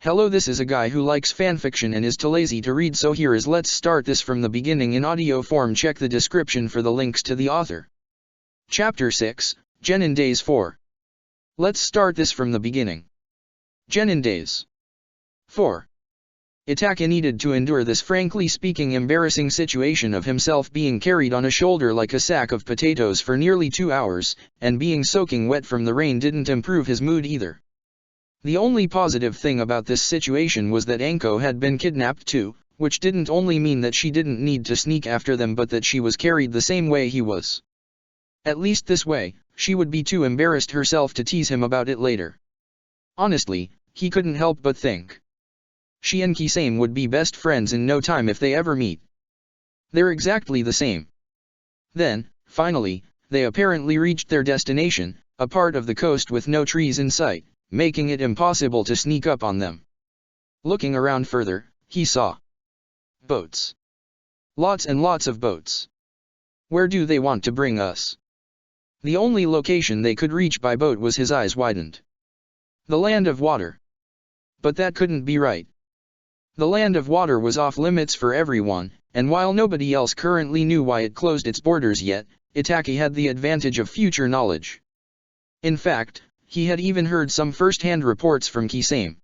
Hello, this is a guy who likes fanfiction and is too lazy to read, so here is let's start this from the beginning in audio form. Check the description for the links to the author. Chapter 6, Genin Days 4. Let's start this from the beginning. Genin Days 4. Itaka needed to endure this frankly speaking embarrassing situation of himself being carried on a shoulder like a sack of potatoes for nearly 2 hours, and being soaking wet from the rain didn't improve his mood either. The only positive thing about this situation was that Anko had been kidnapped too, which didn't only mean that she didn't need to sneak after them but that she was carried the same way he was. At least this way, she would be too embarrassed herself to tease him about it later. Honestly, he couldn't help but think. She and Kisame would be best friends in no time if they ever meet. They're exactly the same. Then, finally, they apparently reached their destination, a part of the coast with no trees in sight, making it impossible to sneak up on them. Looking around further, he saw boats. Lots and lots of boats. Where do they want to bring us? The only location they could reach by boat was his eyes widened. The land of water. But that couldn't be right. The land of water was off limits for everyone, and while nobody else currently knew why it closed its borders yet, Itaka had the advantage of future knowledge. In fact, he had even heard some first-hand reports from Kisame.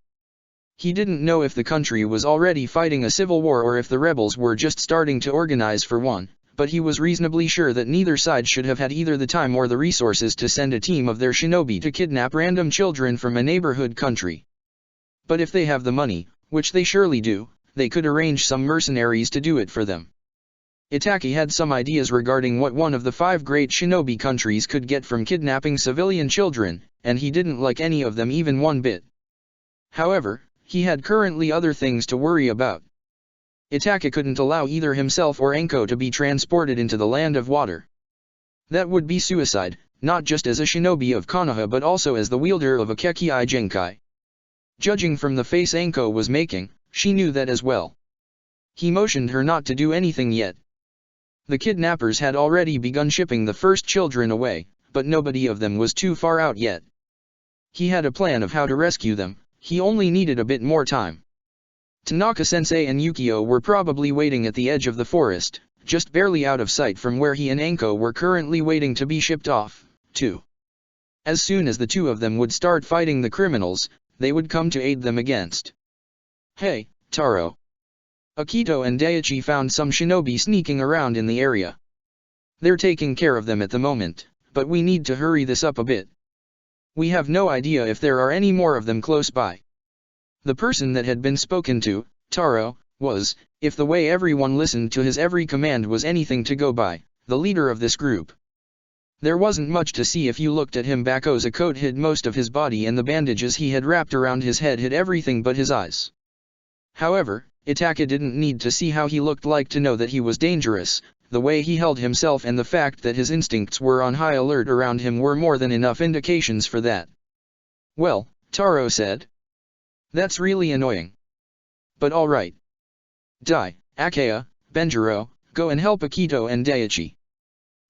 He didn't know if the country was already fighting a civil war or if the rebels were just starting to organize for one, but he was reasonably sure that neither side should have had either the time or the resources to send a team of their shinobi to kidnap random children from a neighborhood country. But if they have the money, which they surely do, they could arrange some mercenaries to do it for them. Itaka had some ideas regarding what one of the 5 great shinobi countries could get from kidnapping civilian children, and he didn't like any of them even one bit. However, he had currently other things to worry about. Itaka couldn't allow either himself or Anko to be transported into the land of water. That would be suicide, not just as a shinobi of Konoha but also as the wielder of a Kekkai Genkai. Judging from the face Anko was making, she knew that as well. He motioned her not to do anything yet. The kidnappers had already begun shipping the first children away, but nobody of them was too far out yet. He had a plan of how to rescue them, he only needed a bit more time. Tanaka-sensei and Yukio were probably waiting at the edge of the forest, just barely out of sight from where he and Anko were currently waiting to be shipped off, too. As soon as the two of them would start fighting the criminals, they would come to aid them against. Hey, Taro. Akito and Daichi found some shinobi sneaking around in the area. They're taking care of them at the moment, but we need to hurry this up a bit. We have no idea if there are any more of them close by. The person that had been spoken to, Taro, was, if the way everyone listened to his every command was anything to go by, the leader of this group. There wasn't much to see if you looked at him. Bako's coat hid most of his body and the bandages he had wrapped around his head hid everything but his eyes. However, Itaka didn't need to see how he looked like to know that he was dangerous. The way he held himself and the fact that his instincts were on high alert around him were more than enough indications for that. Well, Taro said. That's really annoying. But alright. Dai, Akea, Benjiro, go and help Akito and Daichi.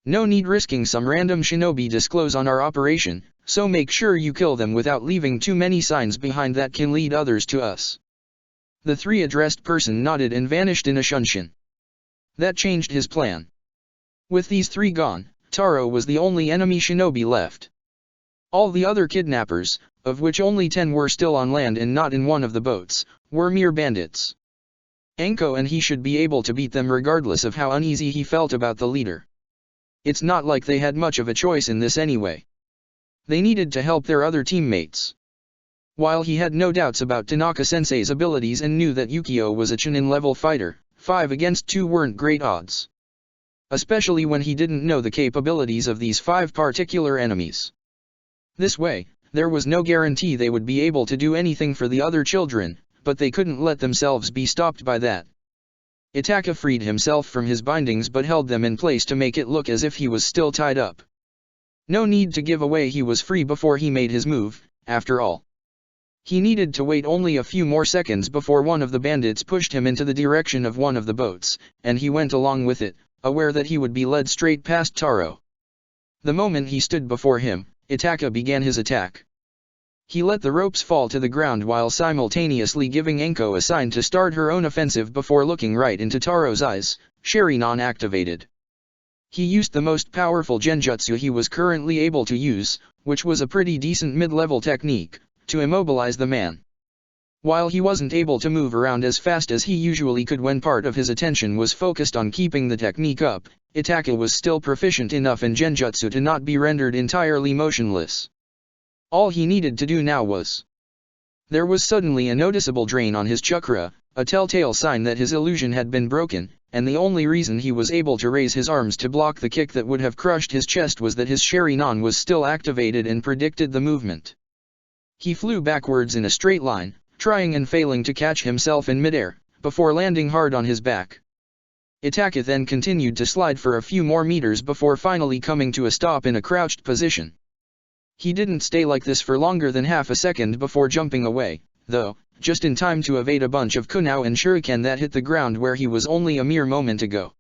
No need risking some random shinobi disclose on our operation, so make sure you kill them without leaving too many signs behind that can lead others to us. The 3 addressed person nodded and vanished in a shunshin. That changed his plan. With these 3 gone, Taro was the only enemy shinobi left. All the other kidnappers, of which only 10 were still on land and not in one of the boats, were mere bandits. Anko and he should be able to beat them regardless of how uneasy he felt about the leader. It's not like they had much of a choice in this anyway. They needed to help their other teammates. While he had no doubts about Tanaka-sensei's abilities and knew that Yukio was a Chunin-level fighter, 5 against 2 weren't great odds. Especially when he didn't know the capabilities of these 5 particular enemies. This way, there was no guarantee they would be able to do anything for the other children, but they couldn't let themselves be stopped by that. Itaka freed himself from his bindings but held them in place to make it look as if he was still tied up. No need to give away he was free before he made his move, after all. He needed to wait only a few more seconds before one of the bandits pushed him into the direction of one of the boats, and he went along with it, aware that he would be led straight past Taro. The moment he stood before him, Itaka began his attack. He let the ropes fall to the ground while simultaneously giving Anko a sign to start her own offensive before looking right into Taro's eyes. Sharingan activated. He used the most powerful genjutsu he was currently able to use, which was a pretty decent mid-level technique, to immobilize the man. While he wasn't able to move around as fast as he usually could when part of his attention was focused on keeping the technique up, Itachi was still proficient enough in genjutsu to not be rendered entirely motionless. All he needed to do now was. There was suddenly a noticeable drain on his chakra, a telltale sign that his illusion had been broken, and the only reason he was able to raise his arms to block the kick that would have crushed his chest was that his Sharingan was still activated and predicted the movement. He flew backwards in a straight line, trying and failing to catch himself in midair, before landing hard on his back. Itachi then continued to slide for a few more meters before finally coming to a stop in a crouched position. He didn't stay like this for longer than half a second before jumping away, though, just in time to evade a bunch of kunao and shuriken that hit the ground where he was only a mere moment ago.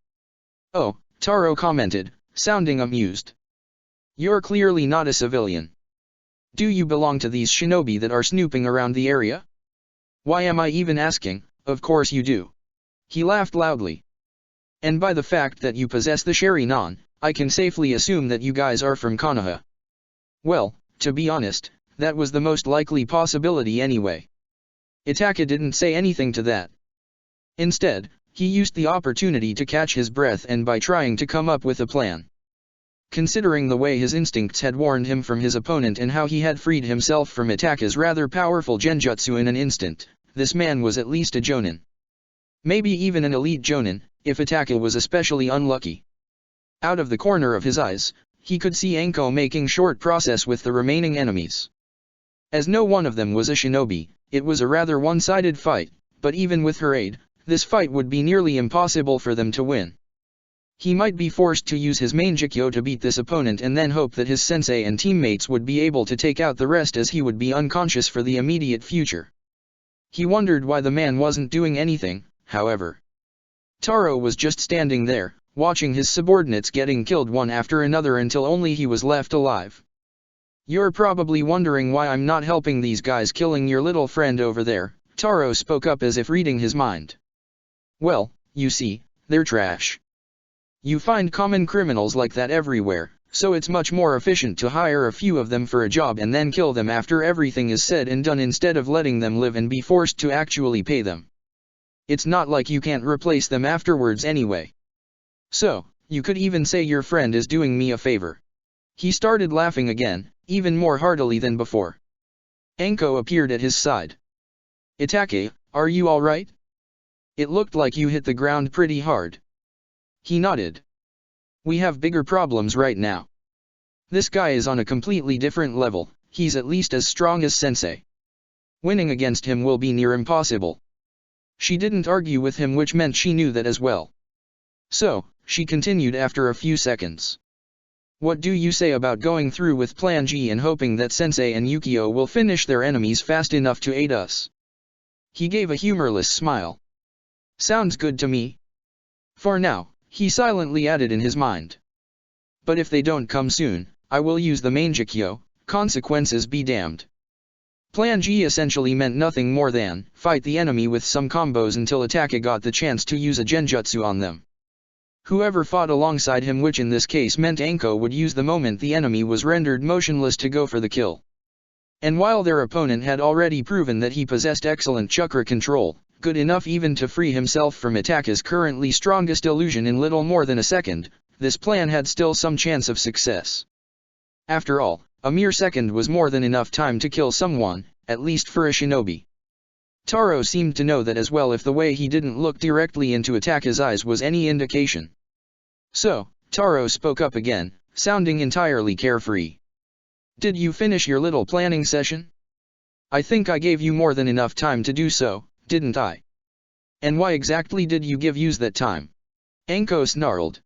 "Oh," Taro commented, sounding amused. "You're clearly not a civilian. Do you belong to these shinobi that are snooping around the area? Why am I even asking? Of course you do." He laughed loudly. "And by the fact that you possess the Sharingan, I can safely assume that you guys are from Konoha." Well, to be honest, that was the most likely possibility anyway. Itachi didn't say anything to that. Instead, he used the opportunity to catch his breath and by trying to come up with a plan. Considering the way his instincts had warned him from his opponent and how he had freed himself from Itachi's rather powerful genjutsu in an instant, this man was at least a jonin. Maybe even an elite jonin, if Itachi was especially unlucky. Out of the corner of his eyes, he could see Anko making short process with the remaining enemies. As no one of them was a shinobi, it was a rather one-sided fight, but even with her aid, this fight would be nearly impossible for them to win. He might be forced to use his main Jikyo to beat this opponent and then hope that his sensei and teammates would be able to take out the rest as he would be unconscious for the immediate future. He wondered why the man wasn't doing anything, however. Taro was just standing there, watching his subordinates getting killed one after another until only he was left alive. "You're probably wondering why I'm not helping these guys killing your little friend over there," Taro spoke up as if reading his mind. "Well, you see, they're trash. You find common criminals like that everywhere, so it's much more efficient to hire a few of them for a job and then kill them after everything is said and done instead of letting them live and be forced to actually pay them. It's not like you can't replace them afterwards anyway. So, you could even say your friend is doing me a favor." He started laughing again, even more heartily than before. Anko appeared at his side. "Itachi, are you alright? It looked like you hit the ground pretty hard." He nodded. "We have bigger problems right now. This guy is on a completely different level, he's at least as strong as Sensei. Winning against him will be near impossible." She didn't argue with him, which meant she knew that as well. So, she continued after a few seconds. "What do you say about going through with Plan G and hoping that Sensei and Yukio will finish their enemies fast enough to aid us?" He gave a humorless smile. "Sounds good to me." For now, he silently added in his mind. "But if they don't come soon, I will use the main Jikyo, consequences be damned." Plan G essentially meant nothing more than, fight the enemy with some combos until Itachi got the chance to use a genjutsu on them. Whoever fought alongside him, which in this case meant Anko, would use the moment the enemy was rendered motionless to go for the kill. And while their opponent had already proven that he possessed excellent chakra control, good enough even to free himself from Itachi's currently strongest illusion in little more than a second, this plan had still some chance of success. After all, a mere second was more than enough time to kill someone, at least for a shinobi. Taro seemed to know that as well, if the way he didn't look directly into Itachi's eyes was any indication. So, Taro spoke up again, sounding entirely carefree. "Did you finish your little planning session? I think I gave you more than enough time to do so, didn't I? And why exactly did you use that time?" Anko snarled.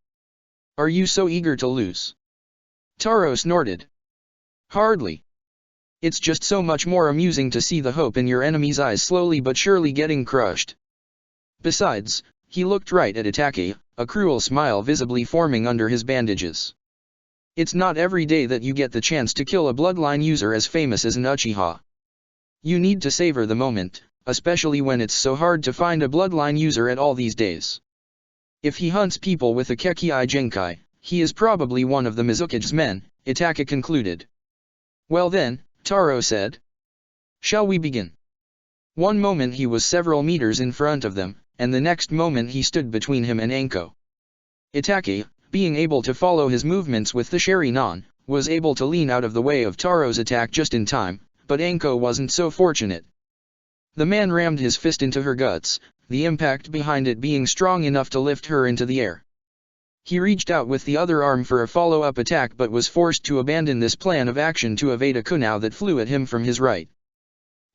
"Are you so eager to lose?" Taro snorted. "Hardly. It's just so much more amusing to see the hope in your enemy's eyes slowly but surely getting crushed." Besides, he looked right at Itachi, a cruel smile visibly forming under his bandages. "It's not every day that you get the chance to kill a bloodline user as famous as an Uchiha. You need to savor the moment, especially when it's so hard to find a bloodline user at all these days. If he hunts people with a Kekii Genkai, he is probably one of the Mizuki's men, Itaka concluded. Well then, Taro said. Shall we begin? One moment he was several meters in front of them, and the next moment he stood between him and Anko. Itaka, being able to follow his movements with the Sharingan, was able to lean out of the way of Taro's attack just in time, but Anko wasn't so fortunate. The man rammed his fist into her guts, the impact behind it being strong enough to lift her into the air. He reached out with the other arm for a follow-up attack but was forced to abandon this plan of action to evade a kunai that flew at him from his right.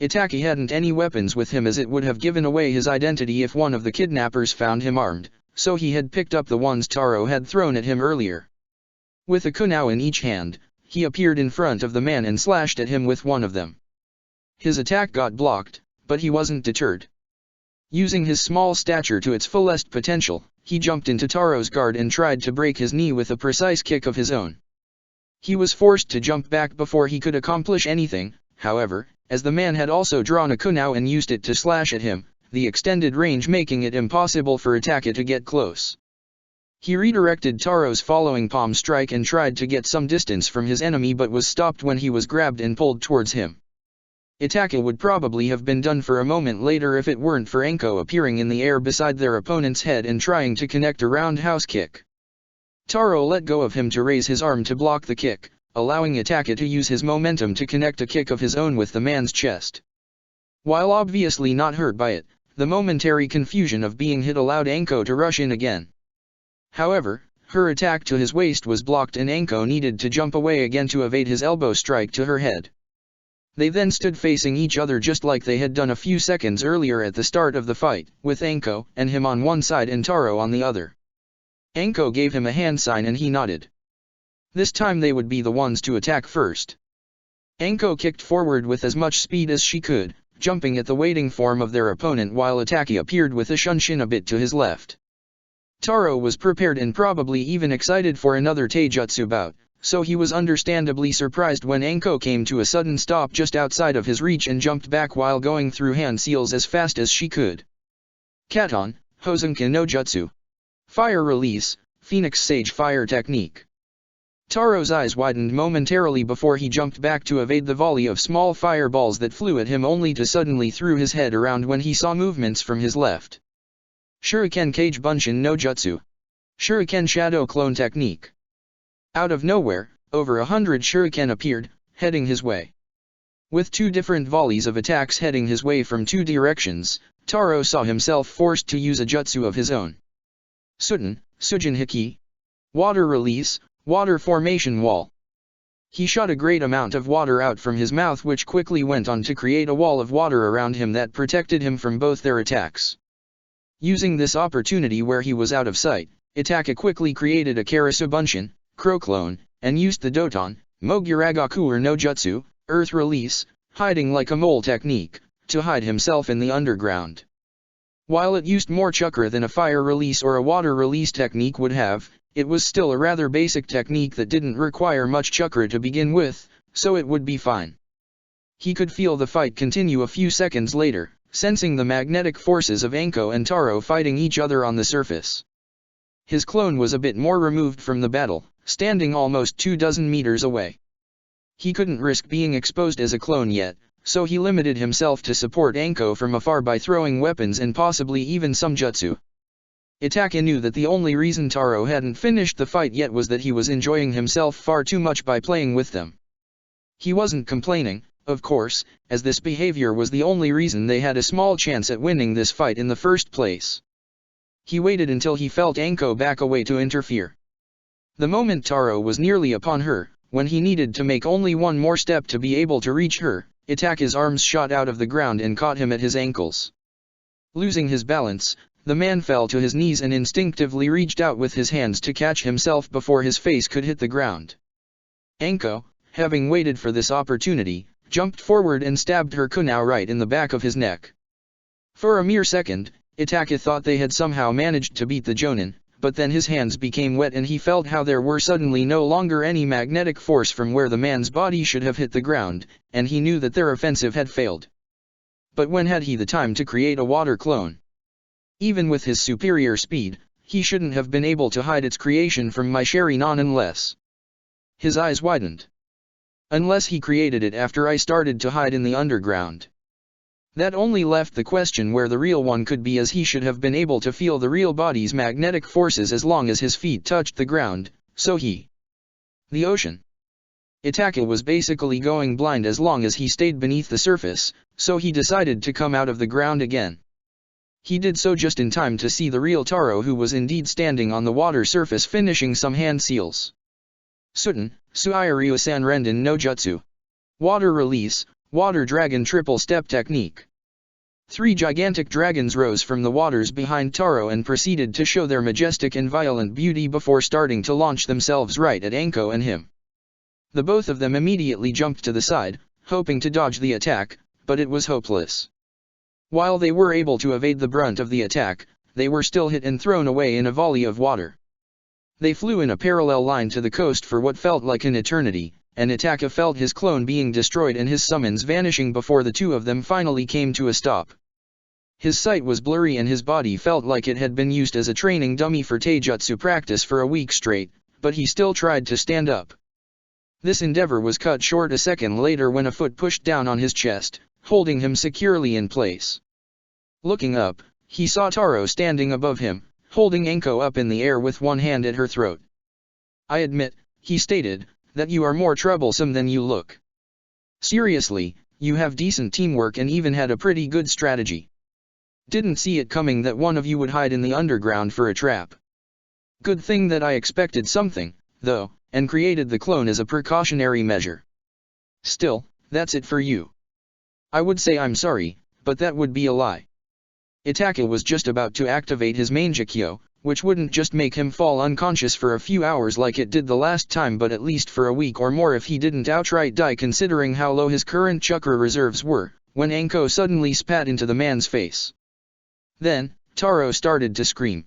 Itaka hadn't any weapons with him, as it would have given away his identity if one of the kidnappers found him armed, so he had picked up the ones Taro had thrown at him earlier. With a kunai in each hand, he appeared in front of the man and slashed at him with one of them. His attack got blocked, but he wasn't deterred. Using his small stature to its fullest potential, he jumped into Taro's guard and tried to break his knee with a precise kick of his own. He was forced to jump back before he could accomplish anything, however, as the man had also drawn a kunai and used it to slash at him, the extended range making it impossible for Itaka to get close. He redirected Taro's following palm strike and tried to get some distance from his enemy but was stopped when he was grabbed and pulled towards him. Itaka would probably have been done for a moment later if it weren't for Anko appearing in the air beside their opponent's head and trying to connect a roundhouse kick. Taro let go of him to raise his arm to block the kick, allowing Itaka to use his momentum to connect a kick of his own with the man's chest. While obviously not hurt by it, the momentary confusion of being hit allowed Anko to rush in again. However, her attack to his waist was blocked and Anko needed to jump away again to evade his elbow strike to her head. They then stood facing each other just like they had done a few seconds earlier at the start of the fight, with Anko and him on one side and Taro on the other. Anko gave him a hand sign and he nodded. This time they would be the ones to attack first. Anko kicked forward with as much speed as she could, jumping at the waiting form of their opponent while Itaka appeared with a shunshin a bit to his left. Taro was prepared and probably even excited for another taijutsu bout, so he was understandably surprised when Anko came to a sudden stop just outside of his reach and jumped back while going through hand seals as fast as she could. Katon, Hosenkan no Jutsu. Fire Release, Phoenix Sage Fire Technique. Taro's eyes widened momentarily before he jumped back to evade the volley of small fireballs that flew at him only to suddenly throw his head around when he saw movements from his left. Shuriken Kage Bunshin no Jutsu. Shuriken Shadow Clone Technique. Out of nowhere, over 100 shuriken appeared, heading his way. With two different volleys of attacks heading his way from two directions, Taro saw himself forced to use a jutsu of his own. Suten, Sujin Hiki. Water Release, Water Formation Wall. He shot a great amount of water out from his mouth which quickly went on to create a wall of water around him that protected him from both their attacks. Using this opportunity where he was out of sight, Itaka quickly created a Karasu Bunshin, Crow Clone, and used the Doton, Moguragaku no Jutsu, Earth Release, hiding like a mole technique, to hide himself in the underground. While it used more chakra than a fire release or a water release technique would have, it was still a rather basic technique that didn't require much chakra to begin with, so it would be fine. He could feel the fight continue a few seconds later, sensing the magnetic forces of Anko and Taro fighting each other on the surface. His clone was a bit more removed from the battle, standing almost 24 meters away. He couldn't risk being exposed as a clone yet, so he limited himself to support Anko from afar by throwing weapons and possibly even some jutsu. Itaka knew that the only reason Taro hadn't finished the fight yet was that he was enjoying himself far too much by playing with them. He wasn't complaining, of course, as this behavior was the only reason they had a small chance at winning this fight in the first place. He waited until he felt Anko back away to interfere. The moment Taro was nearly upon her, when he needed to make only one more step to be able to reach her, Itaka's arms shot out of the ground and caught him at his ankles. Losing his balance, the man fell to his knees and instinctively reached out with his hands to catch himself before his face could hit the ground. Anko, having waited for this opportunity, jumped forward and stabbed her kunai right in the back of his neck. For a mere second, Itaka thought they had somehow managed to beat the Jonin, but then his hands became wet and he felt how there were suddenly no longer any magnetic force from where the man's body should have hit the ground, and he knew that their offensive had failed. but when had he the time to create a water clone? Even with his superior speed, he shouldn't have been able to hide its creation from my Sharingan unless... His eyes widened. Unless he created it after I started to hide in the underground. That only left the question where the real one could be, as he should have been able to feel the real body's magnetic forces as long as his feet touched the ground, so he... The ocean. Itachi was basically going blind as long as he stayed beneath the surface, so he decided to come out of the ground again. He did so just in time to see the real Taro, who was indeed standing on the water surface finishing some hand seals. Suten, Suiryu Sanrenden no Jutsu. Water Release, Water Dragon Triple Step Technique. 3 gigantic dragons rose from the waters behind Taro and proceeded to show their majestic and violent beauty before starting to launch themselves right at Anko and him. The both of them immediately jumped to the side, hoping to dodge the attack, but it was hopeless. While they were able to evade the brunt of the attack, they were still hit and thrown away in a volley of water. They flew in a parallel line to the coast for what felt like an eternity, and Itachi felt his clone being destroyed and his summons vanishing before the two of them finally came to a stop. His sight was blurry and his body felt like it had been used as a training dummy for taijutsu practice for a week straight, but he still tried to stand up. This endeavor was cut short a second later when a foot pushed down on his chest, holding him securely in place. Looking up, he saw Taro standing above him, holding Anko up in the air with one hand at her throat. "I admit," he stated, "that you are more troublesome than you look. Seriously, you have decent teamwork and even had a pretty good strategy. Didn't see it coming that one of you would hide in the underground for a trap. Good thing that I expected something, though, and created the clone as a precautionary measure. Still, that's it for you. I would say I'm sorry, but that would be a lie." Itachi was just about to activate his Mangekyou, which wouldn't just make him fall unconscious for a few hours like it did the last time, but at least for a week or more if he didn't outright die, considering how low his current chakra reserves were, when Anko suddenly spat into the man's face. Then, Taro started to scream.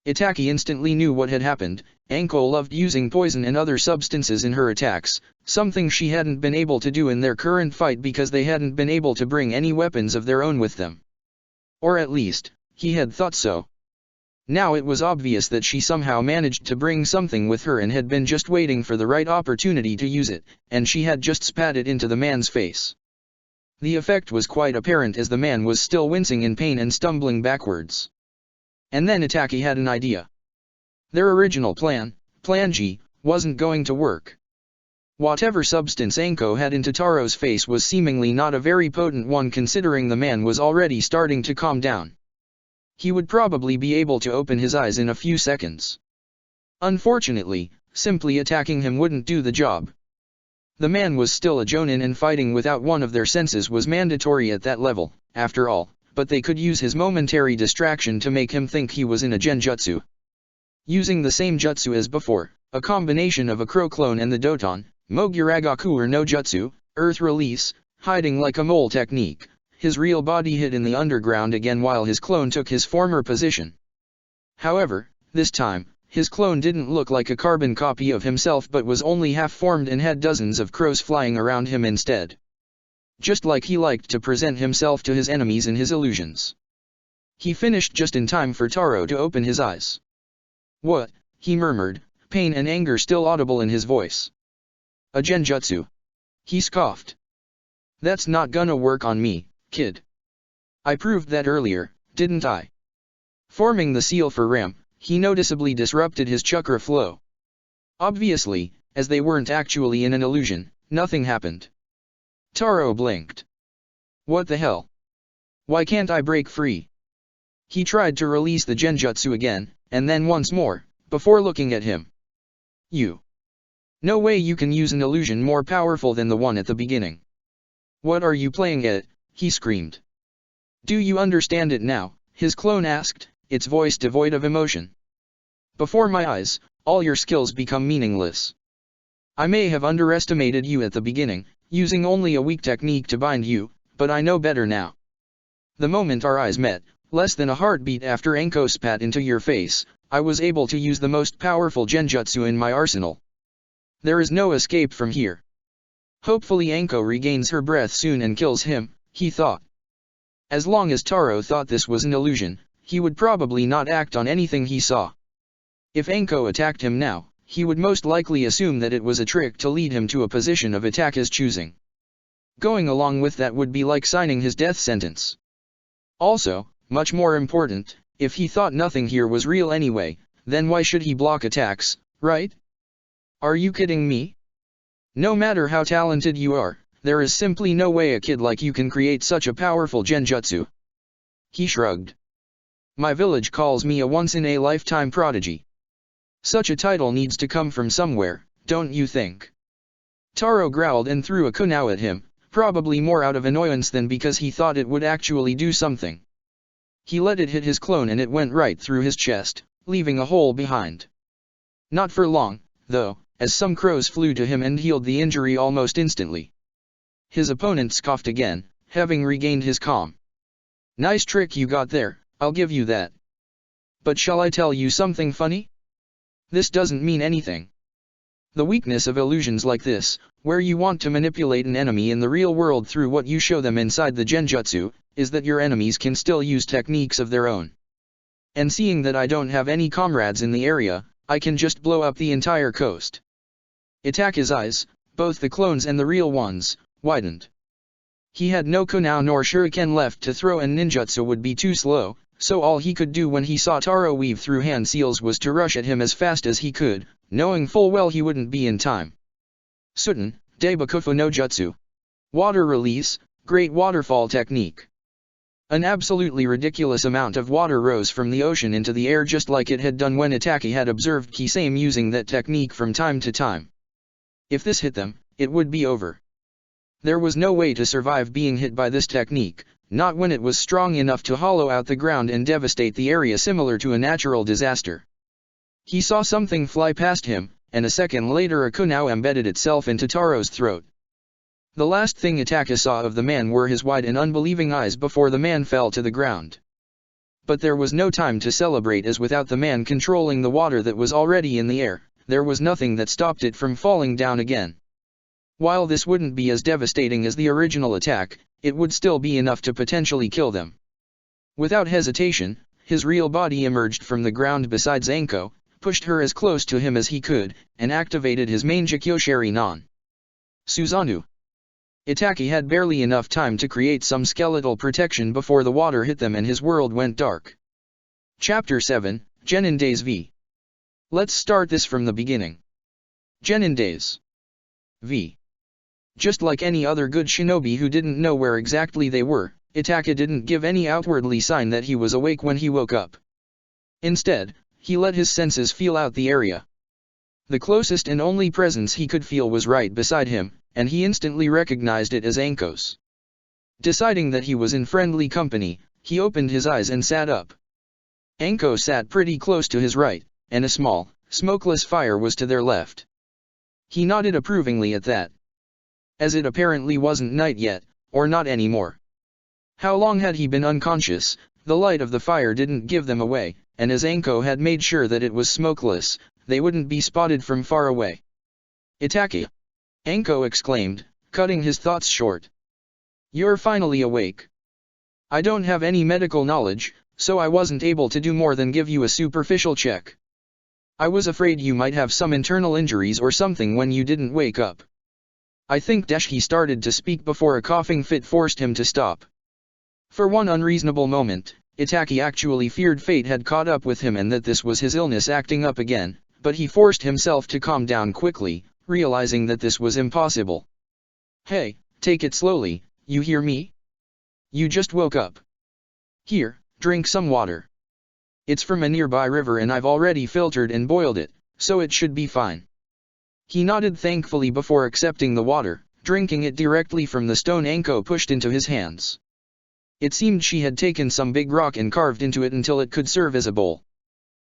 Itachi instantly knew what had happened. Anko loved using poison and other substances in her attacks, something she hadn't been able to do in their current fight because they hadn't been able to bring any weapons of their own with them. Or at least, he had thought so. Now it was obvious that she somehow managed to bring something with her and had been just waiting for the right opportunity to use it, and she had just spat it into the man's face. The effect was quite apparent as the man was still wincing in pain and stumbling backwards. And then Itachi had an idea. Their original plan, Plan G, wasn't going to work. Whatever substance Anko had into Taro's face was seemingly not a very potent one, considering the man was already starting to calm down. He would probably be able to open his eyes in a few seconds. Unfortunately, simply attacking him wouldn't do the job. The man was still a Jonin and fighting without one of their senses was mandatory at that level, after all, but they could use his momentary distraction to make him think he was in a genjutsu. Using the same jutsu as before, a combination of a crow clone and the Doton, Moguragaku or no jutsu, earth release, hiding like a mole technique, his real body hid in the underground again while his clone took his former position. However, this time, his clone didn't look like a carbon copy of himself but was only half-formed and had dozens of crows flying around him instead. Just like he liked to present himself to his enemies in his illusions. He finished just in time for Taro to open his eyes. "What?" he murmured, pain and anger still audible in his voice. "A genjutsu?" he scoffed. "That's not gonna work on me, kid. I proved that earlier, didn't I?" Forming the seal for Ram, he noticeably disrupted his chakra flow. Obviously, as they weren't actually in an illusion, nothing happened. Taro blinked. "What the hell? Why can't I break free?" He tried to release the genjutsu again, and then once more, before looking at him. "You. No way you can use an illusion more powerful than the one at the beginning. What are you playing at?" he screamed. "Do you understand it now?" his clone asked, its voice devoid of emotion. "Before my eyes, all your skills become meaningless. I may have underestimated you at the beginning, using only a weak technique to bind you, but I know better now." The moment our eyes met, less than a heartbeat after Anko spat into your face, I was able to use the most powerful genjutsu in my arsenal. There is no escape from here. Hopefully Anko regains her breath soon and kills him, he thought. As long as Taro thought this was an illusion, he would probably not act on anything he saw. If Anko attacked him now, he would most likely assume that it was a trick to lead him to a position of attack his choosing. Going along with that would be like signing his death sentence. Also, much more important, if he thought nothing here was real anyway, then why should he block attacks, right? Are you kidding me? No matter how talented you are, there is simply no way a kid like you can create such a powerful genjutsu. He shrugged. My village calls me a once-in-a-lifetime prodigy. Such a title needs to come from somewhere, don't you think? Taro growled and threw a kunao at him, probably more out of annoyance than because he thought it would actually do something. He let it hit his clone and it went right through his chest, leaving a hole behind. Not for long, though, as some crows flew to him and healed the injury almost instantly. His opponent scoffed again, having regained his calm. Nice trick you got there, I'll give you that. But shall I tell you something funny? This doesn't mean anything. The weakness of illusions like this, where you want to manipulate an enemy in the real world through what you show them inside the genjutsu, is that your enemies can still use techniques of their own. And seeing that I don't have any comrades in the area, I can just blow up the entire coast. Itake's eyes, both the clones and the real ones, widened. He had no kunao nor shuriken left to throw and ninjutsu would be too slow, so all he could do when he saw Taro weave through hand seals was to rush at him as fast as he could, knowing full well he wouldn't be in time. Suten, Daibakufu no Jutsu. Water release, Great Waterfall Technique. An absolutely ridiculous amount of water rose from the ocean into the air just like it had done when Itake had observed Kisame using that technique from time to time. If this hit them, it would be over. There was no way to survive being hit by this technique, not when it was strong enough to hollow out the ground and devastate the area similar to a natural disaster. He saw something fly past him, and a second later a kunao embedded itself into Taro's throat. The last thing Itake saw of the man were his wide and unbelieving eyes before the man fell to the ground. But there was no time to celebrate, as without the man controlling the water that was already in the air, there was nothing that stopped it from falling down again. While this wouldn't be as devastating as the original attack, it would still be enough to potentially kill them. Without hesitation, his real body emerged from the ground beside Anko, pushed her as close to him as he could, and activated his main Jikyoshari Non. Susanoo. Itake had barely enough time to create some skeletal protection before the water hit them and his world went dark. Chapter 7, Genin Days V. Let's start this from the beginning. Genin Days V. Just like any other good shinobi who didn't know where exactly they were, Itake didn't give any outwardly sign that he was awake when he woke up. Instead, he let his senses feel out the area. The closest and only presence he could feel was right beside him, and he instantly recognized it as Anko's. Deciding that he was in friendly company, he opened his eyes and sat up. Anko sat pretty close to his right, and a small, smokeless fire was to their left. He nodded approvingly at that. As it apparently wasn't night yet, or not anymore. How long had he been unconscious? The light of the fire didn't give them away, and as Anko had made sure that it was smokeless, they wouldn't be spotted from far away. Itake! Anko exclaimed, cutting his thoughts short. You're finally awake. I don't have any medical knowledge, so I wasn't able to do more than give you a superficial check. I was afraid you might have some internal injuries or something when you didn't wake up. I think he started to speak before a coughing fit forced him to stop. For one unreasonable moment, Itake actually feared fate had caught up with him and that this was his illness acting up again, but he forced himself to calm down quickly, realizing that this was impossible. Hey, take it slowly, you hear me? You just woke up. Here, drink some water. It's from a nearby river and I've already filtered and boiled it, so it should be fine. He nodded thankfully before accepting the water, drinking it directly from the stone Anko pushed into his hands. It seemed she had taken some big rock and carved into it until it could serve as a bowl.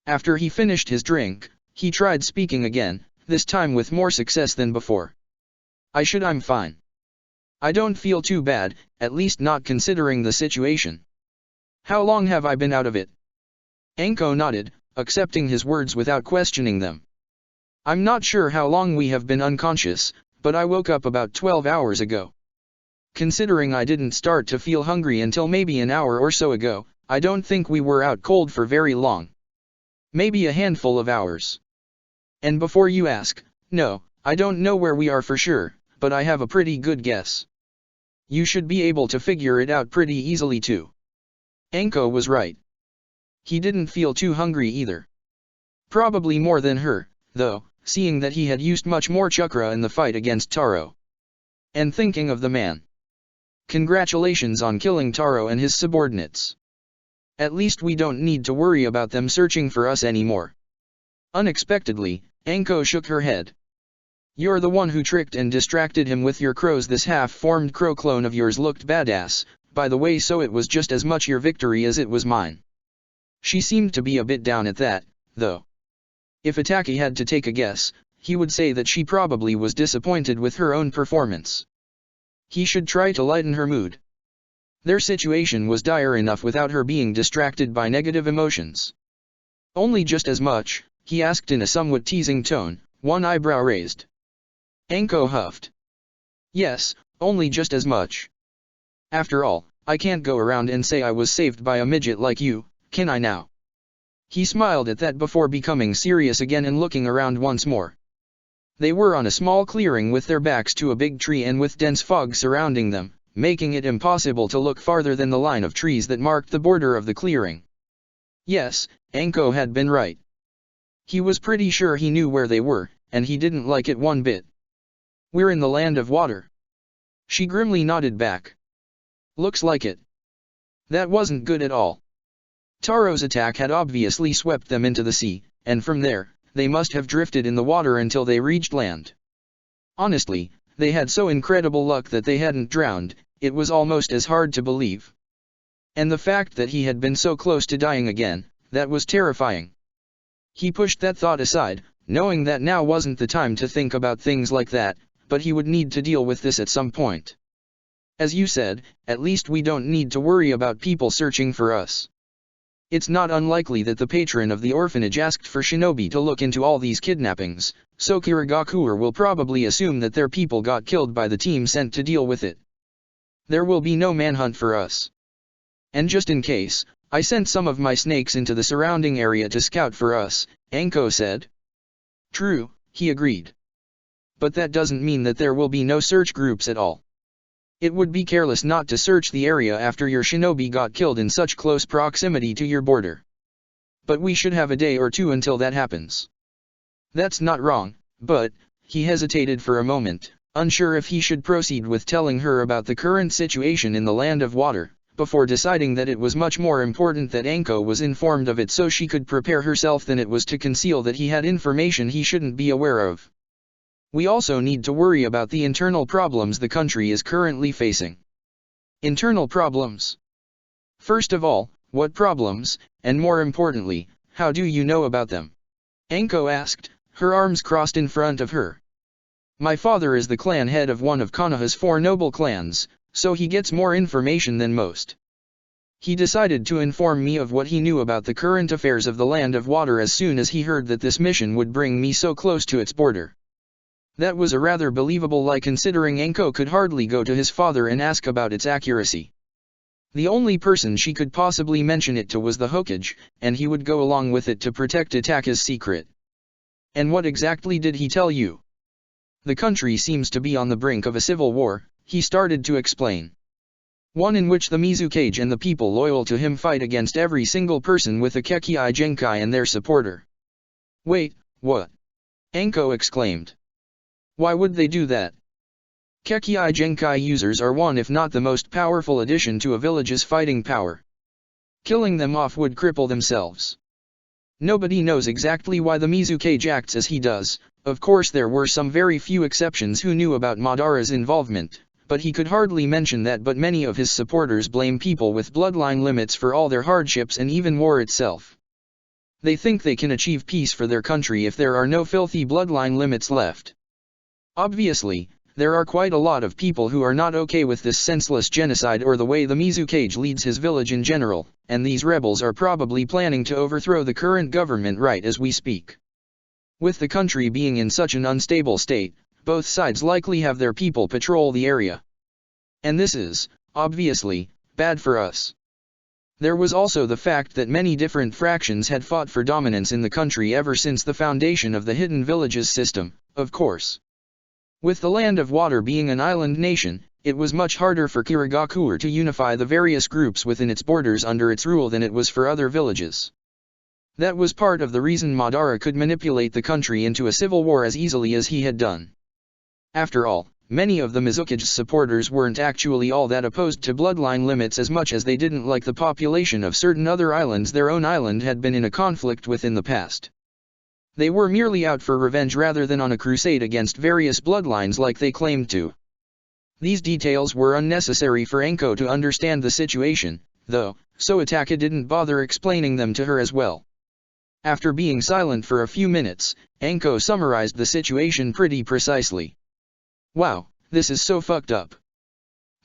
After he finished his drink, he tried speaking again, this time with more success than before. I'm fine. I don't feel too bad, at least not considering the situation. How long have I been out of it? Anko nodded, accepting his words without questioning them. I'm not sure how long we have been unconscious, but I woke up about 12 hours ago. Considering I didn't start to feel hungry until maybe an hour or so ago, I don't think we were out cold for very long. Maybe a handful of hours. And before you ask, no, I don't know where we are for sure, but I have a pretty good guess. You should be able to figure it out pretty easily too. Anko was right. He didn't feel too hungry either. Probably more than her, though, seeing that he had used much more chakra in the fight against Taro. And thinking of the man. Congratulations on killing Taro and his subordinates. At least we don't need to worry about them searching for us anymore. Unexpectedly, Anko shook her head. You're the one who tricked and distracted him with your crows. This half-formed crow clone of yours looked badass, by the way, so it was just as much your victory as it was mine. She seemed to be a bit down at that, though. If Ataki had to take a guess, he would say that she probably was disappointed with her own performance. He should try to lighten her mood. Their situation was dire enough without her being distracted by negative emotions. Only just as much, he asked in a somewhat teasing tone, one eyebrow raised. Anko huffed. Yes, only just as much. After all, I can't go around and say I was saved by a midget like you, can I now? He smiled at that before becoming serious again and looking around once more. They were on a small clearing with their backs to a big tree and with dense fog surrounding them, making it impossible to look farther than the line of trees that marked the border of the clearing. Yes, Anko had been right. He was pretty sure he knew where they were, and he didn't like it one bit. We're in the land of water. She grimly nodded back. Looks like it. That wasn't good at all. Taro's attack had obviously swept them into the sea, and from there, they must have drifted in the water until they reached land. Honestly, they had so incredible luck that they hadn't drowned, it was almost as hard to believe. And the fact that he had been so close to dying again, that was terrifying. He pushed that thought aside, knowing that now wasn't the time to think about things like that, but he would need to deal with this at some point. As you said, at least we don't need to worry about people searching for us. It's not unlikely that the patron of the orphanage asked for shinobi to look into all these kidnappings, so Kirigakure will probably assume that their people got killed by the team sent to deal with it. There will be no manhunt for us. And just in case, I sent some of my snakes into the surrounding area to scout for us, Anko said. True, he agreed. But that doesn't mean that there will be no search groups at all. It would be careless not to search the area after your shinobi got killed in such close proximity to your border. But we should have a day or two until that happens. That's not wrong, but, he hesitated for a moment, unsure if he should proceed with telling her about the current situation in the land of water, before deciding that it was much more important that Anko was informed of it so she could prepare herself than it was to conceal that he had information he shouldn't be aware of. We also need to worry about the internal problems the country is currently facing. Internal problems. First of all, what problems, and more importantly, how do you know about them? Anko asked, her arms crossed in front of her. My father is the clan head of one of Konoha's 4 noble clans, so he gets more information than most. He decided to inform me of what he knew about the current affairs of the land of water as soon as he heard that this mission would bring me so close to its border. That was a rather believable lie considering Anko could hardly go to his father and ask about its accuracy. The only person she could possibly mention it to was the Hokage, and he would go along with it to protect Ataka's secret. And what exactly did he tell you? The country seems to be on the brink of a civil war, he started to explain. One in which the Mizukage and the people loyal to him fight against every single person with a Kekii Genkai and their supporter. Wait, what? Anko exclaimed. Why would they do that? Kekii Genkai users are one if not the most powerful addition to a village's fighting power. Killing them off would cripple themselves. Nobody knows exactly why the Mizukage acts as he does. Of course there were some very few exceptions who knew about Madara's involvement, but he could hardly mention that. But many of his supporters blame people with bloodline limits for all their hardships and even war itself. They think they can achieve peace for their country if there are no filthy bloodline limits left. Obviously, there are quite a lot of people who are not okay with this senseless genocide or the way the Mizukage leads his village in general, and these rebels are probably planning to overthrow the current government right as we speak. With the country being in such an unstable state, both sides likely have their people patrol the area. And this is, obviously, bad for us. There was also the fact that many different fractions had fought for dominance in the country ever since the foundation of the Hidden Villages system, of course. With the Land of Water being an island nation, it was much harder for Kirigakure to unify the various groups within its borders under its rule than it was for other villages. That was part of the reason Madara could manipulate the country into a civil war as easily as he had done. After all, many of the Mizukage's supporters weren't actually all that opposed to bloodline limits as much as they didn't like the population of certain other islands their own island had been in a conflict with in the past. They were merely out for revenge rather than on a crusade against various bloodlines like they claimed to. These details were unnecessary for Anko to understand the situation, though, so Itaka didn't bother explaining them to her as well. After being silent for a few minutes, Anko summarized the situation pretty precisely. Wow, this is so fucked up.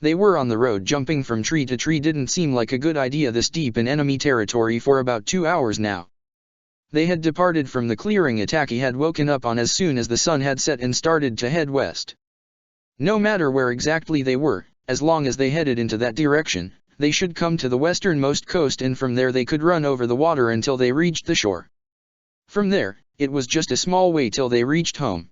They were on the road jumping from tree to tree didn't seem like a good idea this deep in enemy territory for about 2 hours now. They had departed from the clearing Itaki had woken up on as soon as the sun had set and started to head west. No matter where exactly they were, as long as they headed into that direction, they should come to the westernmost coast and from there they could run over the water until they reached the shore. From there, it was just a small way till they reached home.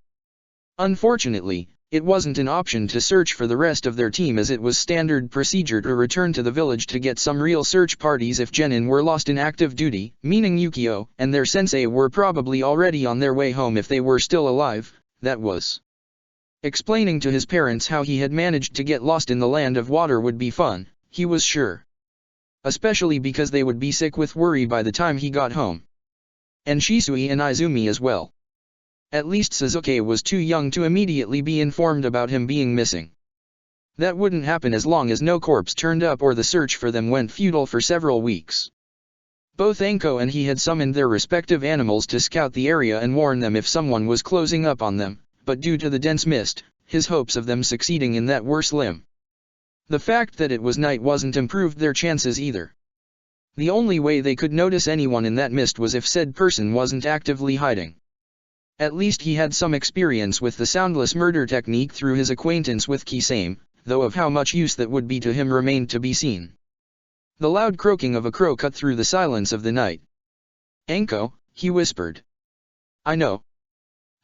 Unfortunately, it wasn't an option to search for the rest of their team as it was standard procedure to return to the village to get some real search parties if genin were lost in active duty, meaning Yukio and their sensei were probably already on their way home if they were still alive, that was. Explaining to his parents how he had managed to get lost in the Land of Water would be fun, he was sure. Especially because they would be sick with worry by the time he got home. And Shisui and Izumi as well. At least Sasuke was too young to immediately be informed about him being missing. That wouldn't happen as long as no corpse turned up or the search for them went futile for several weeks. Both Anko and he had summoned their respective animals to scout the area and warn them if someone was closing up on them, but due to the dense mist, his hopes of them succeeding in that were slim. The fact that it was night wasn't improved their chances either. The only way they could notice anyone in that mist was if said person wasn't actively hiding. At least he had some experience with the soundless murder technique through his acquaintance with Kisame, though of how much use that would be to him remained to be seen. The loud croaking of a crow cut through the silence of the night. "Anko," he whispered. "I know."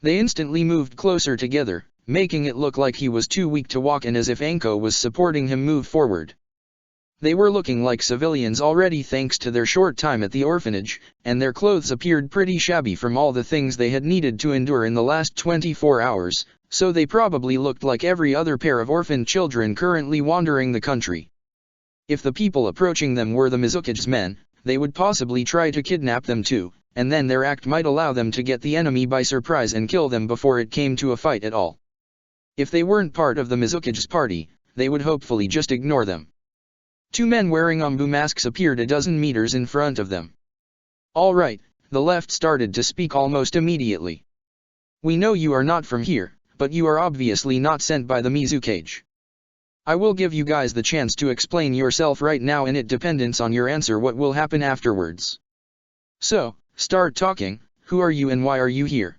They instantly moved closer together, making it look like he was too weak to walk and as if Anko was supporting him move forward. They were looking like civilians already thanks to their short time at the orphanage, and their clothes appeared pretty shabby from all the things they had needed to endure in the last 24 hours, so they probably looked like every other pair of orphaned children currently wandering the country. If the people approaching them were the Mizukage's men, they would possibly try to kidnap them too, and then their act might allow them to get the enemy by surprise and kill them before it came to a fight at all. If they weren't part of the Mizukage's party, they would hopefully just ignore them. 2 men wearing Anbu masks appeared a dozen meters in front of them. "All right," the left started to speak almost immediately. "We know you are not from here, but you are obviously not sent by the Mizukage. I will give you guys the chance to explain yourself right now and it depends on your answer what will happen afterwards. So, start talking, who are you and why are you here?"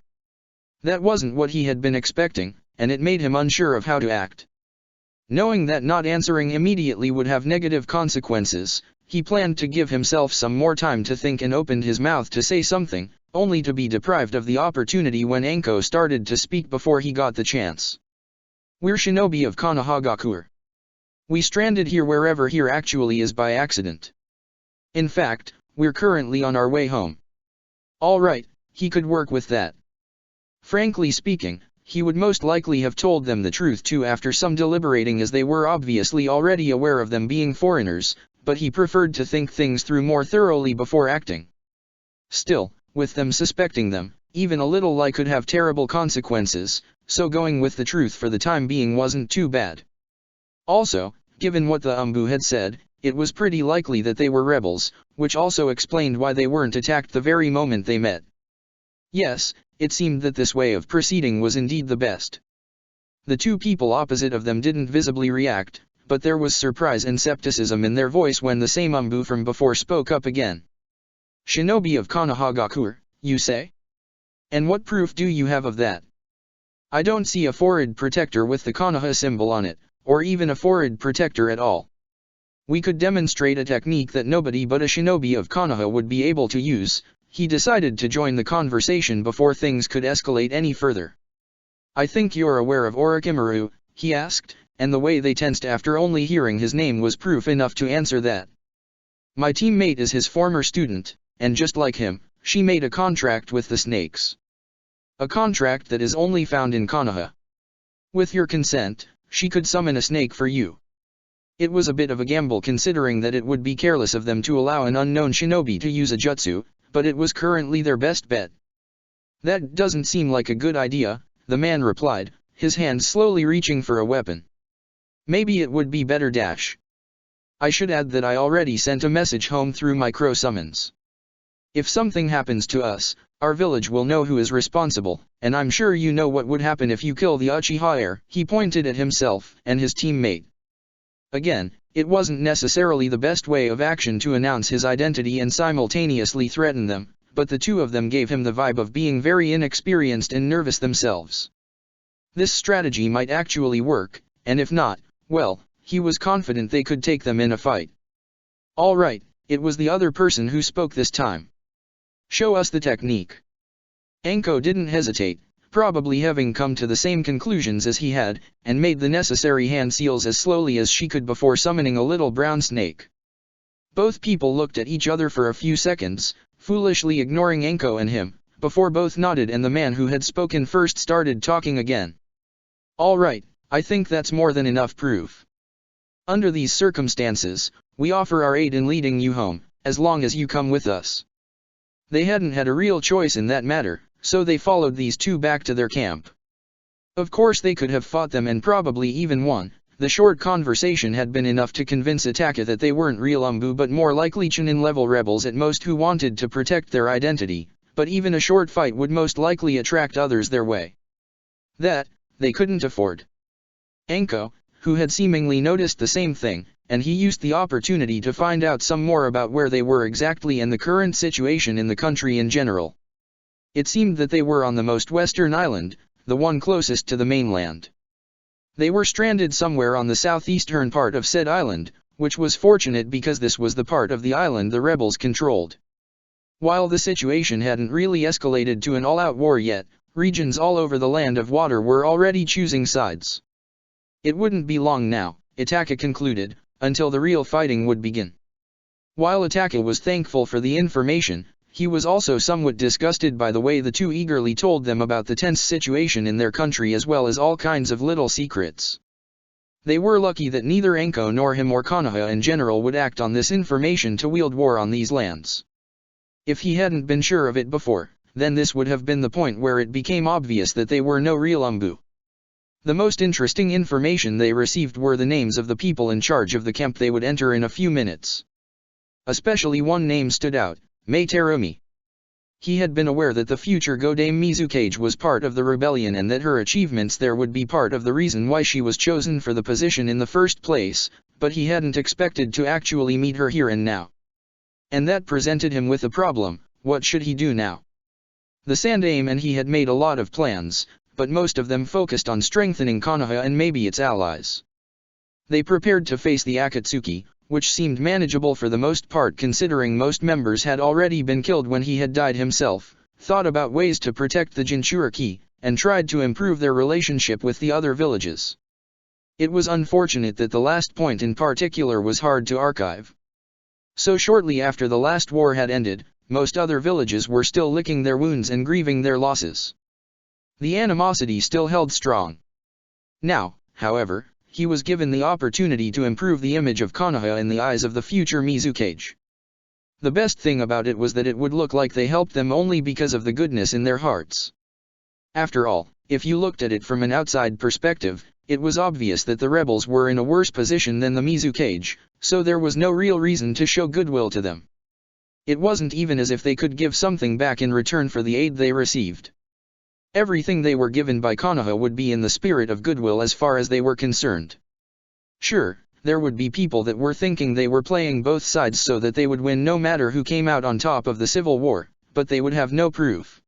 That wasn't what he had been expecting, and it made him unsure of how to act. Knowing that not answering immediately would have negative consequences, he planned to give himself some more time to think and opened his mouth to say something, only to be deprived of the opportunity when Anko started to speak before he got the chance. "We're shinobi of Konohagakure. We stranded here wherever here actually is by accident. In fact, we're currently on our way home." All right, he could work with that. Frankly speaking, he would most likely have told them the truth too after some deliberating as they were obviously already aware of them being foreigners, but he preferred to think things through more thoroughly before acting. Still, with them suspecting them, even a little lie could have terrible consequences, so going with the truth for the time being wasn't too bad. Also, given what the Anbu had said, it was pretty likely that they were rebels, which also explained why they weren't attacked the very moment they met. Yes, it seemed that this way of proceeding was indeed the best. The 2 people opposite of them didn't visibly react, but there was surprise and skepticism in their voice when the same Anbu from before spoke up again. "Shinobi of Konohagakure, you say? And what proof do you have of that? I don't see a forehead protector with the Konoha symbol on it, or even a forward protector at all. We could demonstrate a technique that nobody but a shinobi of Konoha would be able to use. He decided to join the conversation before things could escalate any further. I think you're aware of Orochimaru, he asked, and the way they tensed after only hearing his name was proof enough to answer that. My teammate is his former student, and just like him, she made a contract with the snakes. A contract that is only found in Konoha. With your consent, she could summon a snake for you. It was a bit of a gamble considering that it would be careless of them to allow an unknown shinobi to use a jutsu, but it was currently their best bet. That doesn't seem like a good idea, the man replied, his hand slowly reaching for a weapon. Maybe it would be better dash. I should add that I already sent a message home through micro summons. If something happens to us, our village will know who is responsible, and I'm sure you know what would happen if you kill the Uchiha heir. He pointed at himself and his teammate. Again, it wasn't necessarily the best way of action to announce his identity and simultaneously threaten them, but the two of them gave him the vibe of being very inexperienced and nervous themselves. This strategy might actually work, and if not, well, he was confident they could take them in a fight. All right, it was the other person who spoke this time. Show us the technique. Anko didn't hesitate, probably having come to the same conclusions as he had, and made the necessary hand seals as slowly as she could before summoning a little brown snake. Both people looked at each other for a few seconds, foolishly ignoring Anko and him, before both nodded and the man who had spoken first started talking again. All right, I think that's more than enough proof. Under these circumstances, we offer our aid in leading you home, as long as you come with us. They hadn't had a real choice in that matter, so they followed these two back to their camp. Of course they could have fought them and probably even won. The short conversation had been enough to convince Ataka that they weren't real Umbu but more likely Chunin-level rebels at most who wanted to protect their identity, but even a short fight would most likely attract others their way. That, they couldn't afford. Anko, who had seemingly noticed the same thing, and he used the opportunity to find out some more about where they were exactly and the current situation in the country in general. It seemed that they were on the most western island, the one closest to the mainland. They were stranded somewhere on the southeastern part of said island, which was fortunate because this was the part of the island the rebels controlled. While the situation hadn't really escalated to an all-out war yet, regions all over the Land of Water were already choosing sides. It wouldn't be long now, Ataka concluded, until the real fighting would begin. While Ataka was thankful for the information, he was also somewhat disgusted by the way the two eagerly told them about the tense situation in their country as well as all kinds of little secrets. They were lucky that neither Anko nor him or Konoha in general would act on this information to wield war on these lands. If he hadn't been sure of it before, then this would have been the point where it became obvious that they were no real Umbu. The most interesting information they received were the names of the people in charge of the camp they would enter in a few minutes. Especially one name stood out, Mei Terumi. He had been aware that the future Godame Mizukage was part of the rebellion and that her achievements there would be part of the reason why she was chosen for the position in the first place, but he hadn't expected to actually meet her here and now. And that presented him with a problem. What should he do now? The Sandaime and he had made a lot of plans, but most of them focused on strengthening Konoha and maybe its allies. They prepared to face the Akatsuki, which seemed manageable for the most part considering most members had already been killed when he had died himself, thought about ways to protect the Jinchuriki, and tried to improve their relationship with the other villages. It was unfortunate that the last point in particular was hard to archive. So shortly after the last war had ended, most other villages were still licking their wounds and grieving their losses. The animosity still held strong. Now, however, he was given the opportunity to improve the image of Konoha in the eyes of the future Mizukage. The best thing about it was that it would look like they helped them only because of the goodness in their hearts. After all, if you looked at it from an outside perspective, it was obvious that the rebels were in a worse position than the Mizukage, so there was no real reason to show goodwill to them. It wasn't even as if they could give something back in return for the aid they received. Everything they were given by Konoha would be in the spirit of goodwill as far as they were concerned. Sure, there would be people that were thinking they were playing both sides so that they would win no matter who came out on top of the civil war, but they would have no proof.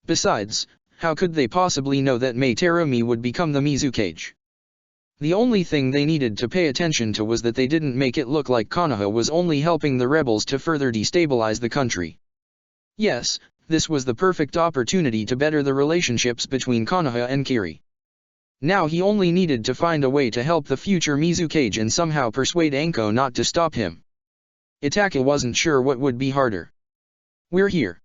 Besides, how could they possibly know that Mei Terumi would become the Mizukage? The only thing they needed to pay attention to was that they didn't make it look like Konoha was only helping the rebels to further destabilize the country. Yes, this was the perfect opportunity to better the relationships between Konoha and Kiri. Now he only needed to find a way to help the future Mizukage and somehow persuade Anko not to stop him. Itachi wasn't sure what would be harder. We're here.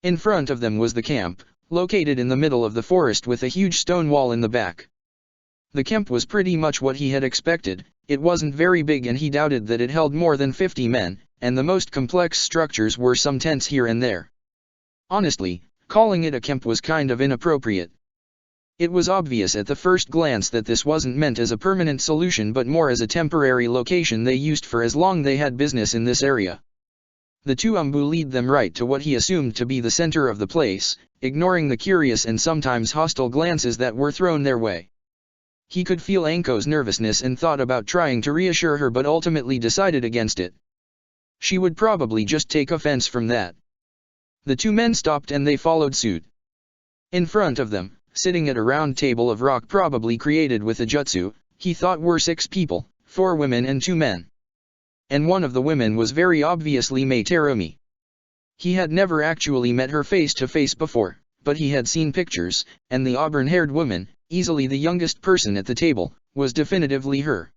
In front of them was the camp, located in the middle of the forest with a huge stone wall in the back. The camp was pretty much what he had expected. It wasn't very big and he doubted that it held more than 50 men, and the most complex structures were some tents here and there. Honestly, calling it a camp was kind of inappropriate. It was obvious at the first glance that this wasn't meant as a permanent solution but more as a temporary location they used for as long they had business in this area. The two Umbu lead them right to what he assumed to be the center of the place, ignoring the curious and sometimes hostile glances that were thrown their way. He could feel Anko's nervousness and thought about trying to reassure her but ultimately decided against it. She would probably just take offense from that. The two men stopped and they followed suit. In front of them, sitting at a round table of rock probably created with a jutsu, he thought were 6 people, 4 women and 2 men. And one of the women was very obviously Mei Terumi. He had never actually met her face to face before, but he had seen pictures, and the auburn-haired woman, easily the youngest person at the table, was definitively her.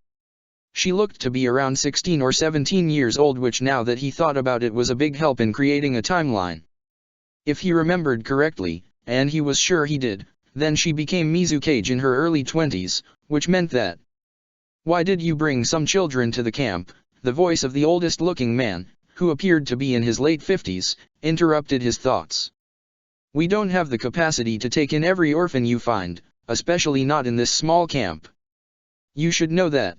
She looked to be around 16 or 17 years old, which now that he thought about it was a big help in creating a timeline. If he remembered correctly, and he was sure he did, then she became Mizukage in her early 20s, which meant that. "Why did you bring some children to the camp?" The voice of the oldest-looking man, who appeared to be in his late 50s, interrupted his thoughts. "We don't have the capacity to take in every orphan you find, especially not in this small camp. You should know that."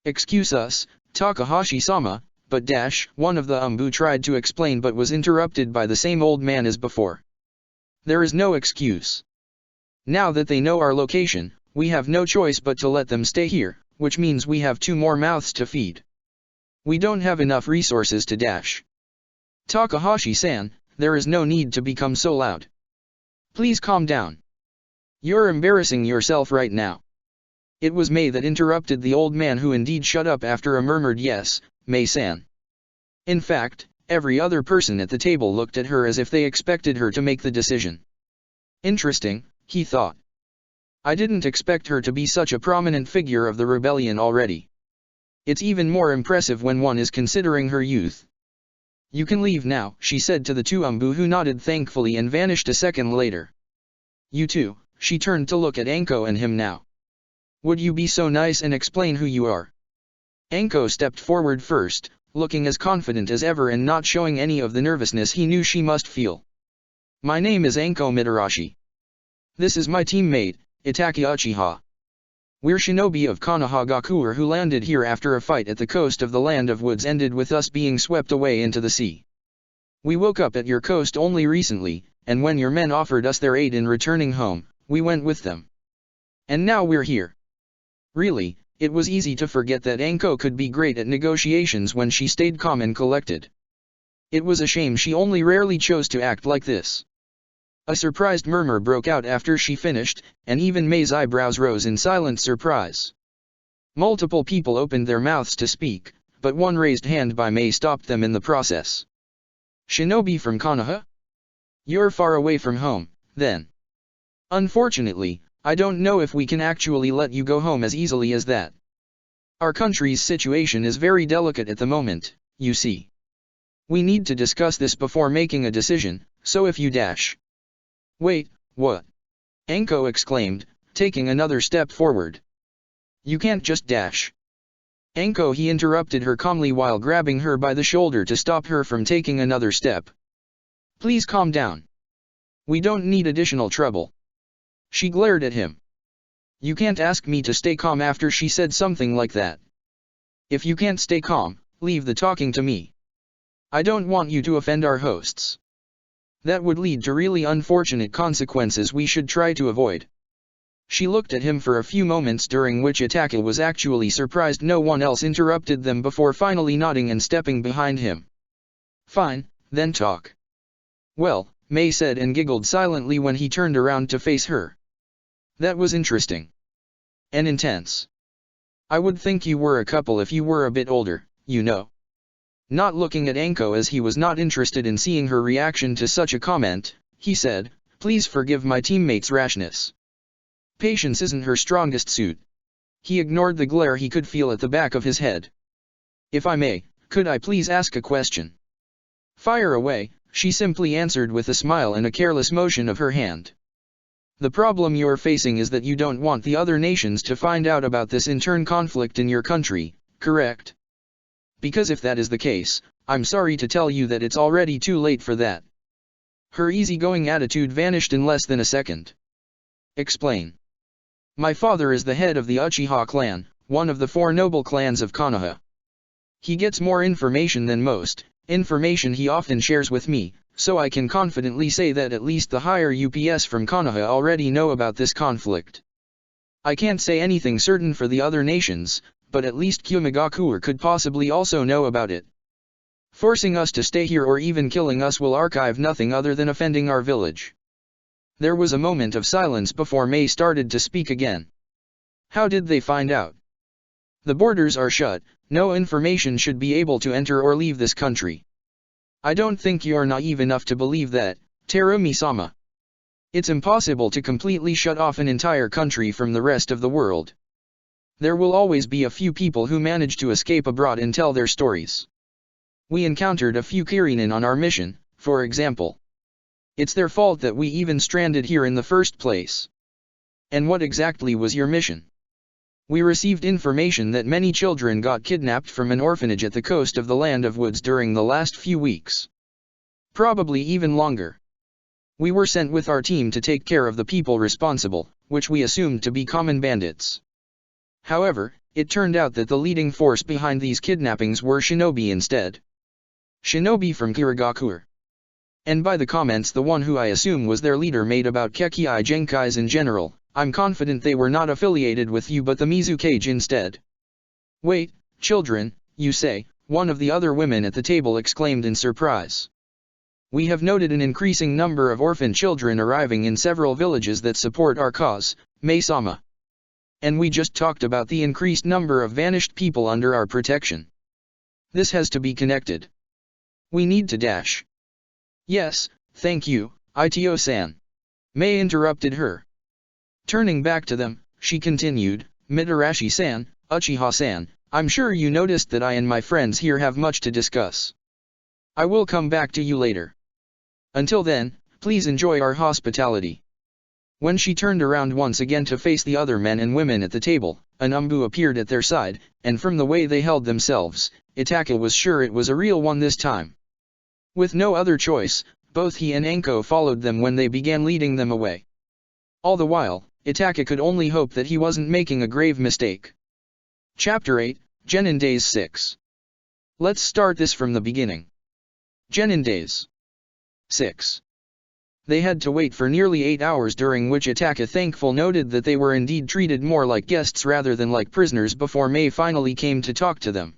"Excuse us, Takahashi-sama, but one of the Umbu tried to explain but was interrupted by the same old man as before. "There is no excuse. Now that they know our location, we have no choice but to let them stay here, which means we have 2 more mouths to feed. We don't have enough resources to Takahashi-san, there is no need to become so loud. Please calm down. You're embarrassing yourself right now." It was Mei that interrupted the old man, who indeed shut up after a murmured yes, "Mei-san." In fact, every other person at the table looked at her as if they expected her to make the decision. Interesting, he thought. I didn't expect her to be such a prominent figure of the rebellion already. It's even more impressive when one is considering her youth. "You can leave now," she said to the two Umbu, who nodded thankfully and vanished a second later. "You too," she turned to look at Anko and him now. "Would you be so nice and explain who you are?" Anko stepped forward first, looking as confident as ever and not showing any of the nervousness he knew she must feel. "My name is Anko Mitarashi. This is my teammate, Itachi Uchiha. We're shinobi of Konohagakure who landed here after a fight at the coast of the Land of Woods ended with us being swept away into the sea. We woke up at your coast only recently, and when your men offered us their aid in returning home, we went with them. And now we're here." Really, it was easy to forget that Anko could be great at negotiations when she stayed calm and collected. It was a shame she only rarely chose to act like this. A surprised murmur broke out after she finished, and even Mei's eyebrows rose in silent surprise. Multiple people opened their mouths to speak, but one raised hand by Mei stopped them in the process. "Shinobi from Konoha? You're far away from home, then. Unfortunately, I don't know if we can actually let you go home as easily as that. Our country's situation is very delicate at the moment, you see. We need to discuss this before making a decision, so if you Wait, what?" Anko exclaimed, taking another step forward. "You can't just Anko," he interrupted her calmly while grabbing her by the shoulder to stop her from taking another step. "Please calm down. We don't need additional trouble." She glared at him. "You can't ask me to stay calm after she said something like that. If you can't stay calm, leave the talking to me. I don't want you to offend our hosts. That would lead to really unfortunate consequences we should try to avoid." She looked at him for a few moments, during which Itachi was actually surprised no one else interrupted them, before finally nodding and stepping behind him. "Fine, then talk." "Well," Mei said and giggled silently when he turned around to face her. "That was interesting. and intense. I would think you were a couple if you were a bit older, you know. Not looking at Anko as he was not interested in seeing her reaction to such a comment, he said, "Please forgive my teammate's rashness. Patience isn't her strongest suit." He ignored the glare he could feel at the back of his head. "If I may, could I please ask a question?" "Fire away," she simply answered with a smile and a careless motion of her hand. "The problem you're facing is that you don't want the other nations to find out about this intern conflict in your country, correct? Because if that is the case, I'm sorry to tell you that it's already too late for that." Her easygoing attitude vanished in less than a second. "Explain." "My father is the head of the Uchiha clan, one of the 4 noble clans of Konoha. He gets more information than most, information he often shares with me, so I can confidently say that at least the higher UPS from Konoha already know about this conflict. I can't say anything certain for the other nations, but at least Kyumigakuer could possibly also know about it. Forcing us to stay here or even killing us will archive nothing other than offending our village." There was a moment of silence before Mei started to speak again. "How did they find out? The borders are shut, no information should be able to enter or leave this country. I don't think you're naive enough to believe that, Terumi-sama. It's impossible to completely shut off an entire country from the rest of the world. There will always be a few people who manage to escape abroad and tell their stories. We encountered a few Kirinin on our mission, for example. It's their fault that we even stranded here in the first place." "And what exactly was your mission?" "We received information that many children got kidnapped from an orphanage at the coast of the Land of Woods during the last few weeks. Probably even longer. We were sent with our team to take care of the people responsible, which we assumed to be common bandits. However, it turned out that the leading force behind these kidnappings were shinobi instead. Shinobi from Kirigakuer. And by the comments the one who I assume was their leader made about Kekkei Genkais in general, I'm confident they were not affiliated with you but the Mizukage instead." "Wait, children, you say?" one of the other women at the table exclaimed in surprise. "We have noted an increasing number of orphan children arriving in several villages that support our cause, Mei-sama. And we just talked about the increased number of vanished people under our protection. This has to be connected. We need to dash." "Yes, thank you, Ito-san." Mei interrupted her. Turning back to them, she continued, "Mitarashi-san, Uchiha-san, I'm sure you noticed that I and my friends here have much to discuss. I will come back to you later. Until then, please enjoy our hospitality." When she turned around once again to face the other men and women at the table, an Umbu appeared at their side, and from the way they held themselves, Itaka was sure it was a real one this time. With no other choice, both he and Anko followed them when they began leading them away. All the while, Itaka could only hope that he wasn't making a grave mistake. Chapter 8, Genin Days 6. Let's start this from the beginning. Genin Days 6. They had to wait for nearly 8 hours, during which Itaka thankful noted that they were indeed treated more like guests rather than like prisoners before Mei finally came to talk to them.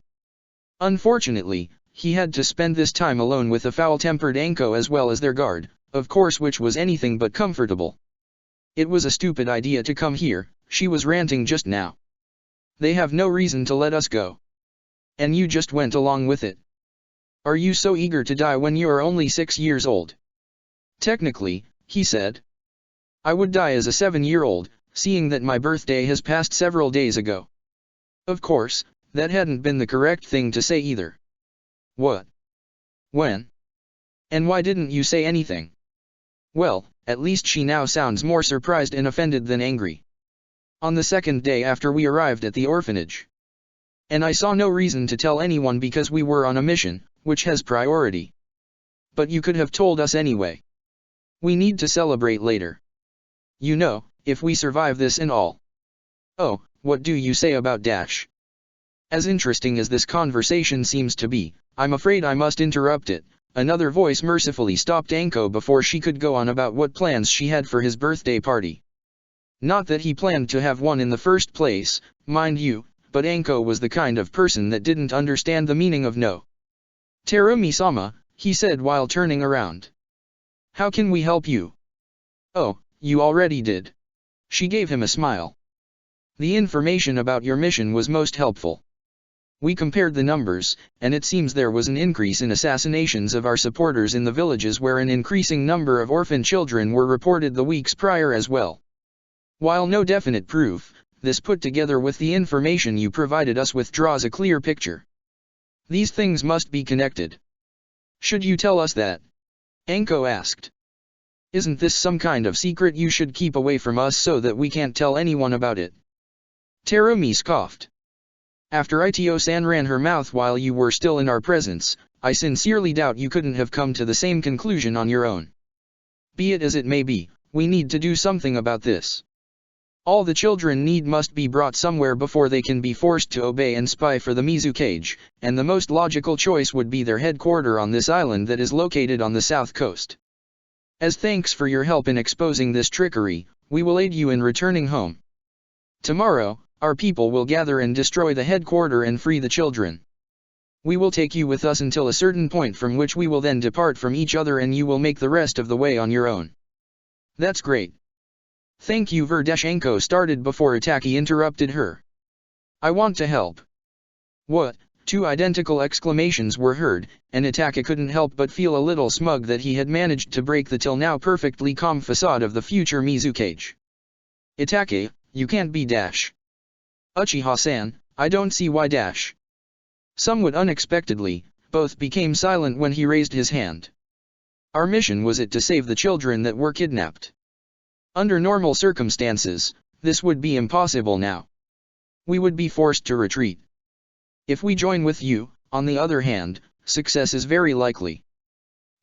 Unfortunately, he had to spend this time alone with the foul-tempered Anko as well as their guard, of course, which was anything but comfortable. "It was a stupid idea to come here," she was ranting just now. "They have no reason to let us go. And you just went along with it. Are you so eager to die when you are only 6 years old?" "Technically," he said, "I would die as a 7-year-old, seeing that my birthday has passed several days ago." Of course, that hadn't been the correct thing to say either. "What? When? And why didn't you say anything?" Well, at least she now sounds more surprised and offended than angry. "On the 2nd day after we arrived at the orphanage. And I saw no reason to tell anyone because we were on a mission, which has priority. But you could have told us anyway. We need to celebrate later. You know, if we survive this and all." "Oh, what do you say about Dash?" As interesting as this conversation seems to be, I'm afraid I must interrupt it. Another voice mercifully stopped Anko before she could go on about what plans she had for his birthday party. Not that he planned to have one in the first place, mind you, but Anko was the kind of person that didn't understand the meaning of no. "Terumi-sama," he said while turning around. "How can we help you?" "Oh, you already did." She gave him a smile. The information about your mission was most helpful. We compared the numbers, and it seems there was an increase in assassinations of our supporters in the villages where an increasing number of orphan children were reported the weeks prior as well. While no definite proof, this put together with the information you provided us with draws a clear picture. These things must be connected. Should you tell us that? Anko asked. Isn't this some kind of secret you should keep away from us so that we can't tell anyone about it? Terumi scoffed. After Ito-san ran her mouth while you were still in our presence, I sincerely doubt you couldn't have come to the same conclusion on your own. Be it as it may be, we need to do something about this. All the children must be brought somewhere before they can be forced to obey and spy for the Mizukage, and the most logical choice would be their headquarters on this island that is located on the south coast. As thanks for your help in exposing this trickery, we will aid you in returning home. Tomorrow, our people will gather and destroy the headquarters and free the children. We will take you with us until a certain point from which we will then depart from each other and you will make the rest of the way on your own. That's great. Thank you. Verdeshenko started before Itaki interrupted her. I want to help. What? Two identical exclamations were heard, and Itaki couldn't help but feel a little smug that he had managed to break the till now perfectly calm facade of the future Mizukage. Itaki, you can't be dash. Uchiha-san, I don't see why dash. Somewhat unexpectedly, both became silent when he raised his hand. Our mission was it to save the children that were kidnapped. Under normal circumstances, this would be impossible now. We would be forced to retreat. If we join with you, on the other hand, success is very likely.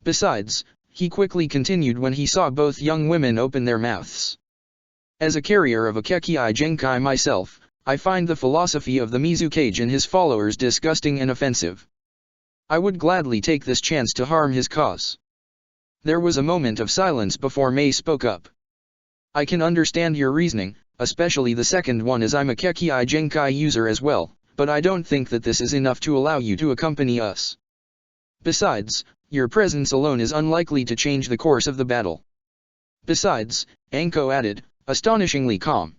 Besides, he quickly continued when he saw both young women open their mouths. As a carrier of a Kekkei Genkai myself, I find the philosophy of the Mizukage and his followers disgusting and offensive. I would gladly take this chance to harm his cause. There was a moment of silence before Mei spoke up. I can understand your reasoning, especially the second one, as I'm a Kekkei Genkai user as well, but I don't think that this is enough to allow you to accompany us. Besides, your presence alone is unlikely to change the course of the battle. Besides, Anko added, astonishingly calm.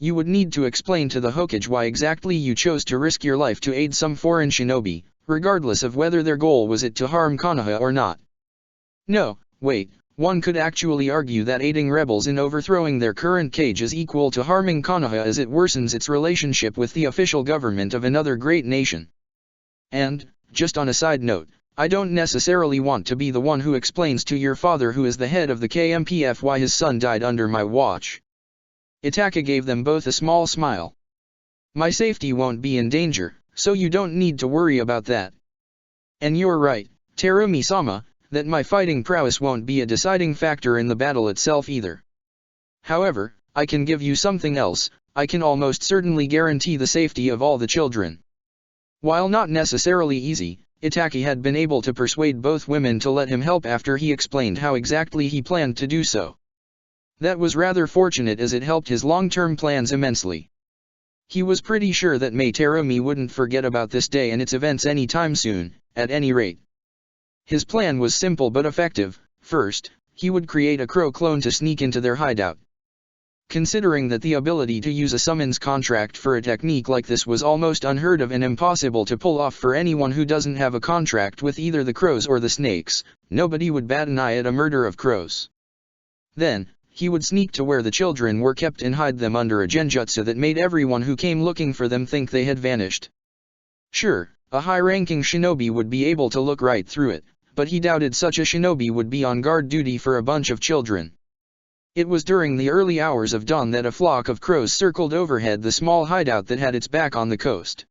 You would need to explain to the Hokage why exactly you chose to risk your life to aid some foreign shinobi, regardless of whether their goal was it to harm Konoha or not. No, wait, one could actually argue that aiding rebels in overthrowing their current cage is equal to harming Konoha as it worsens its relationship with the official government of another great nation. And, just on a side note, I don't necessarily want to be the one who explains to your father, who is the head of the KMPF, why his son died under my watch. Itaka gave them both a small smile. My safety won't be in danger, so you don't need to worry about that. And you're right, Terumi-sama, that my fighting prowess won't be a deciding factor in the battle itself either. However, I can give you something else. I can almost certainly guarantee the safety of all the children. While not necessarily easy, Itaki had been able to persuade both women to let him help after he explained how exactly he planned to do so. That was rather fortunate, as it helped his long-term plans immensely. He was pretty sure that Mei Terumi wouldn't forget about this day and its events anytime soon, at any rate. His plan was simple but effective. First, he would create a crow clone to sneak into their hideout. Considering that the ability to use a summons contract for a technique like this was almost unheard of and impossible to pull off for anyone who doesn't have a contract with either the crows or the snakes, nobody would bat an eye at a murder of crows. Then, he would sneak to where the children were kept and hide them under a genjutsu that made everyone who came looking for them think they had vanished. Sure, a high-ranking shinobi would be able to look right through it, but he doubted such a shinobi would be on guard duty for a bunch of children. It was during the early hours of dawn that a flock of crows circled overhead the small hideout that had its back on the coast.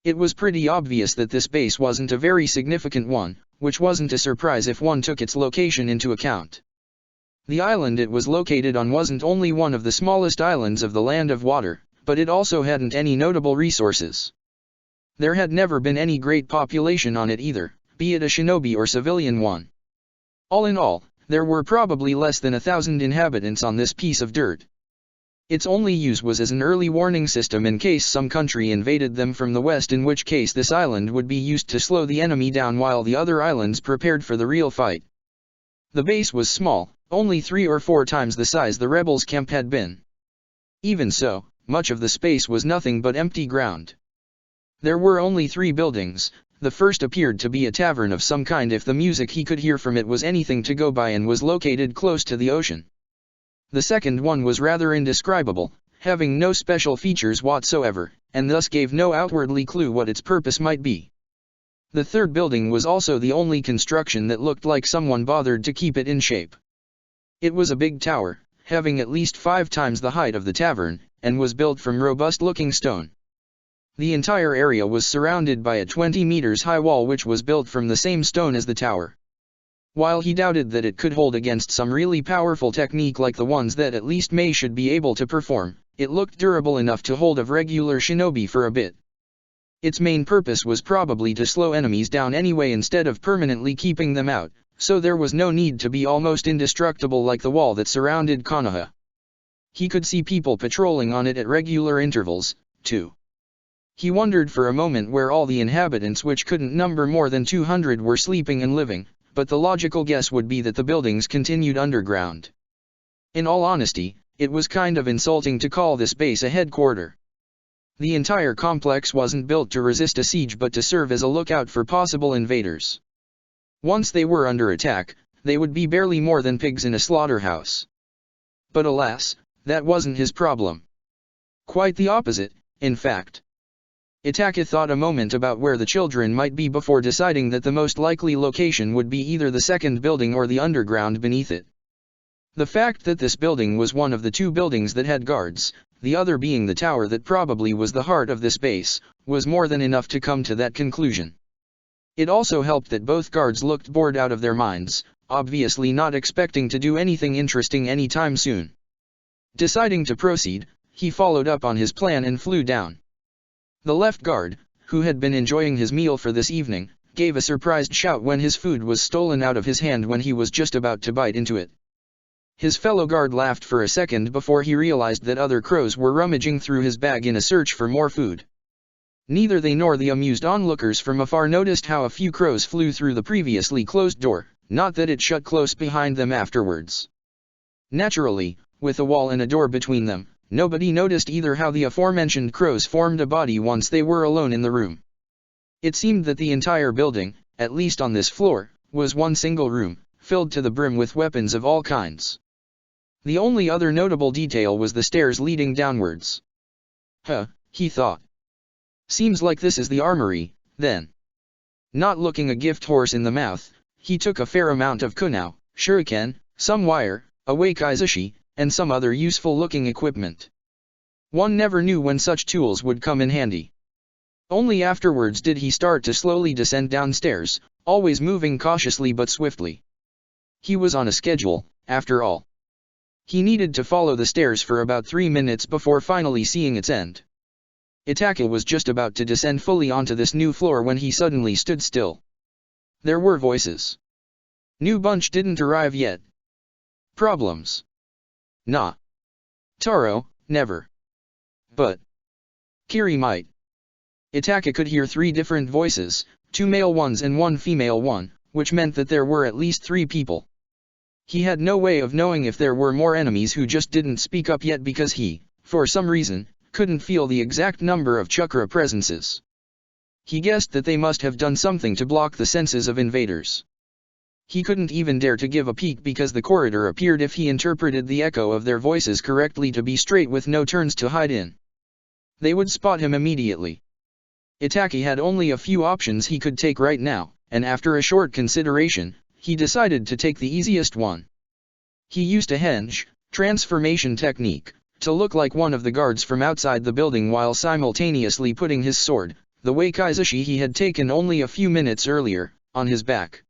It was pretty obvious that this base wasn't a very significant one, which wasn't a surprise if one took its location into account. The island it was located on wasn't only one of the smallest islands of the Land of Water, but it also hadn't any notable resources. There had never been any great population on it either, be it a shinobi or civilian one. All in all, there were probably less than 1,000 inhabitants on this piece of dirt. Its only use was as an early warning system in case some country invaded them from the west, in which case this island would be used to slow the enemy down while the other islands prepared for the real fight. The base was small, only 3 or 4 times the size the rebels' camp had been. Even so, much of the space was nothing but empty ground. There were only 3 buildings. The first appeared to be a tavern of some kind if the music he could hear from it was anything to go by, and was located close to the ocean. The second one was rather indescribable, having no special features whatsoever, and thus gave no outwardly clue what its purpose might be. The third building was also the only construction that looked like someone bothered to keep it in shape. It was a big tower, having at least 5 times the height of the tavern, and was built from robust-looking stone. The entire area was surrounded by a 20 meters high wall which was built from the same stone as the tower. While he doubted that it could hold against some really powerful technique like the ones that at least Mei should be able to perform, it looked durable enough to hold of regular shinobi for a bit. Its main purpose was probably to slow enemies down anyway instead of permanently keeping them out, so there was no need to be almost indestructible like the wall that surrounded Konoha. He could see people patrolling on it at regular intervals, too. He wondered for a moment where all the inhabitants, which couldn't number more than 200, were sleeping and living, but the logical guess would be that the buildings continued underground. In all honesty, it was kind of insulting to call this base a headquarter. The entire complex wasn't built to resist a siege but to serve as a lookout for possible invaders. Once they were under attack, they would be barely more than pigs in a slaughterhouse. But alas, that wasn't his problem. Quite the opposite, in fact. Itaka thought a moment about where the children might be before deciding that the most likely location would be either the second building or the underground beneath it. The fact that this building was one of the 2 buildings that had guards, the other being the tower that probably was the heart of this base, was more than enough to come to that conclusion. It also helped that both guards looked bored out of their minds, obviously not expecting to do anything interesting anytime soon. Deciding to proceed, he followed up on his plan and flew down. The left guard, who had been enjoying his meal for this evening, gave a surprised shout when his food was stolen out of his hand when he was just about to bite into it. His fellow guard laughed for a second before he realized that other crows were rummaging through his bag in a search for more food. Neither they nor the amused onlookers from afar noticed how a few crows flew through the previously closed door, not that it shut close behind them afterwards. Naturally, with a wall and a door between them, nobody noticed either how the aforementioned crows formed a body once they were alone in the room. It seemed that the entire building, at least on this floor, was one single room, filled to the brim with weapons of all kinds. The only other notable detail was the stairs leading downwards. He thought. Seems like this is the armory, then. Not looking a gift horse in the mouth, he took a fair amount of kunao, shuriken, some wire, a wakaizushi, and some other useful-looking equipment. One never knew when such tools would come in handy. Only afterwards did he start to slowly descend downstairs, always moving cautiously but swiftly. He was on a schedule, after all. He needed to follow the stairs for about 3 minutes before finally seeing its end. Itaka was just about to descend fully onto this new floor when he suddenly stood still. There were voices. New bunch didn't arrive yet. Problems? Nah. Taro, never. But Kiri might. Itaka could hear 3 different voices, 2 male ones and 1 female one, which meant that there were at least 3 people. He had no way of knowing if there were more enemies who just didn't speak up yet because he, for some reason, couldn't feel the exact number of chakra presences. He guessed that they must have done something to block the senses of invaders. He couldn't even dare to give a peek because the corridor appeared, if he interpreted the echo of their voices correctly, to be straight with no turns to hide in. They would spot him immediately. Itaki had only a few options he could take right now, and after a short consideration, he decided to take the easiest one. He used a henge, transformation technique, to look like one of the guards from outside the building while simultaneously putting his sword, the wakaizushi he had taken only a few minutes earlier, on his back.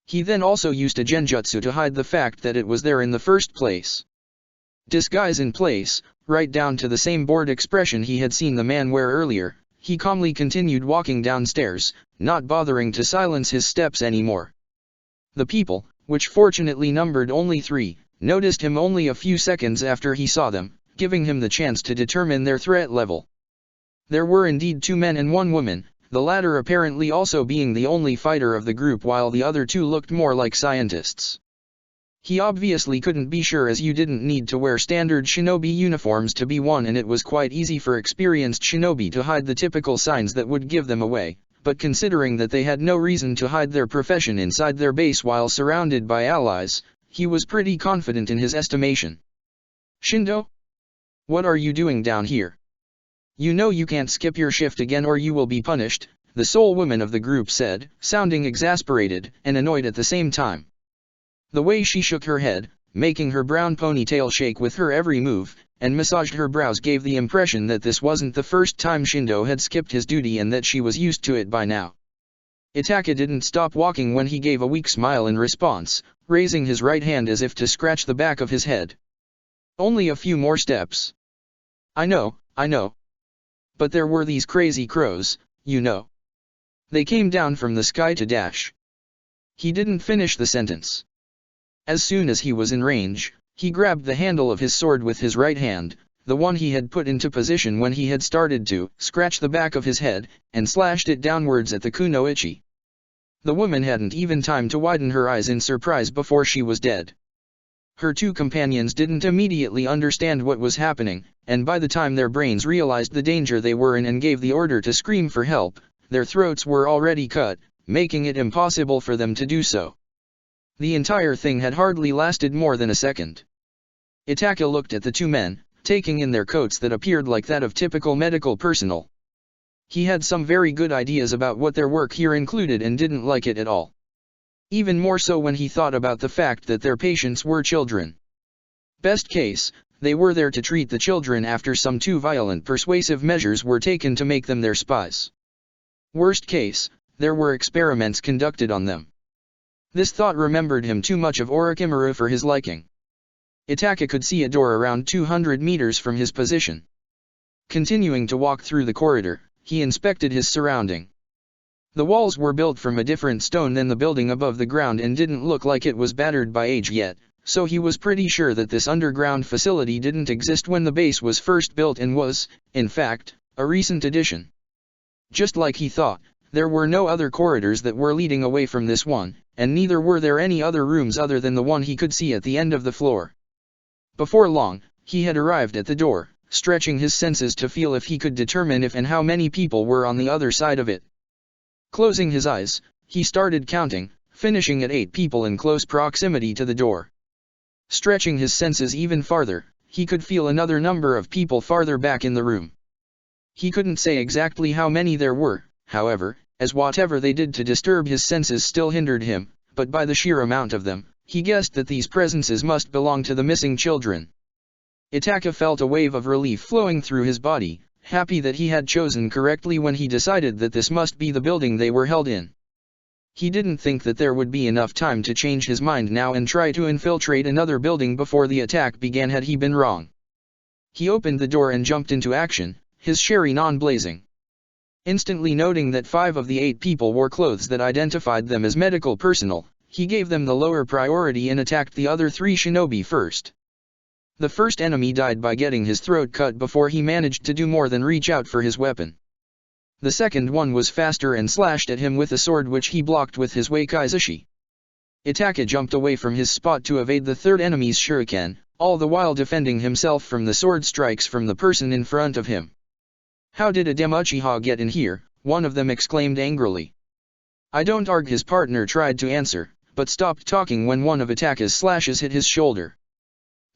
He then also used a genjutsu to hide the fact that it was there in the first place. Disguise in place, right down to the same bored expression he had seen the man wear earlier, he calmly continued walking downstairs, not bothering to silence his steps anymore. The people, which fortunately numbered only 3, noticed him only a few seconds after he saw them, giving him the chance to determine their threat level. There were indeed 2 men and 1 woman, the latter apparently also being the only fighter of the group while the other 2 looked more like scientists. He obviously couldn't be sure, as you didn't need to wear standard shinobi uniforms to be one, and it was quite easy for experienced shinobi to hide the typical signs that would give them away, but considering that they had no reason to hide their profession inside their base while surrounded by allies, he was pretty confident in his estimation. "Shindo? What are you doing down here? You know you can't skip your shift again or you will be punished," the sole woman of the group said, sounding exasperated and annoyed at the same time. The way she shook her head, making her brown ponytail shake with her every move, and massaged her brows gave the impression that this wasn't the first time Shindo had skipped his duty and that she was used to it by now. Itaka didn't stop walking when he gave a weak smile in response, raising his right hand as if to scratch the back of his head. "Only a few more steps." I know. But there were these crazy crows, you know. They came down from the sky to dash." He didn't finish the sentence. As soon as he was in range, he grabbed the handle of his sword with his right hand, the one he had put into position when he had started to scratch the back of his head, and slashed it downwards at the kunoichi. The woman hadn't even time to widen her eyes in surprise before she was dead. Her two companions didn't immediately understand what was happening, and by the time their brains realized the danger they were in and gave the order to scream for help, their throats were already cut, making it impossible for them to do so. The entire thing had hardly lasted more than a second. Itaka looked at the two men, taking in their coats that appeared like that of typical medical personnel. He had some very good ideas about what their work here included and didn't like it at all. Even more so when he thought about the fact that their patients were children. Best case, they were there to treat the children after some too violent persuasive measures were taken to make them their spies. Worst case, there were experiments conducted on them. This thought remembered him too much of Orochimaru for his liking. Itaka could see a door around 200 meters from his position. Continuing to walk through the corridor, he inspected his surrounding. The walls were built from a different stone than the building above the ground and didn't look like it was battered by age yet, so he was pretty sure that this underground facility didn't exist when the base was first built and was, in fact, a recent addition. Just like he thought, there were no other corridors that were leading away from this one, and neither were there any other rooms other than the one he could see at the end of the floor. Before long, he had arrived at the door, stretching his senses to feel if he could determine if and how many people were on the other side of it. Closing his eyes, he started counting, finishing at 8 people in close proximity to the door. Stretching his senses even farther, he could feel another number of people farther back in the room. He couldn't say exactly how many there were, however, as whatever they did to disturb his senses still hindered him, but by the sheer amount of them, he guessed that these presences must belong to the missing children. Itaka felt a wave of relief flowing through his body, happy that he had chosen correctly when he decided that this must be the building they were held in. He didn't think that there would be enough time to change his mind now and try to infiltrate another building before the attack began had he been wrong. He opened the door and jumped into action, his Sharingan blazing. Instantly noting that 5 of the 8 people wore clothes that identified them as medical personnel, he gave them the lower priority and attacked the other 3 shinobi first. The first enemy died by getting his throat cut before he managed to do more than reach out for his weapon. The second one was faster and slashed at him with a sword which he blocked with his Wakaizushi. Itaka jumped away from his spot to evade the third enemy's shuriken, all the while defending himself from the sword strikes from the person in front of him. "How did a Uchiha get in here?" one of them exclaimed angrily. "I don't argue," his partner tried to answer, but stopped talking when one of Itaka's slashes hit his shoulder.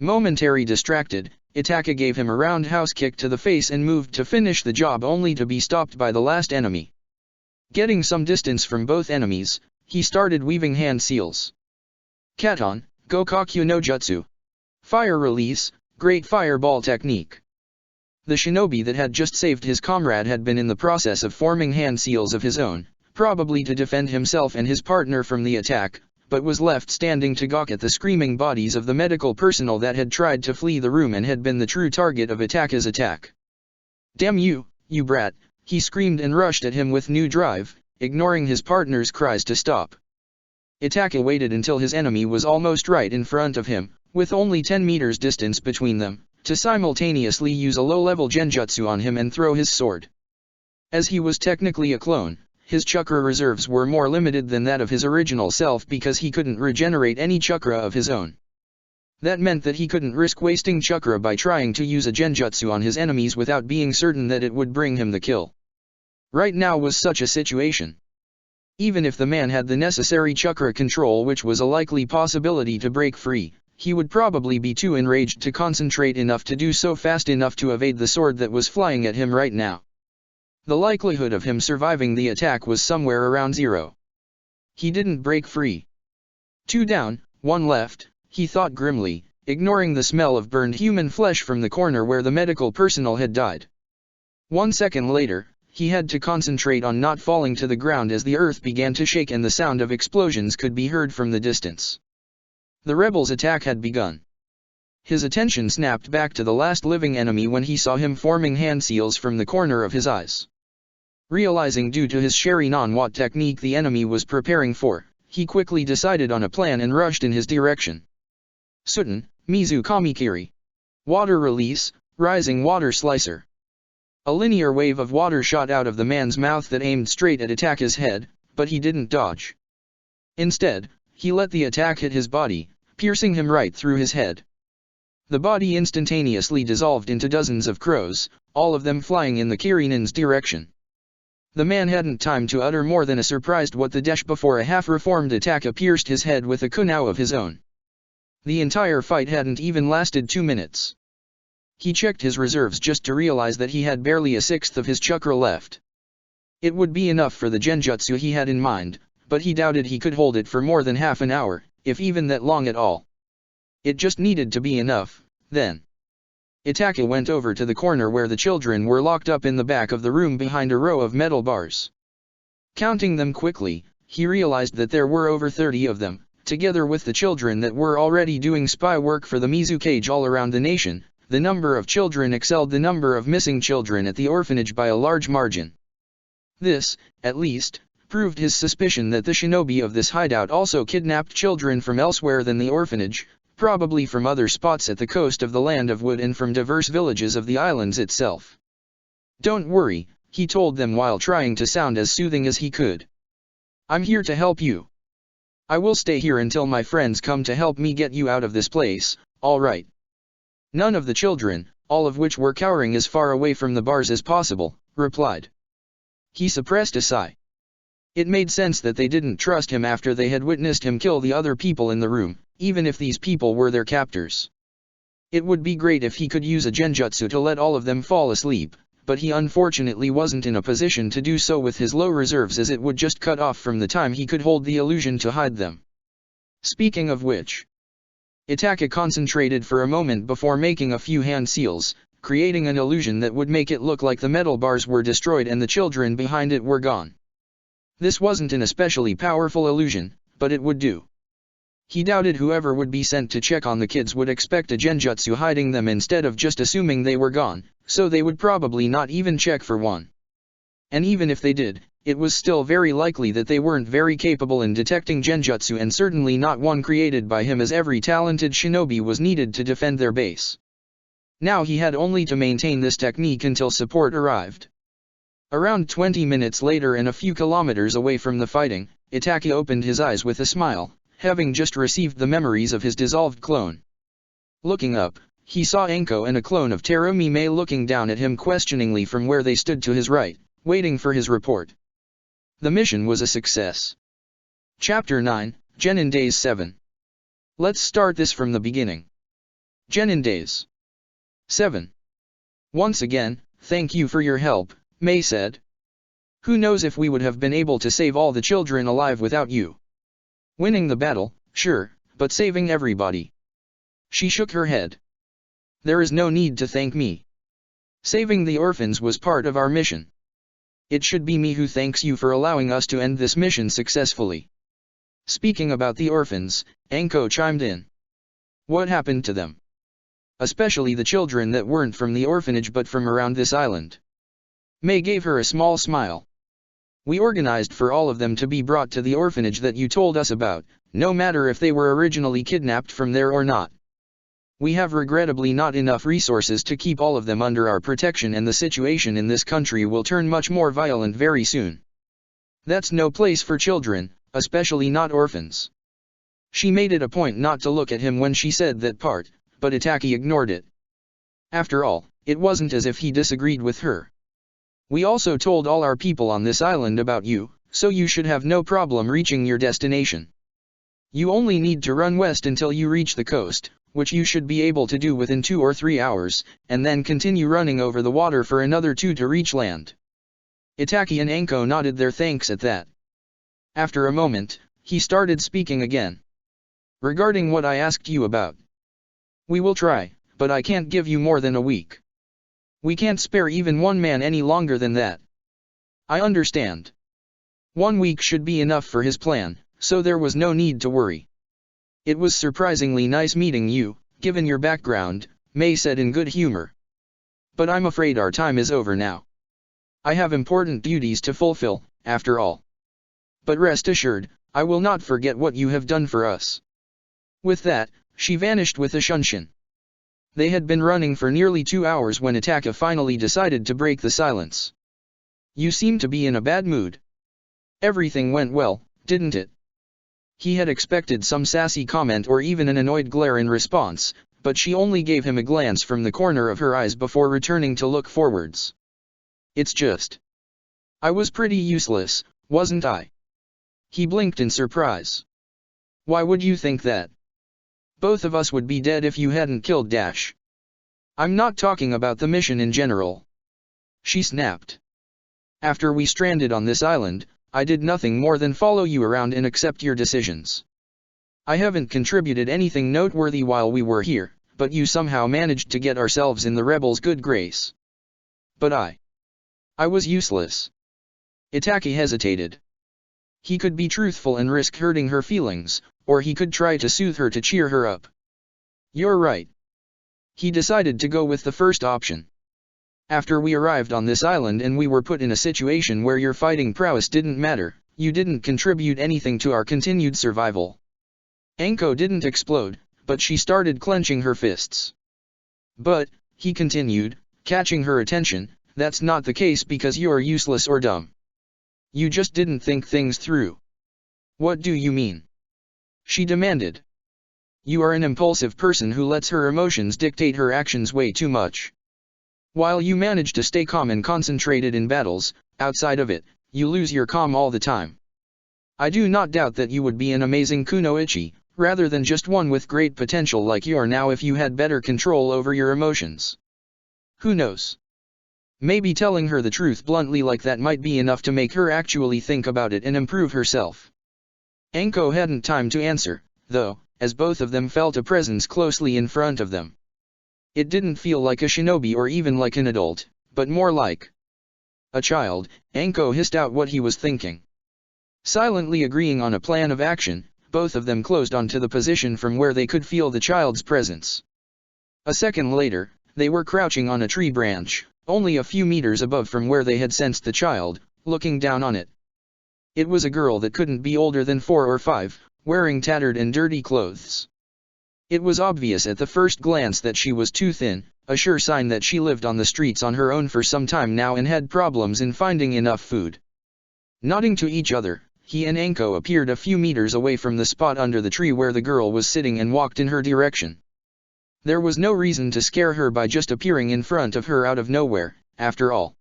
Momentarily distracted, Itaka gave him a roundhouse kick to the face and moved to finish the job only to be stopped by the last enemy. Getting some distance from both enemies, he started weaving hand seals. Katon, Gokakyu no Jutsu. Fire release, great fireball technique. The shinobi that had just saved his comrade had been in the process of forming hand seals of his own, probably to defend himself and his partner from the attack, but was left standing to gawk at the screaming bodies of the medical personnel that had tried to flee the room and had been the true target of Itaka's attack. "Damn you, you brat," he screamed and rushed at him with new drive, ignoring his partner's cries to stop. Itaka waited until his enemy was almost right in front of him, with only 10 meters distance between them, to simultaneously use a low-level genjutsu on him and throw his sword. As he was technically a clone, his chakra reserves were more limited than that of his original self because he couldn't regenerate any chakra of his own. That meant that he couldn't risk wasting chakra by trying to use a genjutsu on his enemies without being certain that it would bring him the kill. Right now was such a situation. Even if the man had the necessary chakra control, which was a likely possibility to break free, he would probably be too enraged to concentrate enough to do so fast enough to evade the sword that was flying at him right now. The likelihood of him surviving the attack was somewhere around 0. He didn't break free. 2 down, 1 left, he thought grimly, ignoring the smell of burned human flesh from the corner where the medical personnel had died. 1 second later, he had to concentrate on not falling to the ground as the earth began to shake and the sound of explosions could be heard from the distance. The rebels' attack had begun. His attention snapped back to the last living enemy when he saw him forming hand seals from the corner of his eyes. Realizing due to his Sharingan what technique the enemy was preparing for, he quickly decided on a plan and rushed in his direction. Suten, Mizu Kamikiri. Water release, rising water slicer. A linear wave of water shot out of the man's mouth that aimed straight at Itaka's head, but he didn't dodge. Instead, he let the attack hit his body, piercing him right through his head. The body instantaneously dissolved into dozens of crows, all of them flying in the Kirinan's direction. The man hadn't time to utter more than a surprised what the desh before a half-reformed Itaka pierced his head with a kunao of his own. The entire fight hadn't even lasted 2 minutes. He checked his reserves just to realize that he had barely a sixth of his chakra left. It would be enough for the genjutsu he had in mind, but he doubted he could hold it for more than half an hour, if even that long at all. It just needed to be enough, then. Itaka went over to the corner where the children were locked up in the back of the room behind a row of metal bars. Counting them quickly, he realized that there were over 30 of them, together with the children that were already doing spy work for the Mizu Cage all around the nation. The number of children excelled the number of missing children at the orphanage by a large margin. This, at least, proved his suspicion that the shinobi of this hideout also kidnapped children from elsewhere than the orphanage, probably from other spots at the coast of the Land of Wood and from diverse villages of the islands itself. "Don't worry," he told them while trying to sound as soothing as he could. "I'm here to help you. I will stay here until my friends come to help me get you out of this place, all right?" None of the children, all of which were cowering as far away from the bars as possible, replied. He suppressed a sigh. It made sense that they didn't trust him after they had witnessed him kill the other people in the room, even if these people were their captors. It would be great if he could use a genjutsu to let all of them fall asleep, but he unfortunately wasn't in a position to do so with his low reserves, as it would just cut off from the time he could hold the illusion to hide them. Speaking of which, Itaka concentrated for a moment before making a few hand seals, creating an illusion that would make it look like the metal bars were destroyed and the children behind it were gone. This wasn't an especially powerful illusion, but it would do. He doubted whoever would be sent to check on the kids would expect a genjutsu hiding them instead of just assuming they were gone, so they would probably not even check for one. And even if they did, it was still very likely that they weren't very capable in detecting genjutsu, and certainly not one created by him, as every talented shinobi was needed to defend their base. Now he had only to maintain this technique until support arrived. Around 20 minutes later and a few kilometers away from the fighting, Itaka opened his eyes with a smile, having just received the memories of his dissolved clone. Looking up, he saw Anko and a clone of Terumi Mei looking down at him questioningly from where they stood to his right, waiting for his report. The mission was a success. Chapter 9, Genin Days 7. Let's start this from the beginning. Genin Days 7. Once again, thank you for your help, Mei said. Who knows if we would have been able to save all the children alive without you. Winning the battle, sure, but saving everybody. She shook her head. There is no need to thank me. Saving the orphans was part of our mission. It should be me who thanks you for allowing us to end this mission successfully. Speaking about the orphans, Anko chimed in. What happened to them? Especially the children that weren't from the orphanage but from around this island. Mei gave her a small smile. We organized for all of them to be brought to the orphanage that you told us about, no matter if they were originally kidnapped from there or not. We have regrettably not enough resources to keep all of them under our protection, and the situation in this country will turn much more violent very soon. That's no place for children, especially not orphans. She made it a point not to look at him when she said that part, but Itaki ignored it. After all, it wasn't as if he disagreed with her. We also told all our people on this island about you, so you should have no problem reaching your destination. You only need to run west until you reach the coast, which you should be able to do within 2 or 3 hours, and then continue running over the water for another 2 to reach land. Itaki and Anko nodded their thanks at that. After a moment, he started speaking again. Regarding what I asked you about. We will try, but I can't give you more than a week. We can't spare even one man any longer than that. I understand. 1 week should be enough for his plan, so there was no need to worry. It was surprisingly nice meeting you, given your background, May said in good humor. But I'm afraid our time is over now. I have important duties to fulfill, after all. But rest assured, I will not forget what you have done for us. With that, she vanished with a shunshin. They had been running for nearly 2 hours when Itaka finally decided to break the silence. You seem to be in a bad mood. Everything went well, didn't it? He had expected some sassy comment or even an annoyed glare in response, but she only gave him a glance from the corner of her eyes before returning to look forwards. It's just. I was pretty useless, wasn't I? He blinked in surprise. Why would you think that? Both of us would be dead if you hadn't killed Dash. I'm not talking about the mission in general. She snapped. After we stranded on this island, I did nothing more than follow you around and accept your decisions. I haven't contributed anything noteworthy while we were here, but you somehow managed to get ourselves in the rebels' good grace. But I was useless. Itaki hesitated. He could be truthful and risk hurting her feelings, or he could try to soothe her to cheer her up. You're right. He decided to go with the first option. After we arrived on this island and we were put in a situation where your fighting prowess didn't matter, you didn't contribute anything to our continued survival. Anko didn't explode, but she started clenching her fists. But, he continued, catching her attention, that's not the case because you're useless or dumb. You just didn't think things through. What do you mean? She demanded. You are an impulsive person who lets her emotions dictate her actions way too much. While you manage to stay calm and concentrated in battles, outside of it, you lose your calm all the time. I do not doubt that you would be an amazing kunoichi, rather than just one with great potential like you are now if you had better control over your emotions. Who knows? Maybe telling her the truth bluntly like that might be enough to make her actually think about it and improve herself. Anko hadn't time to answer, though, as both of them felt a presence closely in front of them. It didn't feel like a shinobi or even like an adult, but more like a child. Anko hissed out what he was thinking. Silently agreeing on a plan of action, both of them closed onto the position from where they could feel the child's presence. A second later, they were crouching on a tree branch, only a few meters above from where they had sensed the child, looking down on it. It was a girl that couldn't be older than 4 or 5, wearing tattered and dirty clothes. It was obvious at the first glance that she was too thin, a sure sign that she lived on the streets on her own for some time now and had problems in finding enough food. Nodding to each other, he and Anko appeared a few meters away from the spot under the tree where the girl was sitting and walked in her direction. There was no reason to scare her by just appearing in front of her out of nowhere, after all.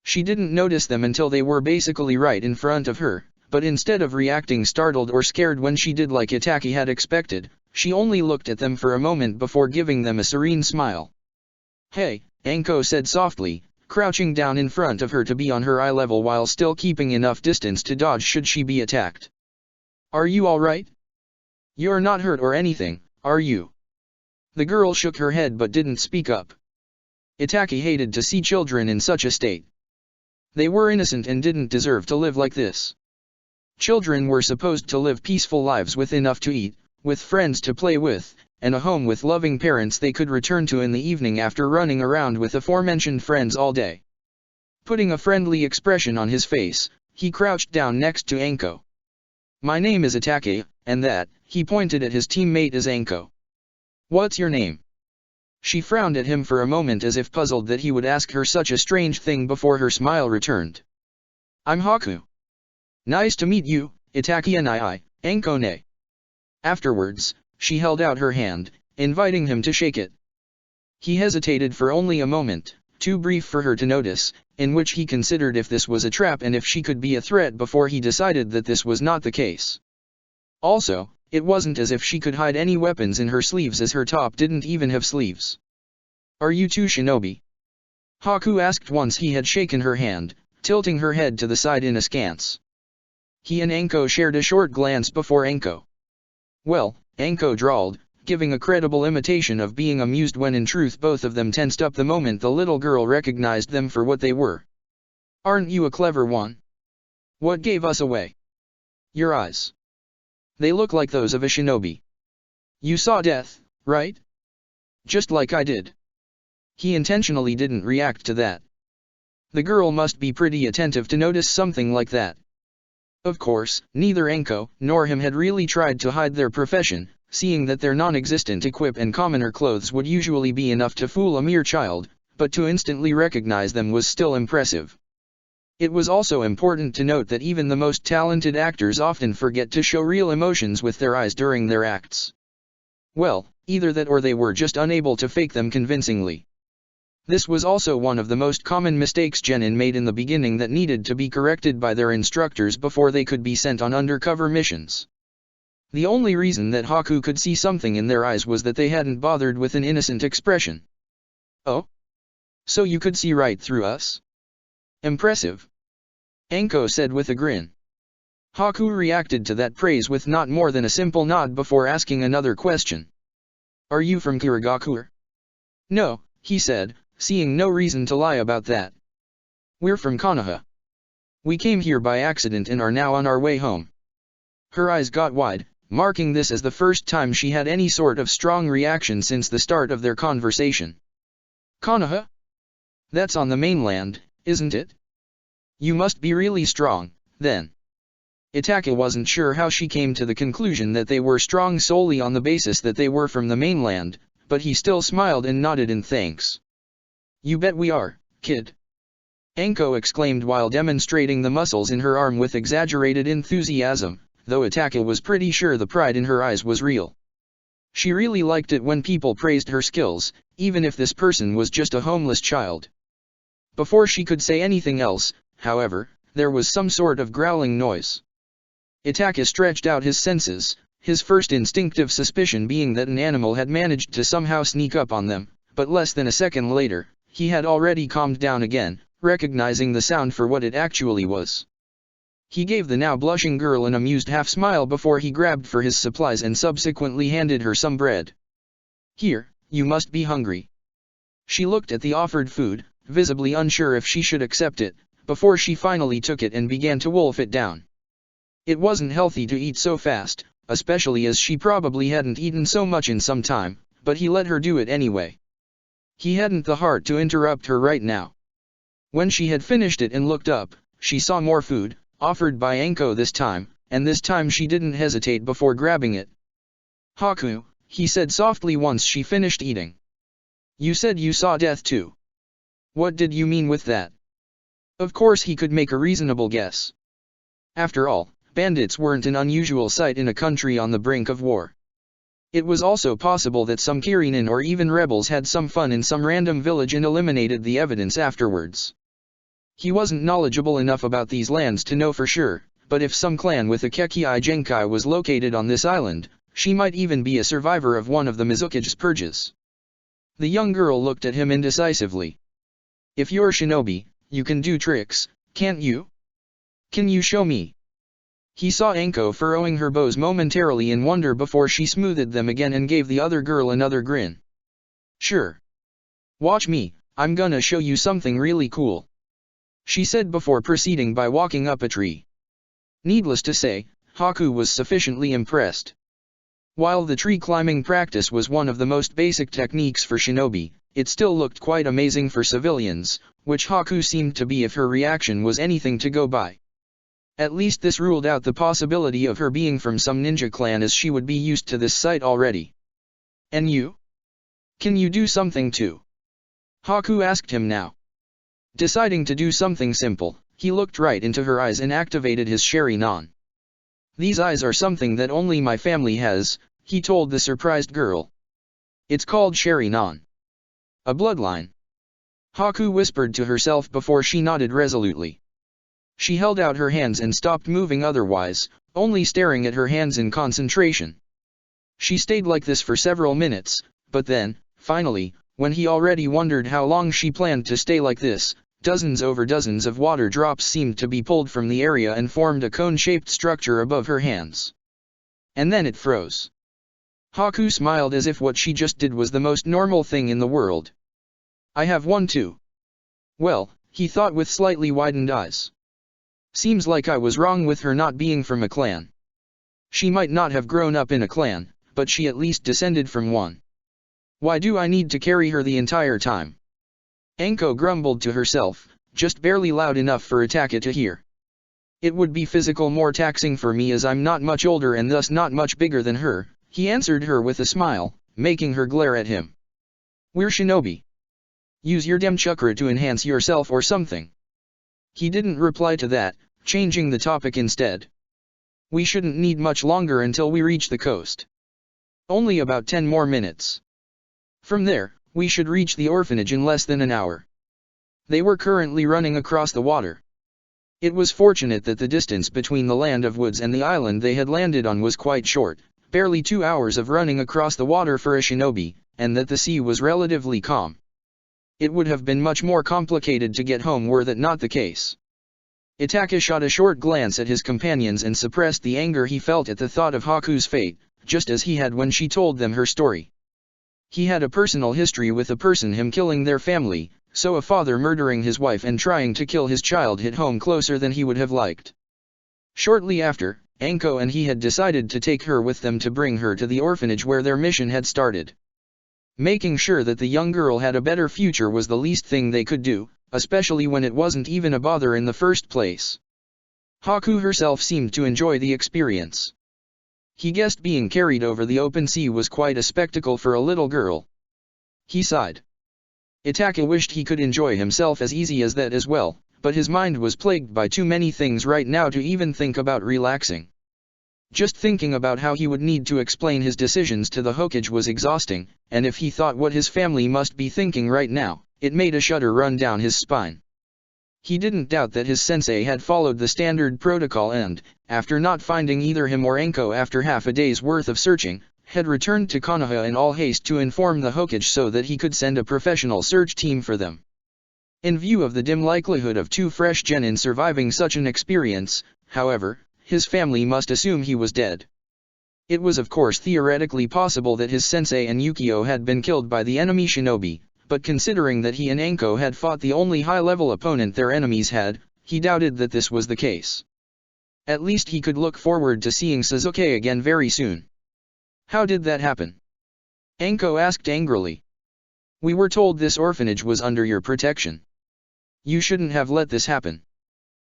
She didn't notice them until they were basically right in front of her, but instead of reacting startled or scared when she did like Itaki had expected, she only looked at them for a moment before giving them a serene smile. Hey, Anko said softly, crouching down in front of her to be on her eye level while still keeping enough distance to dodge should she be attacked. Are you alright? You're not hurt or anything, are you? The girl shook her head but didn't speak up. Itaki hated to see children in such a state. They were innocent and didn't deserve to live like this. Children were supposed to live peaceful lives with enough to eat, with friends to play with, and a home with loving parents they could return to in the evening after running around with aforementioned friends all day. Putting a friendly expression on his face, he crouched down next to Anko. My name is Itaki, and that, he pointed at his teammate as Anko. What's your name? She frowned at him for a moment as if puzzled that he would ask her such a strange thing before her smile returned. I'm Haku. Nice to meet you, Itachi Nii, Ankone. Afterwards, she held out her hand, inviting him to shake it. He hesitated for only a moment, too brief for her to notice, in which he considered if this was a trap and if she could be a threat before he decided that this was not the case. Also, it wasn't as if she could hide any weapons in her sleeves as her top didn't even have sleeves. Are you two shinobi? Haku asked once he had shaken her hand, tilting her head to the side in askance. He and Anko shared a short glance before Anko. Well, Anko drawled, giving a credible imitation of being amused when in truth both of them tensed up the moment the little girl recognized them for what they were. Aren't you a clever one? What gave us away? Your eyes. They look like those of a shinobi. You saw death, right? Just like I did. He intentionally didn't react to that. The girl must be pretty attentive to notice something like that. Of course, neither Anko nor him had really tried to hide their profession, seeing that their non-existent equip and commoner clothes would usually be enough to fool a mere child, but to instantly recognize them was still impressive. It was also important to note that even the most talented actors often forget to show real emotions with their eyes during their acts. Well, either that or they were just unable to fake them convincingly. This was also one of the most common mistakes Genin made in the beginning that needed to be corrected by their instructors before they could be sent on undercover missions. The only reason that Haku could see something in their eyes was that they hadn't bothered with an innocent expression. Oh? So you could see right through us? Impressive. Anko said with a grin. Haku reacted to that praise with not more than a simple nod before asking another question. Are you from Kirigakure? No, he said, seeing no reason to lie about that. We're from Konoha. We came here by accident and are now on our way home. Her eyes got wide, marking this as the first time she had any sort of strong reaction since the start of their conversation. Konoha? That's on the mainland, isn't it? You must be really strong, then. Itachi wasn't sure how she came to the conclusion that they were strong solely on the basis that they were from the mainland, but he still smiled and nodded in thanks. You bet we are, kid. Anko exclaimed while demonstrating the muscles in her arm with exaggerated enthusiasm, though Itachi was pretty sure the pride in her eyes was real. She really liked it when people praised her skills, even if this person was just a homeless child. Before she could say anything else, however, there was some sort of growling noise. Itachi stretched out his senses, his first instinctive suspicion being that an animal had managed to somehow sneak up on them, but less than a second later, he had already calmed down again, recognizing the sound for what it actually was. He gave the now blushing girl an amused half-smile before he grabbed for his supplies and subsequently handed her some bread. Here, you must be hungry. She looked at the offered food, visibly unsure if she should accept it, before she finally took it and began to wolf it down. It wasn't healthy to eat so fast, especially as she probably hadn't eaten so much in some time, but he let her do it anyway. He hadn't the heart to interrupt her right now. When she had finished it and looked up, she saw more food, offered by Anko this time, and this time she didn't hesitate before grabbing it. Haku, he said softly once she finished eating. You said you saw death too. What did you mean with that? Of course he could make a reasonable guess. After all, bandits weren't an unusual sight in a country on the brink of war. It was also possible that some Kirinin or even rebels had some fun in some random village and eliminated the evidence afterwards. He wasn't knowledgeable enough about these lands to know for sure, but if some clan with a Kekii Genkai was located on this island, she might even be a survivor of one of the Mizukage's purges. The young girl looked at him indecisively. If you're shinobi, you can do tricks, can't you? Can you show me? He saw Anko furrowing her bows momentarily in wonder before she smoothed them again and gave the other girl another grin. Sure. Watch me, I'm gonna show you something really cool. She said before proceeding by walking up a tree. Needless to say, Haku was sufficiently impressed. While the tree climbing practice was one of the most basic techniques for shinobi, it still looked quite amazing for civilians, which Haku seemed to be if her reaction was anything to go by. At least this ruled out the possibility of her being from some ninja clan as she would be used to this sight already. And you? Can you do something too? Haku asked him now. Deciding to do something simple, He looked right into her eyes and activated his Sharingan. "These eyes are something that only my family has," he told the surprised girl. "It's called Sharingan. A bloodline." Haku whispered to herself before she nodded resolutely. She held out her hands and stopped moving otherwise, only staring at her hands in concentration. She stayed like this for several minutes, but then, finally, when he already wondered how long she planned to stay like this, dozens over dozens of water drops seemed to be pulled from the area and formed a cone-shaped structure above her hands. And then it froze. Haku smiled as if what she just did was the most normal thing in the world. "I have one too." "Well," he thought with slightly widened eyes. "Seems like I was wrong with her not being from a clan. She might not have grown up in a clan, but she at least descended from one. Why do I need to carry her the entire time?" Anko grumbled to herself, just barely loud enough for Itaka to hear. "It would be physical more taxing for me as I'm not much older and thus not much bigger than her," he answered her with a smile, making her glare at him. "We're shinobi. Use your Demchakra to enhance yourself or something." He didn't reply to that, changing the topic instead. "We shouldn't need much longer until we reach the coast. Only about 10 more minutes. From there, we should reach the orphanage in less than an hour." They were currently running across the water. It was fortunate that the distance between the land of woods and the island they had landed on was quite short, barely 2 hours of running across the water for a shinobi, and that the sea was relatively calm. It would have been much more complicated to get home were that not the case. Itaka shot a short glance at his companions and suppressed the anger he felt at the thought of Haku's fate, just as he had when she told them her story. He had a personal history with a person him killing their family, so a father murdering his wife and trying to kill his child hit home closer than he would have liked. Shortly after, Anko and he had decided to take her with them to bring her to the orphanage where their mission had started. Making sure that the young girl had a better future was the least thing they could do, especially when it wasn't even a bother in the first place. Haku herself seemed to enjoy the experience. He guessed being carried over the open sea was quite a spectacle for a little girl. He sighed. Itaka wished he could enjoy himself as easy as that as well, but his mind was plagued by too many things right now to even think about relaxing. Just thinking about how he would need to explain his decisions to the Hokage was exhausting, and if he thought what his family must be thinking right now, it made a shudder run down his spine. He didn't doubt that his sensei had followed the standard protocol and, after not finding either him or Anko after half a day's worth of searching, had returned to Konoha in all haste to inform the Hokage so that he could send a professional search team for them. In view of the dim likelihood of 2 fresh genin surviving such an experience, however, his family must assume he was dead. It was of course theoretically possible that his sensei and Yukio had been killed by the enemy shinobi, but considering that he and Anko had fought the only high-level opponent their enemies had, he doubted that this was the case. At least he could look forward to seeing Sasuke again very soon. "How did that happen?" Anko asked angrily. "We were told this orphanage was under your protection. You shouldn't have let this happen."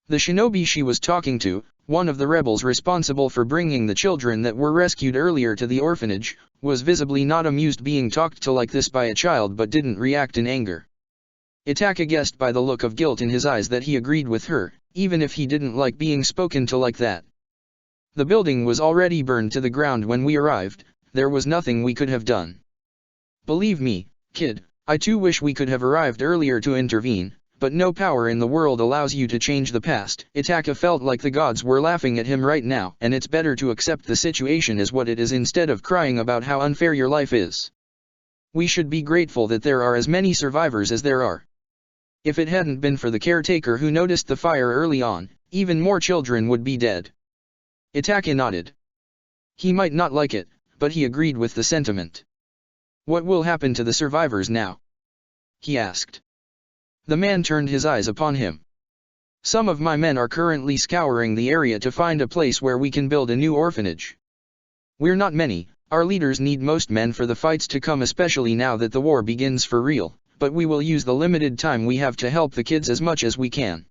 The shinobi she was talking to, one of the rebels responsible for bringing the children that were rescued earlier to the orphanage, was visibly not amused being talked to like this by a child but didn't react in anger. Itaka guessed by the look of guilt in his eyes that he agreed with her, even if he didn't like being spoken to like that. "The building was already burned to the ground when we arrived, there was nothing we could have done. Believe me, kid, I too wish we could have arrived earlier to intervene, but no power in the world allows you to change the past." Itaka felt like the gods were laughing at him right now, and it's better to accept the situation as what it is instead of crying about how unfair your life is. We should be grateful that there are as many survivors as there are. If it hadn't been for the caretaker who noticed the fire early on, even more children would be dead. Itaka nodded. He might not like it, but he agreed with the sentiment. "What will happen to the survivors now?" he asked. The man turned his eyes upon him. "Some of my men are currently scouring the area to find a place where we can build a new orphanage. We're not many, our leaders need most men for the fights to come, especially now that the war begins for real, but we will use the limited time we have to help the kids as much as we can."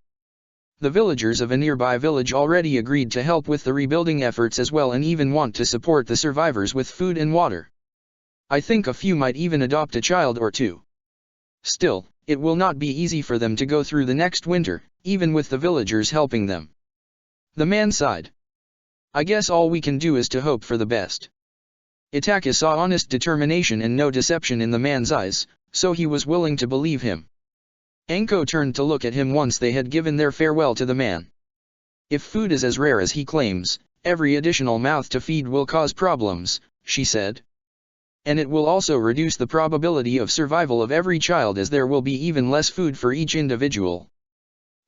The villagers of a nearby village already agreed to help with the rebuilding efforts as well and even want to support the survivors with food and water. I think a few might even adopt a child or two. Still, It will not be easy for them to go through the next winter, even with the villagers helping them. The man sighed. I guess all we can do is to hope for the best. Itachi saw honest determination and no deception in the man's eyes, so he was willing to believe him. Anko turned to look at him once they had given their farewell to the man. If food is as rare as he claims, every additional mouth to feed will cause problems, she said. And it will also reduce the probability of survival of every child as there will be even less food for each individual.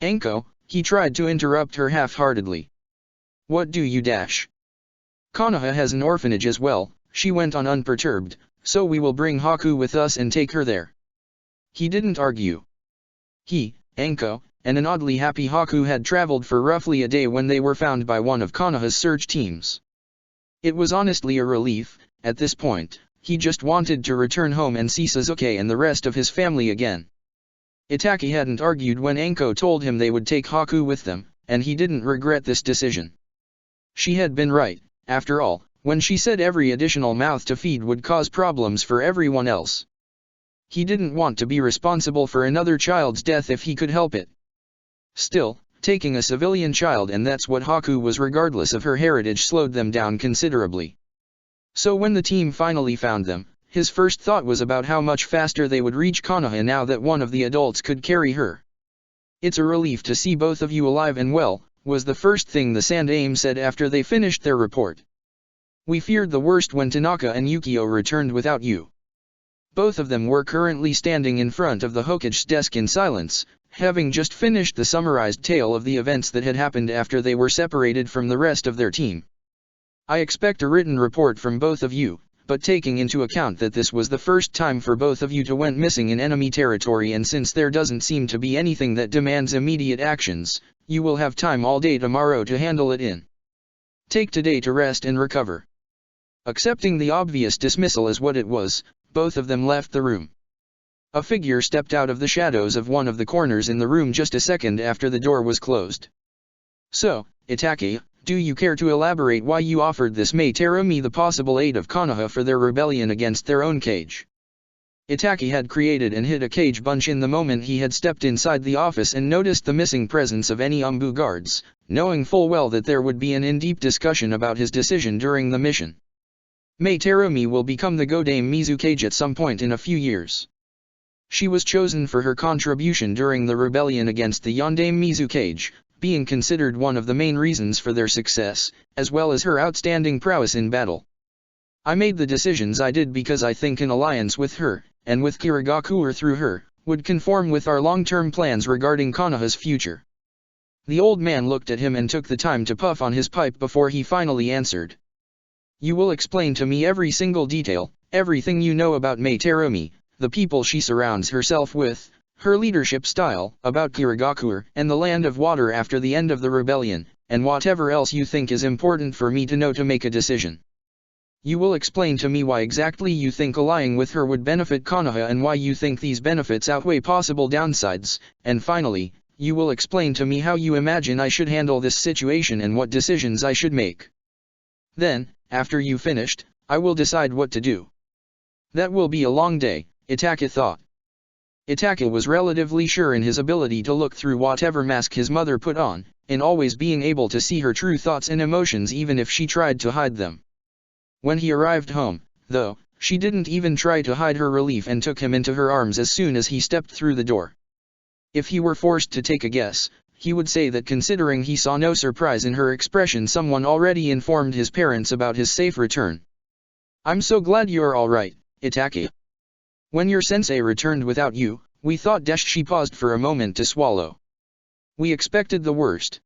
Anko, he tried to interrupt her half-heartedly. What do you dash? Konoha has an orphanage as well, she went on unperturbed, so we will bring Haku with us and take her there. He didn't argue. He, Anko, and an oddly happy Haku had traveled for roughly a day when they were found by one of Konoha's search teams. It was honestly a relief. At this point, he just wanted to return home and see Sasuke and the rest of his family again. Itachi hadn't argued when Anko told him they would take Haku with them, and he didn't regret this decision. She had been right, after all, when she said every additional mouth to feed would cause problems for everyone else. He didn't want to be responsible for another child's death if he could help it. Still, taking a civilian child, and that's what Haku was regardless of her heritage, slowed them down considerably. So when the team finally found them, his first thought was about how much faster they would reach Konoha now that one of the adults could carry her. It's a relief to see both of you alive and well, was the first thing the Sandaime said after they finished their report. We feared the worst when Tanaka and Yukio returned without you. Both of them were currently standing in front of the Hokage's desk in silence, having just finished the summarized tale of the events that had happened after they were separated from the rest of their team. I expect a written report from both of you, but taking into account that this was the first time for both of you to went missing in enemy territory, and since there doesn't seem to be anything that demands immediate actions, you will have time all day tomorrow to handle it in. Take today to rest and recover. Accepting the obvious dismissal as what it was, both of them left the room. A figure stepped out of the shadows of one of the corners in the room just a second after the door was closed. So, Itachi, do you care to elaborate why you offered this Mai Terumi the possible aid of Konoha for their rebellion against their own cage? Itachi had created and hid a cage bunch in the moment he had stepped inside the office and noticed the missing presence of any Umbu guards, knowing full well that there would be an in-deep discussion about his decision during the mission. Mai Terumi will become the Godame Mizukage at some point in a few years. She was chosen for her contribution during the rebellion against the Yondaime Mizukage, being considered one of the main reasons for their success, as well as her outstanding prowess in battle. I made the decisions I did because I think an alliance with her, and with Kirigakure through her, would conform with our long-term plans regarding Konoha's future. The old man looked at him and took the time to puff on his pipe before he finally answered. You will explain to me every single detail, everything you know about Mai Terumi, the people she surrounds herself with, her leadership style, about Kirigakure, and the Land of Water after the end of the rebellion, and whatever else you think is important for me to know to make a decision. You will explain to me why exactly you think allying with her would benefit Konoha and why you think these benefits outweigh possible downsides, and finally, you will explain to me how you imagine I should handle this situation and what decisions I should make. Then, after you finished, I will decide what to do. That will be a long day, Itachi thought. Itachi was relatively sure in his ability to look through whatever mask his mother put on, in always being able to see her true thoughts and emotions even if she tried to hide them. When he arrived home, though, she didn't even try to hide her relief and took him into her arms as soon as he stepped through the door. If he were forced to take a guess, he would say that considering he saw no surprise in her expression, someone already informed his parents about his safe return. I'm so glad you're alright, Itachi. When your sensei returned without you, we thought she paused for a moment to swallow. We expected the worst.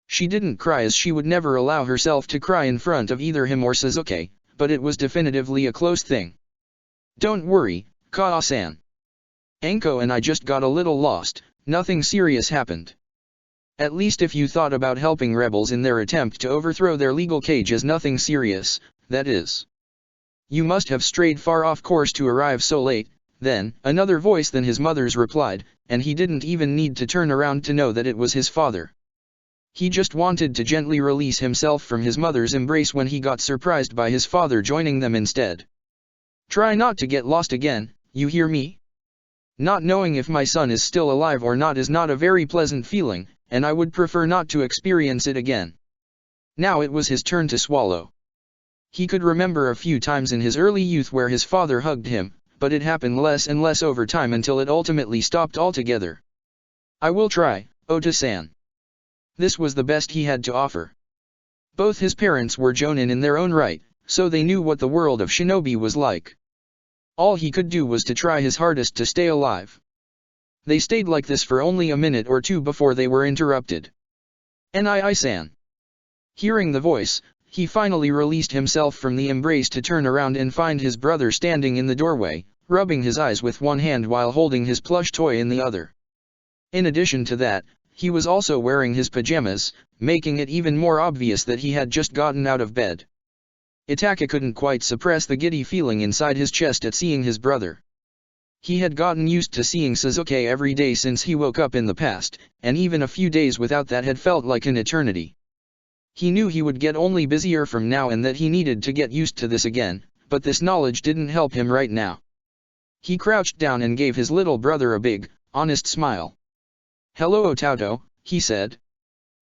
She didn't cry as she would never allow herself to cry in front of either him or Sasuke, but it was definitively a close thing. Don't worry, Kaa-san. Anko and I just got a little lost, nothing serious happened. At least if you thought about helping rebels in their attempt to overthrow their legal cage as nothing serious, that is. You must have strayed far off course to arrive so late. Then, another voice than his mother's replied, and he didn't even need to turn around to know that it was his father. He just wanted to gently release himself from his mother's embrace when he got surprised by his father joining them instead. Try not to get lost again, you hear me? Not knowing if my son is still alive or not is not a very pleasant feeling, and I would prefer not to experience it again. Now it was his turn to swallow. He could remember a few times in his early youth where his father hugged him, but it happened less and less over time until it ultimately stopped altogether. I will try, Ota-san. This was the best he had to offer. Both his parents were jonin in their own right, so they knew what the world of shinobi was like. All he could do was to try his hardest to stay alive. They stayed like this for only a minute or two before they were interrupted. Nii-san. Hearing the voice, he finally released himself from the embrace to turn around and find his brother standing in the doorway, rubbing his eyes with one hand while holding his plush toy in the other. In addition to that, he was also wearing his pajamas, making it even more obvious that he had just gotten out of bed. Itaka couldn't quite suppress the giddy feeling inside his chest at seeing his brother. He had gotten used to seeing Sasuke every day since he woke up in the past, and even a few days without that had felt like an eternity. He knew he would get only busier from now and that he needed to get used to this again, but this knowledge didn't help him right now. He crouched down and gave his little brother a big, honest smile. "Hello Otauto," he said.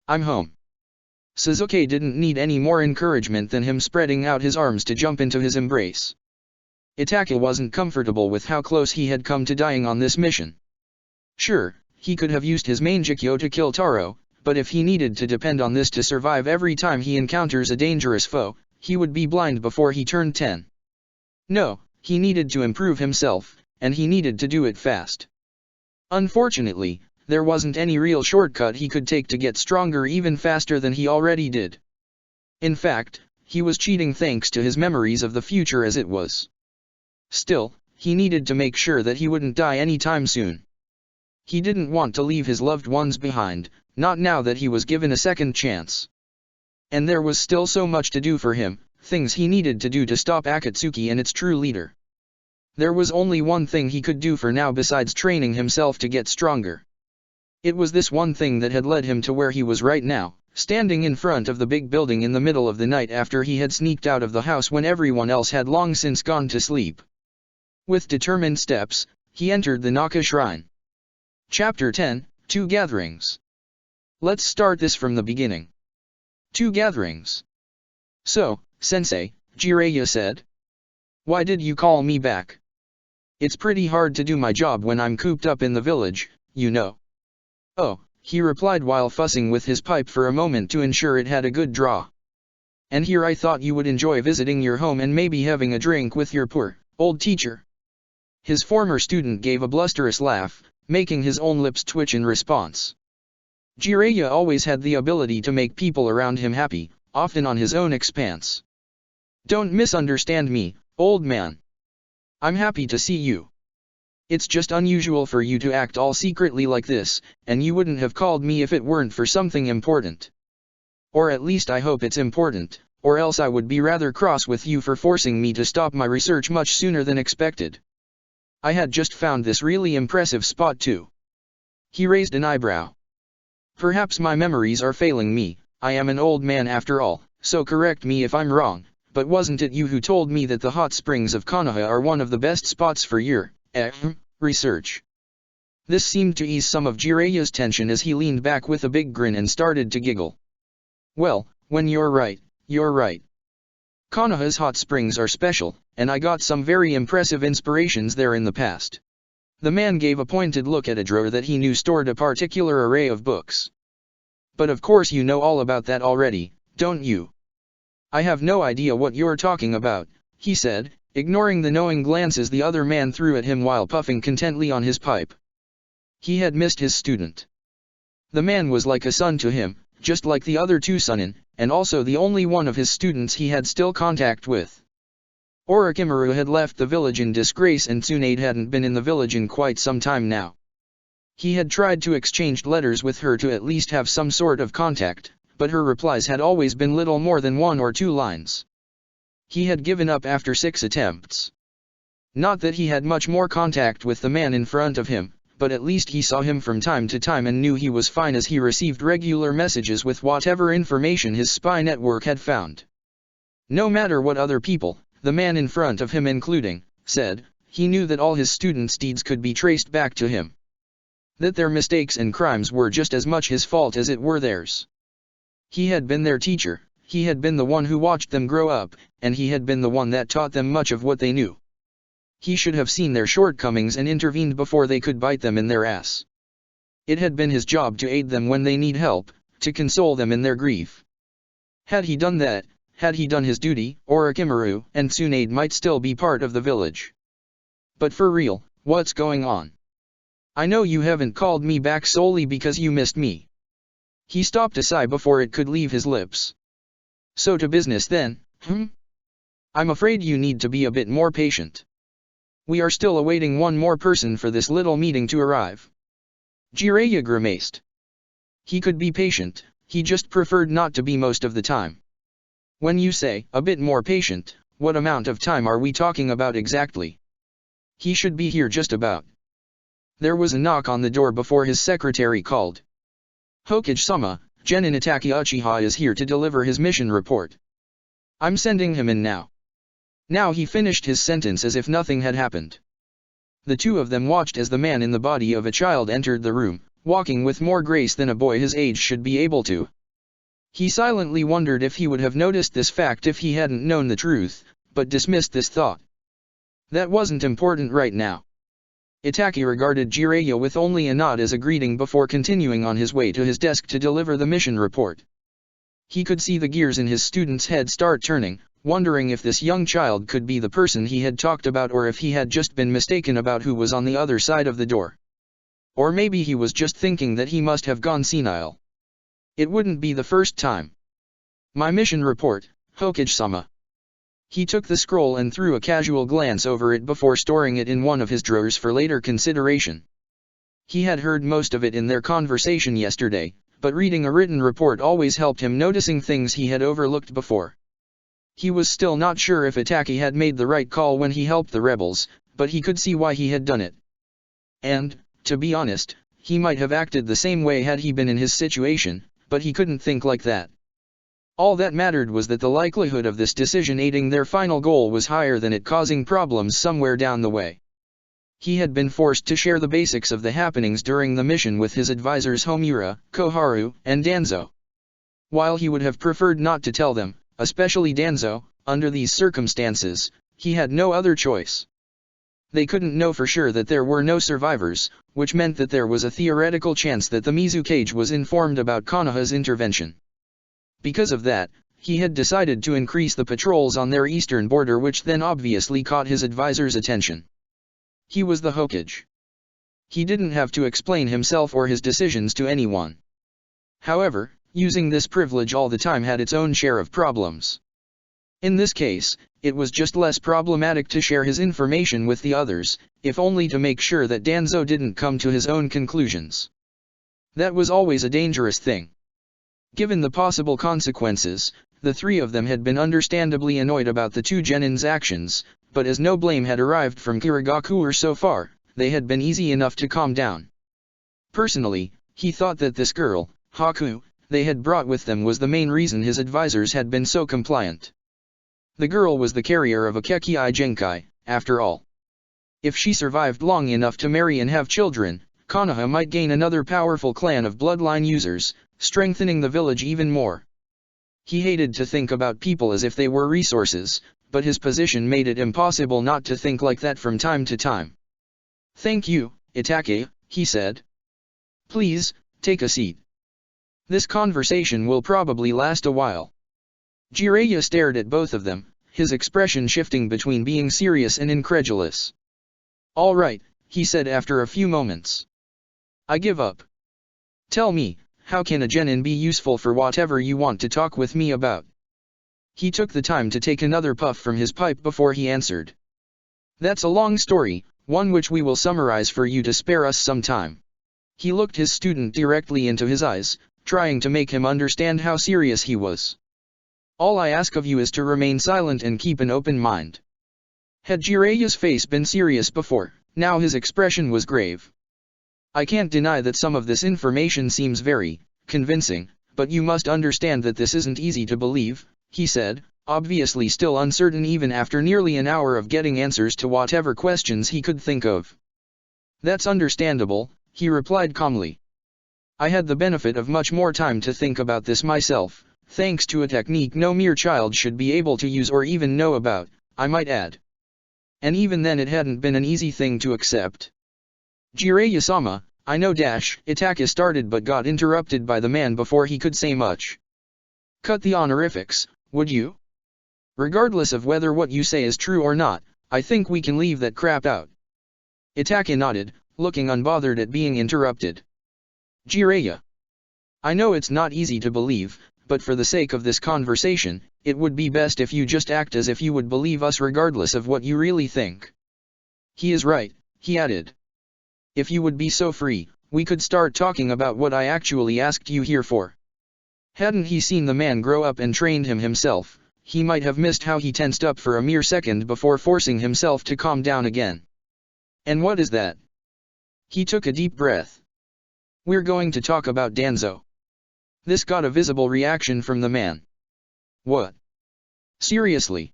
"I'm home." Sasuke didn't need any more encouragement than him spreading out his arms to jump into his embrace. Itaka wasn't comfortable with how close he had come to dying on this mission. Sure, he could have used his Mangekyo to kill Taro, but if he needed to depend on this to survive every time he encounters a dangerous foe, he would be blind before he turned 10. No, he needed to improve himself, and he needed to do it fast. Unfortunately, there wasn't any real shortcut he could take to get stronger even faster than he already did. In fact, he was cheating thanks to his memories of the future as it was. Still, he needed to make sure that he wouldn't die anytime soon. He didn't want to leave his loved ones behind, not now that he was given a second chance. And there was still so much to do for him, things he needed to do to stop Akatsuki and its true leader. There was only one thing he could do for now besides training himself to get stronger. It was this one thing that had led him to where he was right now, standing in front of the big building in the middle of the night after he had sneaked out of the house when everyone else had long since gone to sleep. With determined steps, he entered the Naka Shrine. Chapter 10, 2 Gatherings. Let's start this from the beginning. 2 gatherings. So, Sensei, Jiraiya said. Why did you call me back? It's pretty hard to do my job when I'm cooped up in the village, you know. Oh, he replied while fussing with his pipe for a moment to ensure it had a good draw. And here I thought you would enjoy visiting your home and maybe having a drink with your poor, old teacher. His former student gave a blusterous laugh, making his own lips twitch in response. Jiraiya always had the ability to make people around him happy, often on his own expense. Don't misunderstand me, old man. I'm happy to see you. It's just unusual for you to act all secretly like this, and you wouldn't have called me if it weren't for something important. Or at least I hope it's important, or else I would be rather cross with you for forcing me to stop my research much sooner than expected. I had just found this really impressive spot too. He raised an eyebrow. Perhaps my memories are failing me, I am an old man after all, so correct me if I'm wrong, but wasn't it you who told me that the hot springs of Konoha are one of the best spots for your, research? This seemed to ease some of Jiraiya's tension as he leaned back with a big grin and started to giggle. Well, when you're right, you're right. Konoha's hot springs are special, and I got some very impressive inspirations there in the past. The man gave a pointed look at a drawer that he knew stored a particular array of books. But of course you know all about that already, don't you? I have no idea what you're talking about, he said, ignoring the knowing glances the other man threw at him while puffing contentedly on his pipe. He had missed his student. The man was like a son to him, just like the other 2 Sunin, and also the only one of his students he had still contact with. Orochimaru had left the village in disgrace and Tsunade hadn't been in the village in quite some time now. He had tried to exchange letters with her to at least have some sort of contact, but her replies had always been little more than 1 or 2 lines. He had given up after 6 attempts. Not that he had much more contact with the man in front of him, but at least he saw him from time to time and knew he was fine as he received regular messages with whatever information his spy network had found. No matter what other people, the man in front of him including, said, He knew that all his students' deeds could be traced back to him. That their mistakes and crimes were just as much his fault as it were theirs. He had been their teacher, he had been the one who watched them grow up, and he had been the one that taught them much of what they knew. He should have seen their shortcomings and intervened before they could bite them in their ass. It had been his job to aid them when they need help, to console them in their grief. Had he done that, had he done his duty, Orochimaru and Tsunade might still be part of the village. But for real, what's going on? I know you haven't called me back solely because you missed me. He stopped a sigh before it could leave his lips. So to business then, I'm afraid you need to be a bit more patient. We are still awaiting one more person for this little meeting to arrive. Jiraiya grimaced. He could be patient, he just preferred not to be most of the time. When you say, a bit more patient, what amount of time are we talking about exactly? He should be here just about. There was a knock on the door before his secretary called. Hokage-sama, Genin Itachi Uchiha is here to deliver his mission report. I'm sending him in now. Now he finished his sentence as if nothing had happened. The two of them watched as the man in the body of a child entered the room, walking with more grace than a boy his age should be able to. He silently wondered if he would have noticed this fact if he hadn't known the truth, but dismissed this thought. That wasn't important right now. Itachi regarded Jiraiya with only a nod as a greeting before continuing on his way to his desk to deliver the mission report. He could see the gears in his student's head start turning, wondering if this young child could be the person he had talked about or if he had just been mistaken about who was on the other side of the door. Or maybe he was just thinking that he must have gone senile. It wouldn't be the first time. My mission report, Hokage-sama. He took the scroll and threw a casual glance over it before storing it in one of his drawers for later consideration. He had heard most of it in their conversation yesterday, but reading a written report always helped him noticing things he had overlooked before. He was still not sure if Itachi had made the right call when he helped the rebels, but he could see why he had done it. And, to be honest, he might have acted the same way had he been in his situation, but he couldn't think like that. All that mattered was that the likelihood of this decision aiding their final goal was higher than it causing problems somewhere down the way. He had been forced to share the basics of the happenings during the mission with his advisors Homura, Koharu, and Danzo. While he would have preferred not to tell them, especially Danzo, under these circumstances, he had no other choice. They couldn't know for sure that there were no survivors, which meant that there was a theoretical chance that the Mizukage was informed about Konoha's intervention. Because of that, he had decided to increase the patrols on their eastern border, which then obviously caught his advisor's attention. He was the Hokage. He didn't have to explain himself or his decisions to anyone. However, using this privilege all the time had its own share of problems. In this case, it was just less problematic to share his information with the others, if only to make sure that Danzo didn't come to his own conclusions. That was always a dangerous thing. Given the possible consequences, the three of them had been understandably annoyed about the two Genin's actions, but as no blame had arrived from Kirigakure so far, they had been easy enough to calm down. Personally, he thought that this girl, Haku, they had brought with them was the main reason his advisors had been so compliant. The girl was the carrier of a Kekkai Genkai, after all. If she survived long enough to marry and have children, Konoha might gain another powerful clan of bloodline users, strengthening the village even more. He hated to think about people as if they were resources, but his position made it impossible not to think like that from time to time. "Thank you, Itachi," he said. "Please, take a seat. This conversation will probably last a while." Jiraiya stared at both of them, his expression shifting between being serious and incredulous. "All right," he said after a few moments. "I give up. Tell me, how can a genin be useful for whatever you want to talk with me about?" He took the time to take another puff from his pipe before he answered. "That's a long story, one which we will summarize for you to spare us some time." He looked his student directly into his eyes, trying to make him understand how serious he was. "All I ask of you is to remain silent and keep an open mind." Had Jiraiya's face been serious before, now his expression was grave. "I can't deny that some of this information seems very convincing, but you must understand that this isn't easy to believe," he said, obviously still uncertain even after nearly an hour of getting answers to whatever questions he could think of. "That's understandable," he replied calmly. "I had the benefit of much more time to think about this myself, thanks to a technique no mere child should be able to use or even know about, I might add. And even then it hadn't been an easy thing to accept." "Jiraiya-sama, I know." Itaka started but got interrupted by the man before he could say much. "Cut the honorifics, would you? Regardless of whether what you say is true or not, I think we can leave that crap out." Itaka nodded, looking unbothered at being interrupted. "Jiraiya, I know it's not easy to believe, but for the sake of this conversation, it would be best if you just act as if you would believe us regardless of what you really think." "He is right," he added. "If you would be so free, we could start talking about what I actually asked you here for." Hadn't he seen the man grow up and trained him himself, he might have missed how he tensed up for a mere second before forcing himself to calm down again. "And what is that?" He took a deep breath. "We're going to talk about Danzo." This got a visible reaction from the man. "What? Seriously?"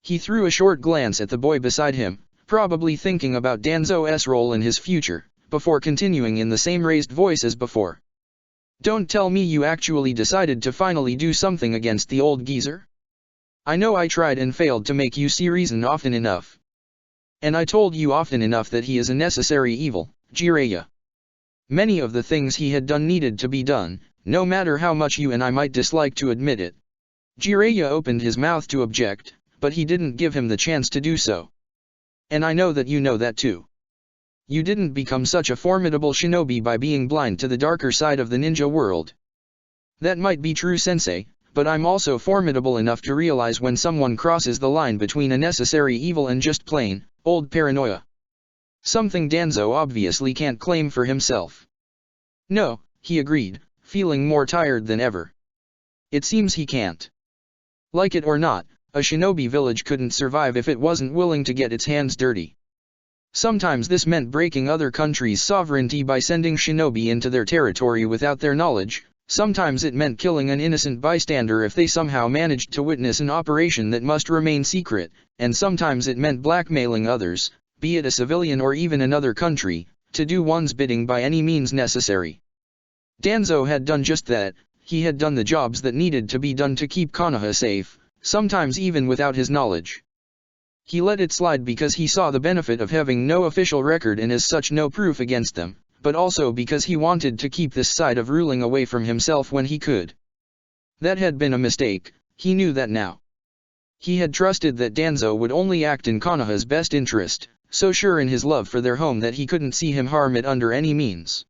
He threw a short glance at the boy beside him, probably thinking about Danzo's role in his future, before continuing in the same raised voice as before. "Don't tell me you actually decided to finally do something against the old geezer? I know I tried and failed to make you see reason often enough. And I told you often enough that he is a necessary evil, Jiraiya. Many of the things he had done needed to be done, no matter how much you and I might dislike to admit it." Jiraiya opened his mouth to object, but he didn't give him the chance to do so. "And I know that you know that too. You didn't become such a formidable shinobi by being blind to the darker side of the ninja world. That might be true, sensei, but I'm also formidable enough to realize when someone crosses the line between a necessary evil and just plain, old paranoia. Something Danzo obviously can't claim for himself." "No," he agreed, feeling more tired than ever. "It seems he can't. Like it or not, a shinobi village couldn't survive if it wasn't willing to get its hands dirty. Sometimes this meant breaking other countries' sovereignty by sending shinobi into their territory without their knowledge, sometimes it meant killing an innocent bystander if they somehow managed to witness an operation that must remain secret, and sometimes it meant blackmailing others, be it a civilian or even another country, to do one's bidding by any means necessary. Danzo had done just that. He had done the jobs that needed to be done to keep Konoha safe, sometimes even without his knowledge. He let it slide because he saw the benefit of having no official record and as such no proof against them, but also because he wanted to keep this side of ruling away from himself when he could. That had been a mistake, he knew that now. He had trusted that Danzo would only act in Konoha's best interest, so sure in his love for their home that he couldn't see him harm it under any means.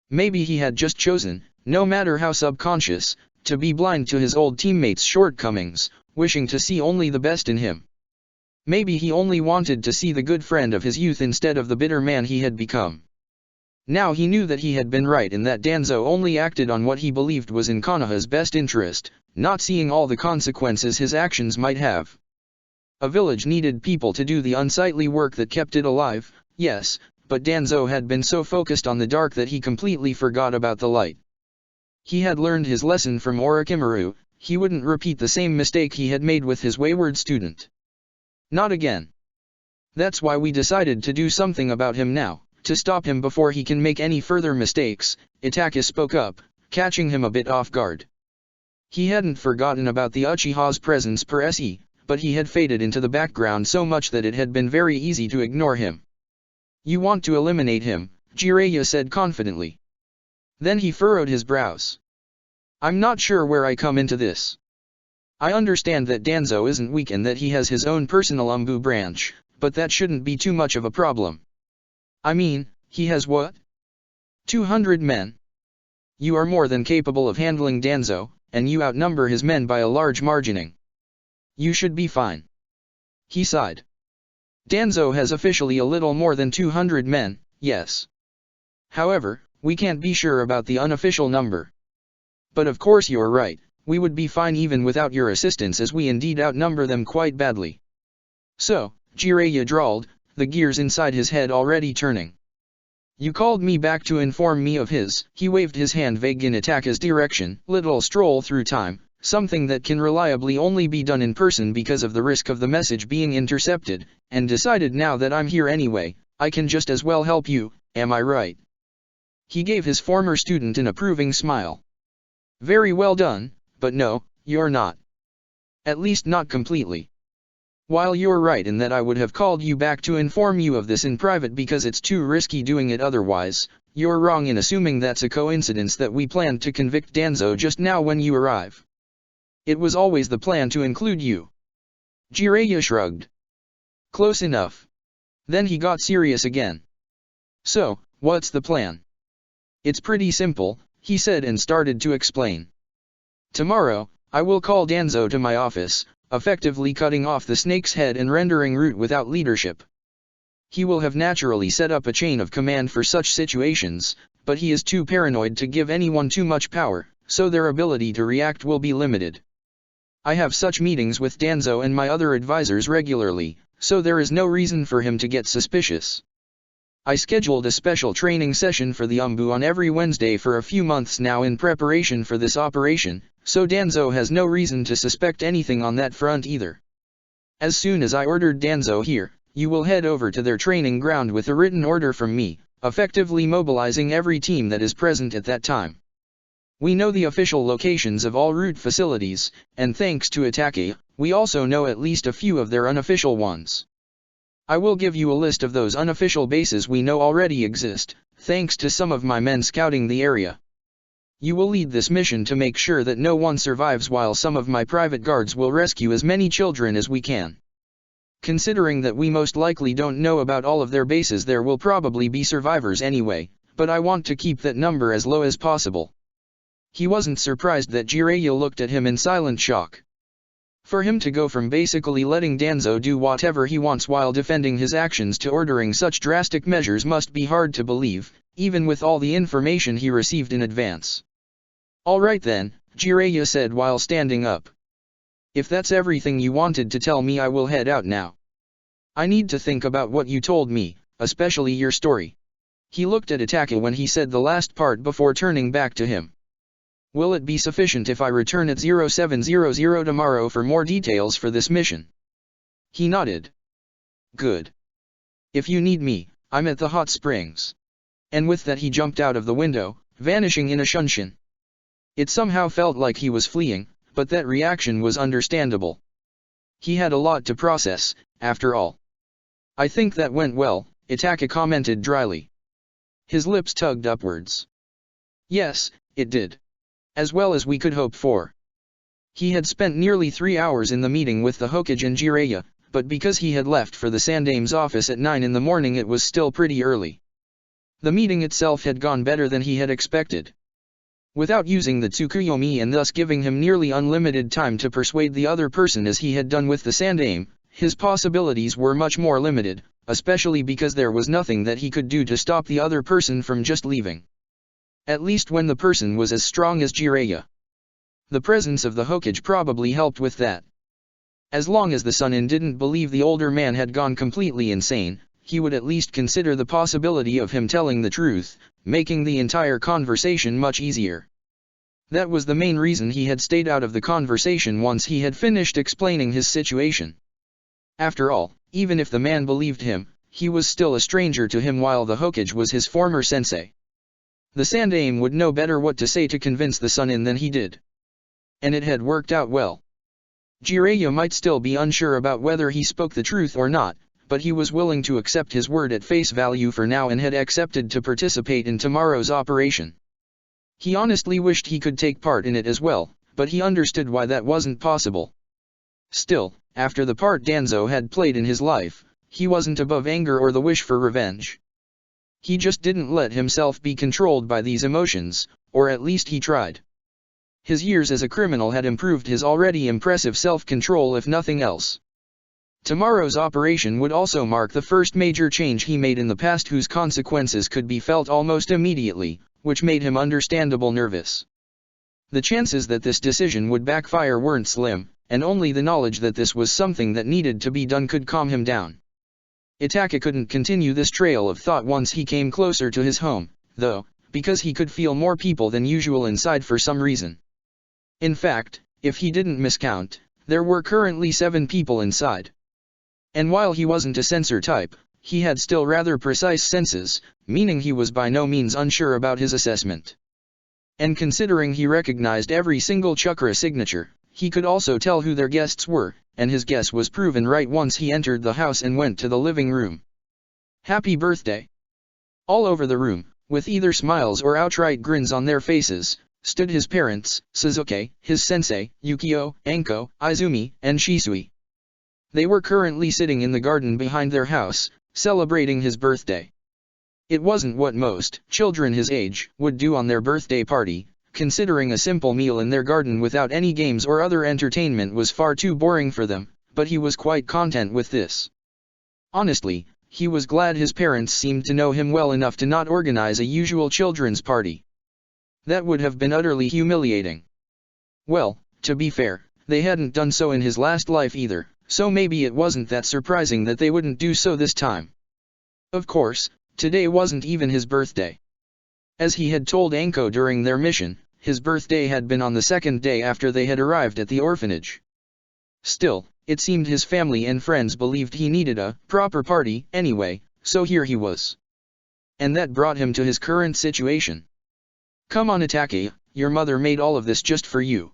Maybe he had just chosen, no matter how subconscious, to be blind to his old teammate's shortcomings, wishing to see only the best in him. Maybe he only wanted to see the good friend of his youth instead of the bitter man he had become. Now he knew that he had been right and that Danzo only acted on what he believed was in Konoha's best interest, not seeing all the consequences his actions might have. A village needed people to do the unsightly work that kept it alive, yes, but Danzo had been so focused on the dark that he completely forgot about the light. He had learned his lesson from Orochimaru. He wouldn't repeat the same mistake he had made with his wayward student. Not again. That's why we decided to do something about him now, to stop him before he can make any further mistakes, Itaka spoke up, catching him a bit off guard. He hadn't forgotten about the Uchiha's presence per se, but he had faded into the background so much that it had been very easy to ignore him. You want to eliminate him, Jiraiya said confidently. Then he furrowed his brows. I'm not sure where I come into this. I understand that Danzo isn't weak and that he has his own personal Umbu branch, but that shouldn't be too much of a problem. I mean, he has what? 200 men. You are more than capable of handling Danzo, and you outnumber his men by a large margining. You should be fine. He sighed. Danzo has officially a little more than 200 men, yes. However, we can't be sure about the unofficial number. But of course you're right, we would be fine even without your assistance as we indeed outnumber them quite badly. So, Jiraiya drawled, the gears inside his head already turning. You called me back to inform me of his, he waved his hand vague in Itaka's direction, little stroll through time, something that can reliably only be done in person because of the risk of the message being intercepted, and decided now that I'm here anyway, I can just as well help you, am I right? He gave his former student an approving smile. Very well done, but no, you're not. At least not completely. While you're right in that I would have called you back to inform you of this in private because it's too risky doing it otherwise, you're wrong in assuming that's a coincidence that we planned to convict Danzo just now when you arrive. It was always the plan to include you. Jiraiya shrugged. Close enough. Then he got serious again. So, what's the plan? It's pretty simple, he said and started to explain. Tomorrow, I will call Danzo to my office, effectively cutting off the snake's head and rendering Root without leadership. He will have naturally set up a chain of command for such situations, but he is too paranoid to give anyone too much power, so their ability to react will be limited. I have such meetings with Danzo and my other advisors regularly, so there is no reason for him to get suspicious. I scheduled a special training session for the Umbu on every Wednesday for a few months now in preparation for this operation, so Danzo has no reason to suspect anything on that front either. As soon as I ordered Danzo here, you will head over to their training ground with a written order from me, effectively mobilizing every team that is present at that time. We know the official locations of all Root facilities, and thanks to Itachi, we also know at least a few of their unofficial ones. I will give you a list of those unofficial bases we know already exist, thanks to some of my men scouting the area. You will lead this mission to make sure that no one survives while some of my private guards will rescue as many children as we can. Considering that we most likely don't know about all of their bases, there will probably be survivors anyway, but I want to keep that number as low as possible. He wasn't surprised that Jiraiya looked at him in silent shock. For him to go from basically letting Danzo do whatever he wants while defending his actions to ordering such drastic measures must be hard to believe, even with all the information he received in advance. Alright then, Jiraiya said while standing up. If that's everything you wanted to tell me, I will head out now. I need to think about what you told me, especially your story. He looked at Itachi when he said the last part before turning back to him. Will it be sufficient if I return at 0700 tomorrow for more details for this mission? He nodded. Good. If you need me, I'm at the hot springs. And with that he jumped out of the window, vanishing in a shunshin. It somehow felt like he was fleeing, but that reaction was understandable. He had a lot to process, after all. I think that went well, Itachi commented dryly. His lips tugged upwards. Yes, it did. As well as we could hope for. He had spent nearly 3 hours in the meeting with the Hokage and Jiraiya, but because he had left for the Sandame's office at 9 in the morning it was still pretty early. The meeting itself had gone better than he had expected. Without using the Tsukuyomi and thus giving him nearly unlimited time to persuade the other person as he had done with the Sandame, his possibilities were much more limited, especially because there was nothing that he could do to stop the other person from just leaving. At least when the person was as strong as Jiraiya. The presence of the Hokage probably helped with that. As long as the Sannin didn't believe the older man had gone completely insane, he would at least consider the possibility of him telling the truth, making the entire conversation much easier. That was the main reason he had stayed out of the conversation once he had finished explaining his situation. After all, even if the man believed him, he was still a stranger to him while the Hokage was his former sensei. The Sandame would know better what to say to convince the Sannin than he did. And it had worked out well. Jiraiya might still be unsure about whether he spoke the truth or not, but he was willing to accept his word at face value for now and had accepted to participate in tomorrow's operation. He honestly wished he could take part in it as well, but he understood why that wasn't possible. Still, after the part Danzo had played in his life, he wasn't above anger or the wish for revenge. He just didn't let himself be controlled by these emotions, or at least he tried. His years as a criminal had improved his already impressive self-control if nothing else. Tomorrow's operation would also mark the first major change he made in the past whose consequences could be felt almost immediately, which made him understandable nervous. The chances that this decision would backfire weren't slim, and only the knowledge that this was something that needed to be done could calm him down. Itachi couldn't continue this trail of thought once he came closer to his home, though, because he could feel more people than usual inside for some reason. In fact, if he didn't miscount, there were currently 7 people inside. And while he wasn't a sensor type, he had still rather precise senses, meaning he was by no means unsure about his assessment. And considering he recognized every single chakra signature, he could also tell who their guests were, and his guess was proven right once he entered the house and went to the living room. Happy birthday! All over the room, with either smiles or outright grins on their faces, stood his parents, Sasuke, his sensei, Yukio, Anko, Izumi, and Shisui. They were currently sitting in the garden behind their house, celebrating his birthday. It wasn't what most children his age would do on their birthday party, considering a simple meal in their garden without any games or other entertainment was far too boring for them, but he was quite content with this. Honestly, he was glad his parents seemed to know him well enough to not organize a usual children's party. That would have been utterly humiliating. Well, to be fair, they hadn't done so in his last life either, so maybe it wasn't that surprising that they wouldn't do so this time. Of course, today wasn't even his birthday. As he had told Anko during their mission, his birthday had been on the 2nd day after they had arrived at the orphanage. Still, it seemed his family and friends believed he needed a proper party anyway, so here he was. And that brought him to his current situation. "Come on Itake, your mother made all of this just for you,"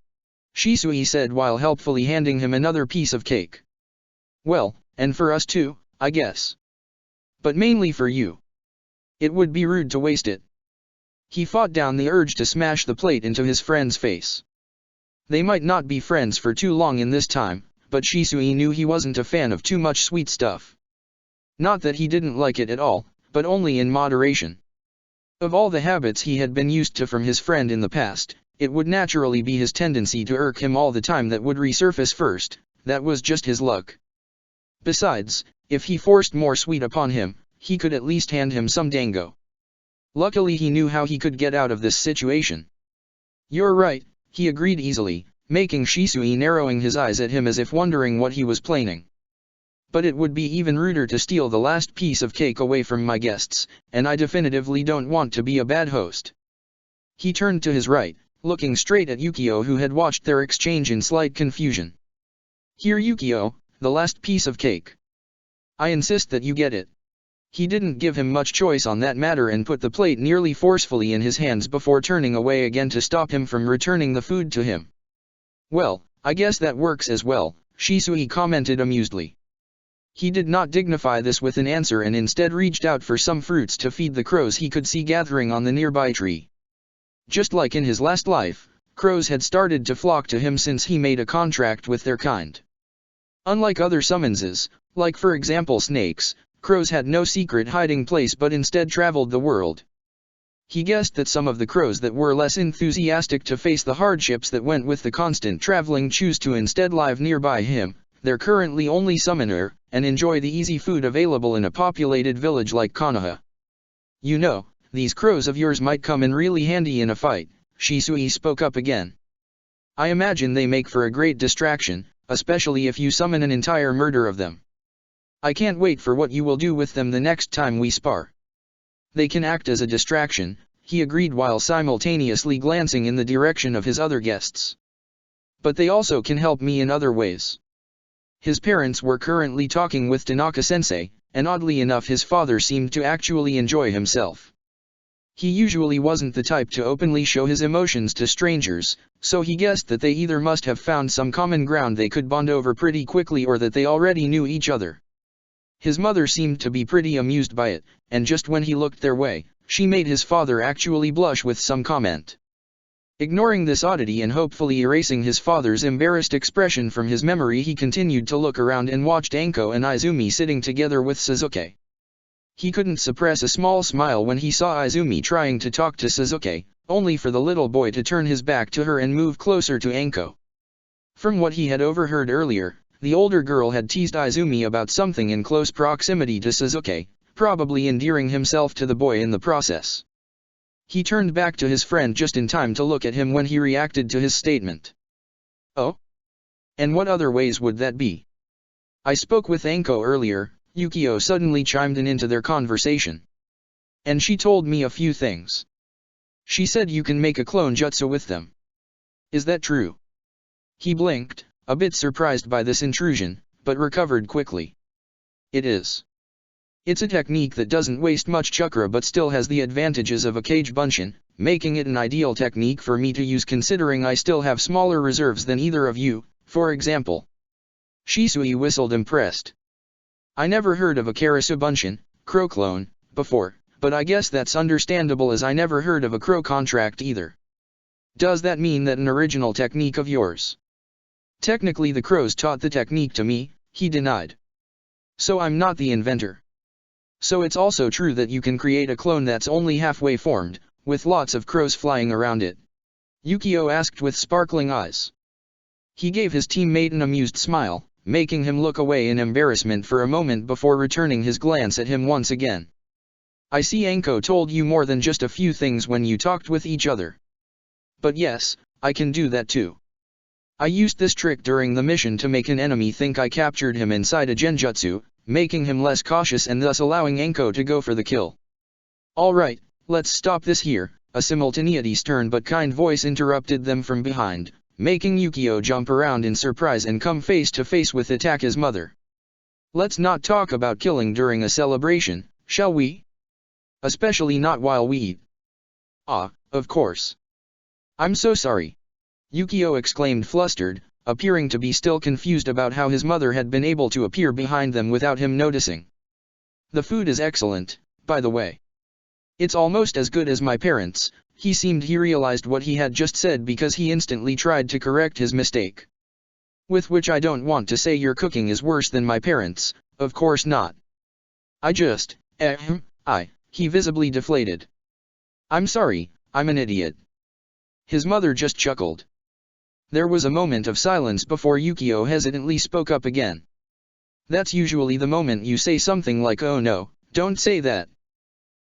Shisui said while helpfully handing him another piece of cake. "Well, and for us too, I guess. But mainly for you. It would be rude to waste it." He fought down the urge to smash the plate into his friend's face. They might not be friends for too long in this time, but Shisui knew he wasn't a fan of too much sweet stuff. Not that he didn't like it at all, but only in moderation. Of all the habits he had been used to from his friend in the past, it would naturally be his tendency to irk him all the time that would resurface first. That was just his luck. Besides, if he forced more sweet upon him, he could at least hand him some dango. Luckily he knew how he could get out of this situation. "You're right," he agreed easily, making Shisui narrowing his eyes at him as if wondering what he was planning. "But it would be even ruder to steal the last piece of cake away from my guests, and I definitively don't want to be a bad host." He turned to his right, looking straight at Yukio who had watched their exchange in slight confusion. "Here Yukio, the last piece of cake. I insist that you get it." He didn't give him much choice on that matter and put the plate nearly forcefully in his hands before turning away again to stop him from returning the food to him. "Well, I guess that works as well," Shisui commented amusedly. He did not dignify this with an answer and instead reached out for some fruits to feed the crows he could see gathering on the nearby tree. Just like in his last life, crows had started to flock to him since he made a contract with their kind. Unlike other summonses, like for example snakes, crows had no secret hiding place but instead traveled the world. He guessed that some of the crows that were less enthusiastic to face the hardships that went with the constant traveling choose to instead live nearby him, their currently only summoner, and enjoy the easy food available in a populated village like Konoha. "You know, these crows of yours might come in really handy in a fight," Shisui spoke up again. "I imagine they make for a great distraction, especially if you summon an entire murder of them. I can't wait for what you will do with them the next time we spar." "They can act as a distraction," he agreed while simultaneously glancing in the direction of his other guests. "But they also can help me in other ways." His parents were currently talking with Tanaka-sensei, and oddly enough his father seemed to actually enjoy himself. He usually wasn't the type to openly show his emotions to strangers, so he guessed that they either must have found some common ground they could bond over pretty quickly or that they already knew each other. His mother seemed to be pretty amused by it, and just when he looked their way, she made his father actually blush with some comment. Ignoring this oddity and hopefully erasing his father's embarrassed expression from his memory, he continued to look around and watched Anko and Izumi sitting together with Sasuke. He couldn't suppress a small smile when he saw Izumi trying to talk to Sasuke, only for the little boy to turn his back to her and move closer to Anko. From what he had overheard earlier, the older girl had teased Izumi about something in close proximity to Sasuke, probably endearing himself to the boy in the process. He turned back to his friend just in time to look at him when he reacted to his statement. "Oh? And what other ways would that be?" "I spoke with Anko earlier," Yukio suddenly chimed in into their conversation. "And she told me a few things. She said you can make a clone jutsu with them. Is that true?" He blinked, a bit surprised by this intrusion, but recovered quickly. It's a technique that doesn't waste much chakra but still has the advantages of a Kage Bunshin, making it an ideal technique for me to use considering I still have smaller reserves than either of you, for example. Shisui whistled impressed. I never heard of a Karasu Bunshin, crow clone, before, but I guess that's understandable as I never heard of a crow contract either. Does that mean that an original technique of yours? Technically the crows taught the technique to me, he denied. So I'm not the inventor. So it's also true that you can create a clone that's only halfway formed, with lots of crows flying around it? Yukio asked with sparkling eyes. He gave his teammate an amused smile, making him look away in embarrassment for a moment before returning his glance at him once again. I see Anko told you more than just a few things when you talked with each other. But yes, I can do that too. I used this trick during the mission to make an enemy think I captured him inside a genjutsu, making him less cautious and thus allowing Anko to go for the kill. Alright, let's stop this here, a simultaneity stern but kind voice interrupted them from behind, making Yukio jump around in surprise and come face to face with Itaka's mother. Let's not talk about killing during a celebration, shall we? Especially not while we eat. Ah, of course. I'm so sorry. Yukio exclaimed flustered, appearing to be still confused about how his mother had been able to appear behind them without him noticing. The food is excellent, by the way. It's almost as good as my parents'. He realized what he had just said because he instantly tried to correct his mistake. With which I don't want to say your cooking is worse than my parents', of course not. He visibly deflated. I'm sorry, I'm an idiot. His mother just chuckled. There was a moment of silence before Yukio hesitantly spoke up again. That's usually the moment you say something like oh no, don't say that.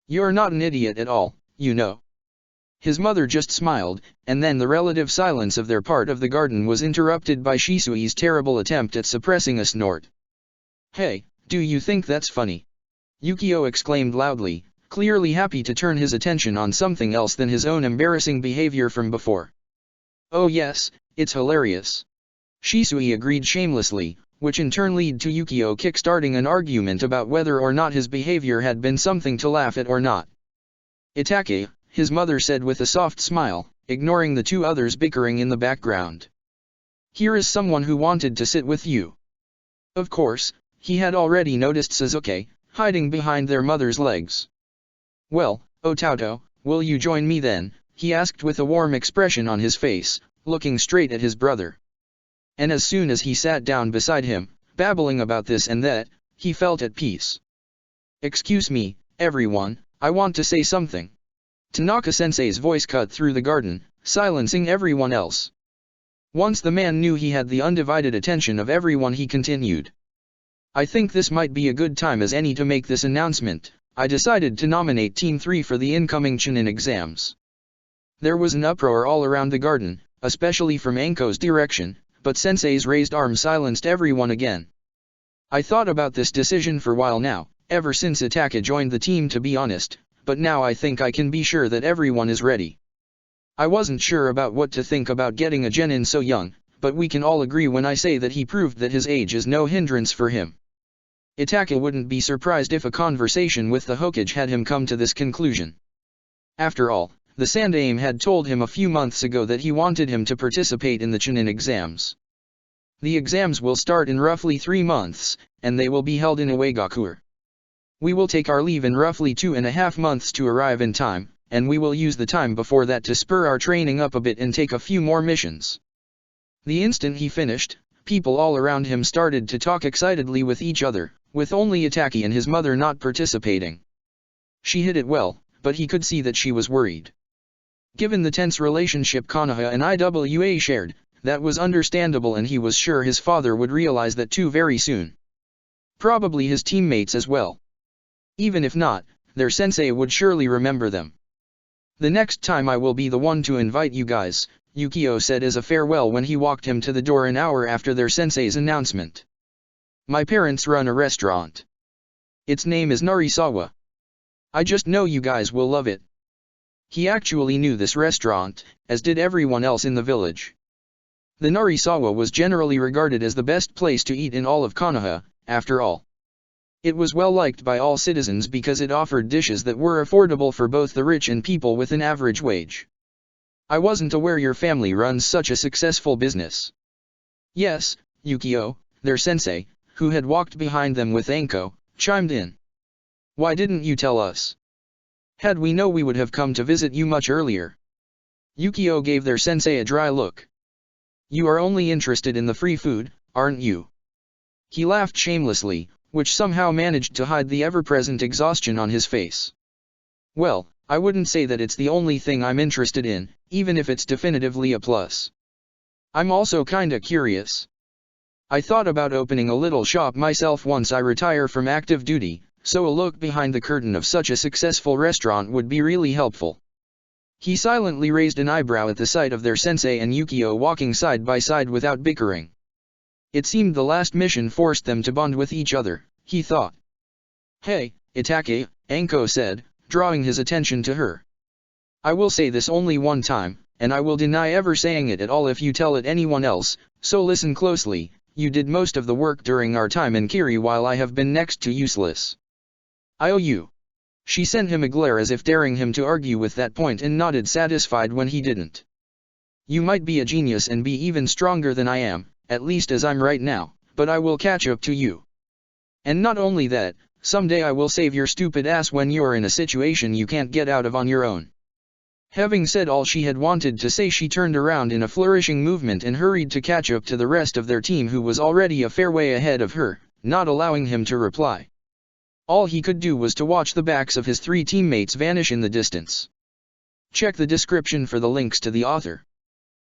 You're not an idiot at all, you know. His mother just smiled, and then the relative silence of their part of the garden was interrupted by Shisui's terrible attempt at suppressing a snort. Hey, do you think that's funny? Yukio exclaimed loudly, clearly happy to turn his attention on something else than his own embarrassing behavior from before. Oh yes, it's hilarious. Shisui agreed shamelessly, which in turn led to Yukio kick-starting an argument about whether or not his behavior had been something to laugh at or not. Itake, his mother said with a soft smile, ignoring the two others bickering in the background. Here is someone who wanted to sit with you. Of course, he had already noticed Sasuke, hiding behind their mother's legs. Well, Otauto, will you join me then? He asked with a warm expression on his face, looking straight at his brother. And as soon as he sat down beside him, babbling about this and that, he felt at peace. Excuse me, everyone, I want to say something. Tanaka-sensei's voice cut through the garden, silencing everyone else. Once the man knew he had the undivided attention of everyone, he continued. I think this might be a good time as any to make this announcement. I decided to nominate Team 3 for the incoming Chunin exams. There was an uproar all around the garden, especially from Anko's direction, but Sensei's raised arm silenced everyone again. I thought about this decision for a while now, ever since Itaka joined the team to be honest, but now I think I can be sure that everyone is ready. I wasn't sure about what to think about getting a genin so young, but we can all agree when I say that he proved that his age is no hindrance for him. Itaka wouldn't be surprised if a conversation with the Hokage had him come to this conclusion. After all, the Sandaime had told him a few months ago that he wanted him to participate in the Chunin exams. The exams will start in roughly 3 months, and they will be held in Uegakure. We will take our leave in roughly 2.5 months to arrive in time, and we will use the time before that to spur our training up a bit and take a few more missions. The instant he finished, people all around him started to talk excitedly with each other, with only Itake and his mother not participating. She hid it well, but he could see that she was worried. Given the tense relationship Konoha and Iwa shared, that was understandable, and he was sure his father would realize that too very soon. Probably his teammates as well. Even if not, their sensei would surely remember them. The next time I will be the one to invite you guys, Yukio said as a farewell when he walked him to the door an hour after their sensei's announcement. My parents run a restaurant. Its name is Narisawa. I just know you guys will love it. He actually knew this restaurant, as did everyone else in the village. The Narisawa was generally regarded as the best place to eat in all of Konoha, after all. It was well liked by all citizens because it offered dishes that were affordable for both the rich and people with an average wage. I wasn't aware your family runs such a successful business. Yes, Yukio, their sensei, who had walked behind them with Anko, chimed in. Why didn't you tell us? Had we known we would have come to visit you much earlier. Yukio gave their sensei a dry look. You are only interested in the free food, aren't you? He laughed shamelessly, which somehow managed to hide the ever-present exhaustion on his face. Well, I wouldn't say that it's the only thing I'm interested in, even if it's definitively a plus. I'm also kinda curious. I thought about opening a little shop myself once I retire from active duty, so a look behind the curtain of such a successful restaurant would be really helpful. He silently raised an eyebrow at the sight of their sensei and Yukio walking side by side without bickering. It seemed the last mission forced them to bond with each other, he thought. Hey, Itake, Anko said, drawing his attention to her. I will say this only one time, and I will deny ever saying it at all if you tell it anyone else, so listen closely. You did most of the work during our time in Kiri while I have been next to useless. I owe you. She sent him a glare as if daring him to argue with that point and nodded satisfied when he didn't. You might be a genius and be even stronger than I am, at least as I'm right now, but I will catch up to you. And not only that, someday I will save your stupid ass when you're in a situation you can't get out of on your own. Having said all she had wanted to say, she turned around in a flourishing movement and hurried to catch up to the rest of their team, who was already a fair way ahead of her, not allowing him to reply. All he could do was to watch the backs of his three teammates vanish in the distance. Check the description for the links to the author.